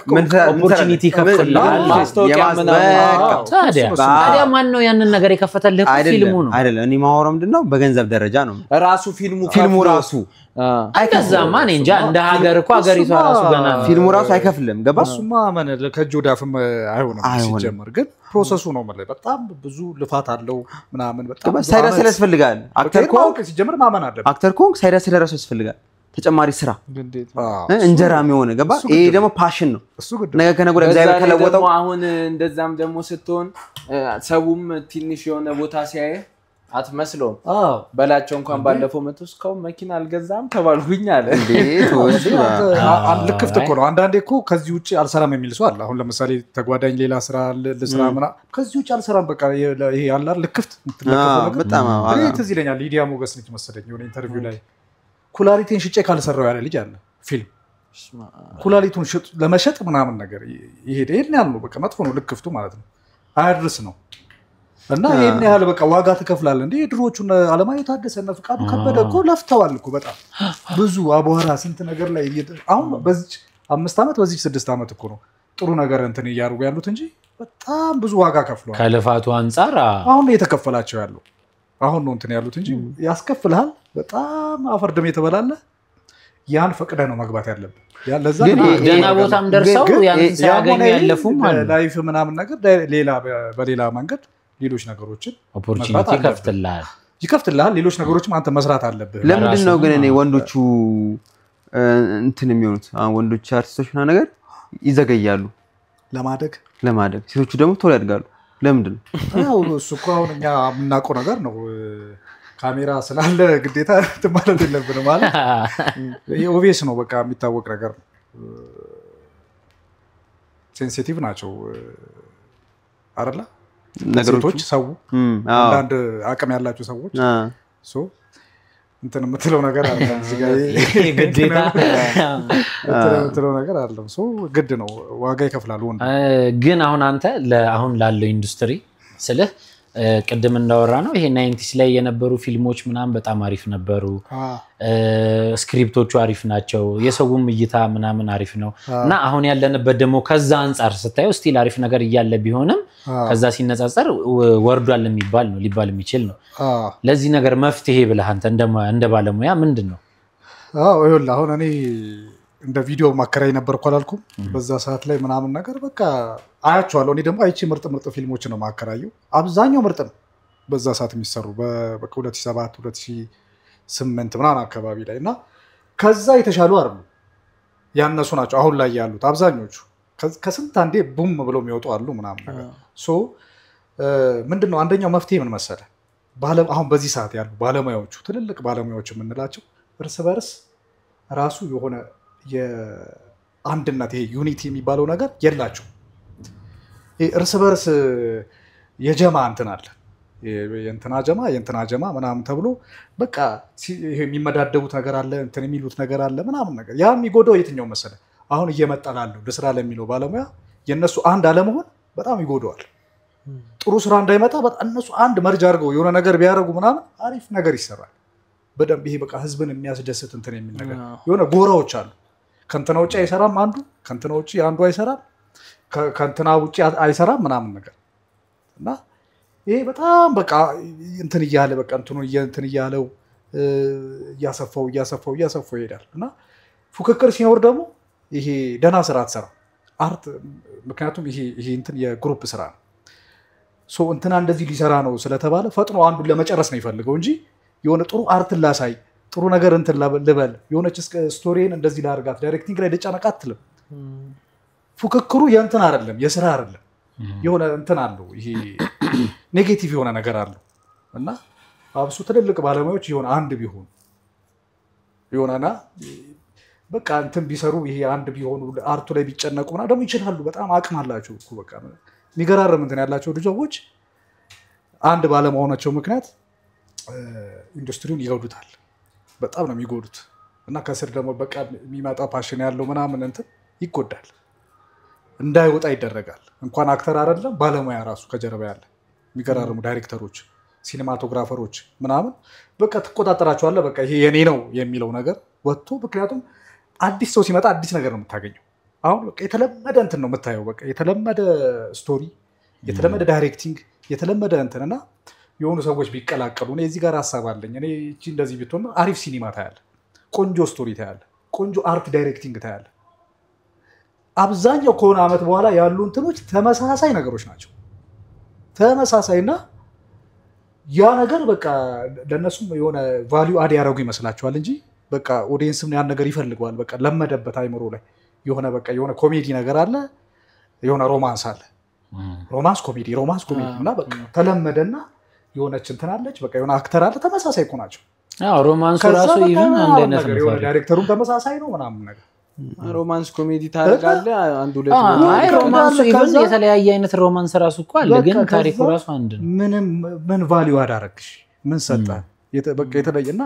ኦፖርቹኒቲ ከፍተልሃል ማስታወቂያ ምናምን ታዲያ ማን ነው ያንን ነገር የከፈተልህ ፊልሙ ነው አይደለም እኔ ማወራው ምንድነው በገንዘብ ደረጃ ነው ራሱ ፊልሙ ራሱ አይከዛማ እኔ እንጃ እንደ ሀገር እኮ ሀገሪቷ ራሱ ገና ፊልሙ ራሱ አይከፍልም ገባ እሱማ ማን ከጆዳፍም አይሆንም ሲጀምር ግን ፕሮሰሱ ነው ማለት በጣም ብዙ ልፋት አለው ምናምን በጣም ሳይዳስ ያስፈልጋል አክተር ኮንክ ሲጀምር ማመን አለበት አክተር ኮንክ ሳይዳስ ለራሱ ያስፈልጋል ተጨማሪ ስራ እንጀራም የሆነ ገባ ይሄ ደግሞ ፓሽን ነው ነገ ከነገ ወዲያ እግዚአብሔር ከለወጠው አሁን እንደዛም ደግሞ ስትሆን ሰውም ትንሽ የሆነ ቦታ ሲያየ አትመስሎም በላቸው እንኳን ባለፈው መጥቶስካው መኪና አልገዛም ተባልኩኝ አለ እንዴት ልክፍት እኮ ነው አንዳንዴ እኮ ከዚህ ውጪ አልሰራም የሚል ሰው አለ አሁን ለምሳሌ ተጓዳኝ ሌላ ስራ ለስራ ምና ከዚህ ውጪ አልሰራም በቃ ይሄ ያላር ልክፍት በጣም ትዝ ይለኛል ሊዲያ ሞገስ ነች መሰለኝ የሆነ ኢንተርቪው ላይ ኩላሊቴን ሽጬ ካልሰራው ያለ ልጅ አለ ፊልም ኩላሊቱን ለመሸጥ ምናምን ነገር ይሄን ያለው በቃ መጥፎ ነው ልክፍቱ ማለት ነው አያድርስ ነው እና ይሄን ያህል በቃ ዋጋ ተከፍላለህ እንዴ ድሮቹን አለማየሁ ታደሰና ፍቃዱ ከበደ እኮ ለፍተዋል እኮ በጣም ብዙ አቧራ ስንት ነገር ላይ አሁን በዚህ 5 አመት በዚህ 6 አመት እኮ ነው ጥሩ ነገር እንትን ያያርጉ ያሉት እንጂ በጣም ብዙ ዋጋ ከፍለዋል ከልፋቱ አንፃር አሁን የተከፈላቸው ያለው አሁን ነው እንትን ያሉት እንጂ ያስከፍልሃል በጣም አፈርደም የተበላለ ያን ፈቅደ ነው መግባት ያለበት ያለዛ ደና ቦታም ደርሰው ያን ሲያገኙ ያለፉም አለ ላይፍ ምናምን ነገር ሌላ በሌላ መንገድ ሌሎች ነገሮችን ኦፖርቹኒቲ ይከፍትልሃል ሌሎች ነገሮችን አንተ መስራት አለብህ ለምንድን ነው ግን እኔ ወንዶቹ እንትን የሚሆኑት ወንዶች አርቲስቶች እና ነገር ይዘገያሉ ለማደግ ሴቶቹ ደግሞ ቶሎ ያድጋሉ ለምንድን ነው እሱ እኮ አሁን እኛ የምናውቀው ነገር ነው ካሜራ ስላለ ግዴታ ማለት የለብንም ማለት ኦቪየስ ነው በቃ የሚታወቅ ነገር ነው ሴንሲቲቭ ናቸው አይደለ ነገሮች ሰው አንዳንድ አቅም ያላቸው ሰዎች ሶ እንትን የምትለው ነገር አለ እዚህ ጋር ግዴታ የምትለው ነገር አለ ሶ ግድ ነው ዋጋ ይከፍላሉ ግን አሁን አንተ አሁን ላለው ኢንዱስትሪ ስልህ ቅድም እንዳወራ ነው ይሄ 90s ላይ የነበሩ ፊልሞች ምናምን በጣም አሪፍ ነበሩ ስክሪፕቶቹ አሪፍ ናቸው የሰውም እይታ ምናምን አሪፍ ነው እና አሁን ያለንበት ደግሞ ከዛ አንፃር ስታየው ስቲል አሪፍ ነገር እያለ ቢሆንም ከዛ ሲነጻጸር ወርዷል የሚባል ነው ሊባል የሚችል ነው ለዚህ ነገር መፍትሄ ብለህ አንተ እንደ ባለሙያ ምንድነው ይኸውልህ አሁን እኔ እንደ ቪዲዮ ማከራይ ነበርኩ አላልኩም በዛ ሰዓት ላይ ምናምን ነገር በቃ አያቸዋለሁ እኔ ደግሞ አይቺ ምርጥ ፊልሞችን ነው ማከራየው አብዛኛው ምርጥ ነው በዛ ሰዓት የሚሰሩ በቃ 2007 2008 ምናምን አካባቢ ላይ እና ከዛ የተሻሉ አይደሉ ያነሱ ናቸው አሁን ላይ ያሉት አብዛኞቹ ከስንት አንዴ ቡም ብለው የሚወጡ አሉ ምናምን ነገር ሶ ምንድነው አንደኛው መፍትሄ ምን መሰለ አሁን በዚህ ሰዓት ያሉ ባለሙያዎቹ ትልልቅ ባለሙያዎች የምንላቸው እርስ በርስ ራሱ የሆነ የአንድነት ይሄ ዩኒቲ የሚባለው ነገር የላቸው እርስ በርስ የጀማ እንትን አለ የእንትና ጀማ ምናምን ተብሎ በቃ ይሄ የሚመዳደቡት ነገር አለ እንትን የሚሉት ነገር አለ ምናምን ነገር ያ የሚጎዳው የትኛው መሰለ አሁን እየመጣላለው ለስራ ለሚለው ባለሙያ የነሱ አንድ አለመሆን በጣም ይጎዳዋል ጥሩ ስራ እንዳይመጣ በጣም እነሱ አንድ መርጅ አድርገው የሆነ ነገር ቢያደርጉ ምናምን አሪፍ ነገር ይሰራል በደንብ ይሄ በቃ ህዝብን የሚያስደስት እንትን የሚል ነገር የሆነ ጎራዎች አሉ ከንትና ውጪ አይሰራም አንዱ ከንትና ውጪ አንዱ አይሰራም ከንትና ውጪ አይሰራም ምናምን ነገር እና ይሄ በጣም በቃ እንትን ይያለ በቃ እንትን ይያለው ያሰፋው ይሄዳል እና ፉክክር ሲኖር ደግሞ ይሄ ደና ስራ አትሰራ አርት ምክንያቱም ይሄ እንትን የግሩፕ ስራ ነው ሶ እንትና እንደዚህ ሊሰራ ነው ስለተባለ ፈጥኖ አንዱን ለመጨረስ ነው ይፈልገው እንጂ የሆነ ጥሩ አርት ላሳይ ጥሩ ነገር እንትን ልበል የሆነች ስቶሪን እንደዚህ ላርጋት ዳይሬክቲንግ ላይ ደጫነቃ አትልም ፉክክሩ የእንትን አይደለም የስራ አይደለም የሆነ እንትን አለው ይሄ ኔጌቲቭ የሆነ ነገር አለው እና አብሱ ትልልቅ ባለሙያዎች የሆነ አንድ ቢሆኑ የሆነና በቃ እንትን ቢሰሩ ይሄ አንድ ቢሆኑ አርቱ ላይ ቢጨነቁና ደግሞ ይችላሉ በጣም አቅም አላቸው እኮ በቃ የሚገራረም እንትን ያላቸው ልጆች አንድ ባለመሆናቸው ምክንያት ኢንዱስትሪውን ይጎዱታል በጣም ነው የሚጎዱት እና ከስር ደግሞ በቃ የሚመጣ ፓሽን ያለው ምናምን እንትን ይጎዳል እንዳይወጣ ይደረጋል እንኳን አክተር አይደለም ባለሙያ ራሱ ከጀርባ ያለ የሚገራረሙ ዳይሬክተሮች ሲኒማቶግራፈሮች ምናምን በቃ ተቆጣጣራቸዋለህ በቃ ይሄ የኔ ነው የሚለው ነገር ወጥቶ ምክንያቱም አዲስ ሰው ሲመጣ አዲስ ነገር ነው የምታገኘው አሁን በቃ የተለመደ እንትን ነው የምታየው በቃ የተለመደ ስቶሪ የተለመደ ዳይሬክቲንግ የተለመደ እንትንና የሆኑ ሰዎች ቢቀላቀሉ እኔ እዚህ ጋር ሐሳብ አለኝ እኔ እቺ እንደዚህ ብትሆን አሪፍ ሲኒማ ታያለ ቆንጆ ስቶሪ ታያለ ቆንጆ አርት ዳይሬክቲንግ ታያለ አብዛኛው ከሆነ አመት በኋላ ያሉ እንትኖች ተመሳሳይ ነገሮች ናቸው ተመሳሳይና ያ ነገር በቃ ለነሱም የሆነ ቫልዩ አድ ያደርጉ ይመስላቸዋል እንጂ በቃ ኦዲየንስም ያን ነገር ይፈልገዋል በቃ ለመደበት አይምሮ ላይ የሆነ በቃ የሆነ ኮሜዲ ነገር አለ የሆነ ሮማንስ አለ ሮማንስ ኮሜዲ እና በቃ ተለመደና የሆነች እንትን አለች በቃ የሆነ አክተር አለ ተመሳሳይ እኮ ናቸው ሮማንሱ ራሱ ኢቭን አንድ አይነት ነው የሆነ ዳይሬክተሩም ተመሳሳይ ነው ምናምን ነገር ሮማንስ ኮሜዲ ታደርጋለህ አንዱ ሁለት አይ ሮማንሱ ኢቭን የተለያየ አይነት ሮማንስ ራሱ እኮ አለ ግን ታሪኩ ራሱ አንድ ነው ምን ቫልዩ አዳረግሽ ምን ሰጣ በቃ የተለየና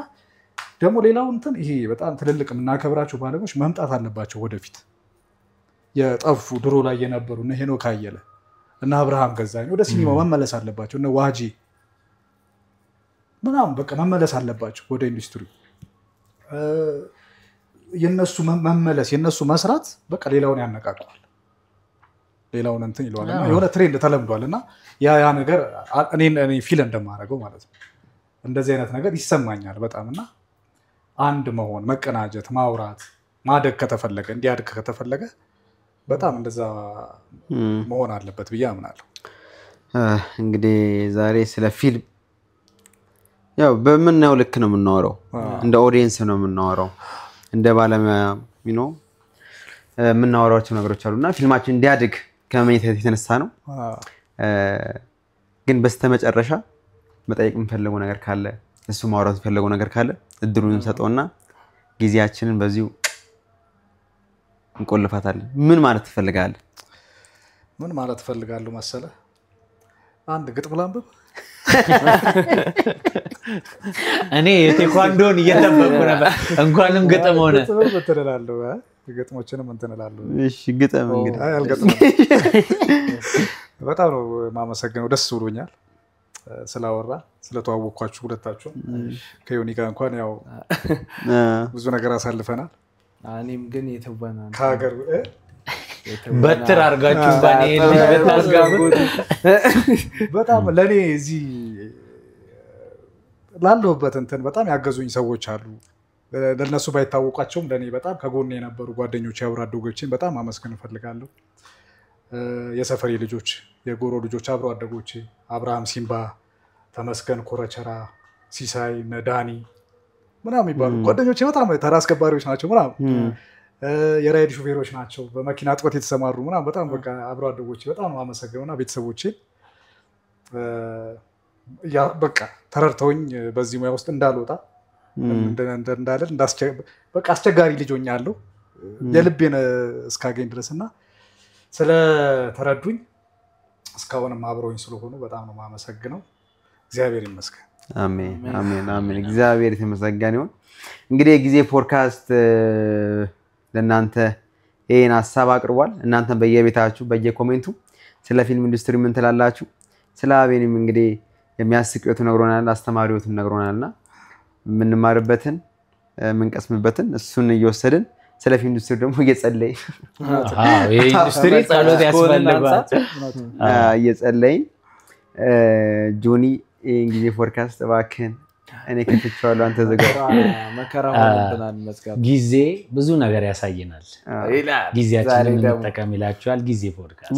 ደግሞ ሌላው እንትን ይሄ በጣም ትልልቅ የምናከብራቸው ባለሙያዎች መምጣት አለባቸው ወደፊት የጠፉ ድሮ ላይ የነበሩ እነ ሄኖክ አየለ እና አብርሃም ገዛኝ ወደ ሲኒማ መመለስ አለባቸው እነ ዋጂ ምናምን በቃ መመለስ አለባቸው ወደ ኢንዱስትሪ የነሱ መመለስ የነሱ መስራት በቃ ሌላውን ያነቃቃል ሌላውን እንትን ይለዋልና የሆነ ትሬንድ ተለምዷልና ያ ነገር እኔ ፊል እንደማደርገው ማለት ነው እንደዚህ አይነት ነገር ይሰማኛል በጣምና አንድ መሆን መቀናጀት ማውራት ማደግ ከተፈለገ እንዲያድግ ከተፈለገ በጣም እንደዛ መሆን አለበት ብዬ አምናለሁ እንግዲህ ዛሬ ስለ ፊልም ያው በምናየው ልክ ነው የምናወራው እንደ ኦዲየንስ ነው የምናወራው እንደ ባለሙያ የምናወራቸው ነገሮች አሉና ፊልማችን እንዲያድግ ከመኝታ የተነሳ ነው ግን በስተመጨረሻ መጠየቅ የምፈልገው ነገር ካለ እሱ ማውራት የምፈልገው ነገር ካለ እድሉን እንሰጠውና ጊዜያችንን በዚሁ እንቆልፋታለን። ምን ማለት ትፈልጋለህ? ምን ማለት ፈልጋለሁ መሰለህ? አንድ ግጥም ላንብብ። እኔ የቴኳንዶን እየጠበቅኩ ነበር። እንኳንም ግጥም ሆነ። እንትላለሁ ግጥሞችንም እንትላለሁ። እሺ ግጥም እንግዲህ አይ አልገጥም። በጣም ነው ማመሰግነው። ደስ ብሎኛል ስላወራ ስለተዋወቅኳችሁ ሁለታችሁ። ከዮኒ ጋር እንኳን ያው ብዙ ነገር አሳልፈናል። እኔም ግን የተወና ከሀገር በትር አድርጋችሁ ባኔ ልታስጋቡት በጣም ለኔ እዚህ ላለሁበት እንትን በጣም ያገዙኝ ሰዎች አሉ። ለነሱ ባይታወቃቸውም ለኔ በጣም ከጎኔ የነበሩ ጓደኞች አብሮ አደጎቼን በጣም አመስገን እፈልጋለሁ። የሰፈሬ ልጆች፣ የጎሮ ልጆች፣ አብሮ አደጎቼ አብርሃም ሲምባ፣ ተመስገን ኮረቸራ፣ ሲሳይ፣ ነዳኒ ምናምን ይባሉ ጓደኞቼ በጣም ተራ አስከባሪዎች ናቸው ምናምን የራይድ ሹፌሮች ናቸው በመኪና ጥበት የተሰማሩ ምናምን በጣም በቃ አብሮ አደጎቼ በጣም አመሰግነውና ቤተሰቦቼ በቃ ተረድተውኝ በዚህ ሙያ ውስጥ እንዳልወጣ እንዳልል በቃ አስቸጋሪ ልጅ ሆኛለሁ የልቤን እስካገኝ ድረስና ስለተረዱኝ እስካሁንም አብረውኝ ስለሆኑ በጣም ነው የማመሰግነው። እግዚአብሔር ይመስገን። አሜን አሜን አሜን። እግዚአብሔር የተመሰገነ ይሁን። እንግዲህ የጊዜ ፖድካስት ለእናንተ ይሄን ሐሳብ አቅርቧል። እናንተም በየቤታችሁ በየኮሜንቱ ስለ ፊልም ኢንዱስትሪ ምን ትላላችሁ? ስለ አቤንም እንግዲህ የሚያስቀዩት ነግሮናል፣ አስተማሪዎትም ነግሮናልና የምንማርበትን የምንቀስምበትን እሱን እየወሰድን ስለ ፊልም ኢንዱስትሪ ደግሞ እየጸለይ የኢንዱስትሪ ጸሎት ያስፈልጋል። እየጸለይን ጆኒ ይሄን ጊዜ ፖድካስት እባክህን እኔ ከፍቼዋለሁ አንተ ዘጋው። መከራው ሆነብናል መዝጋት። ጊዜ ብዙ ነገር ያሳየናል። ጊዜያችንን እንጠቀም ይላችኋል ጊዜ ፖድካስት።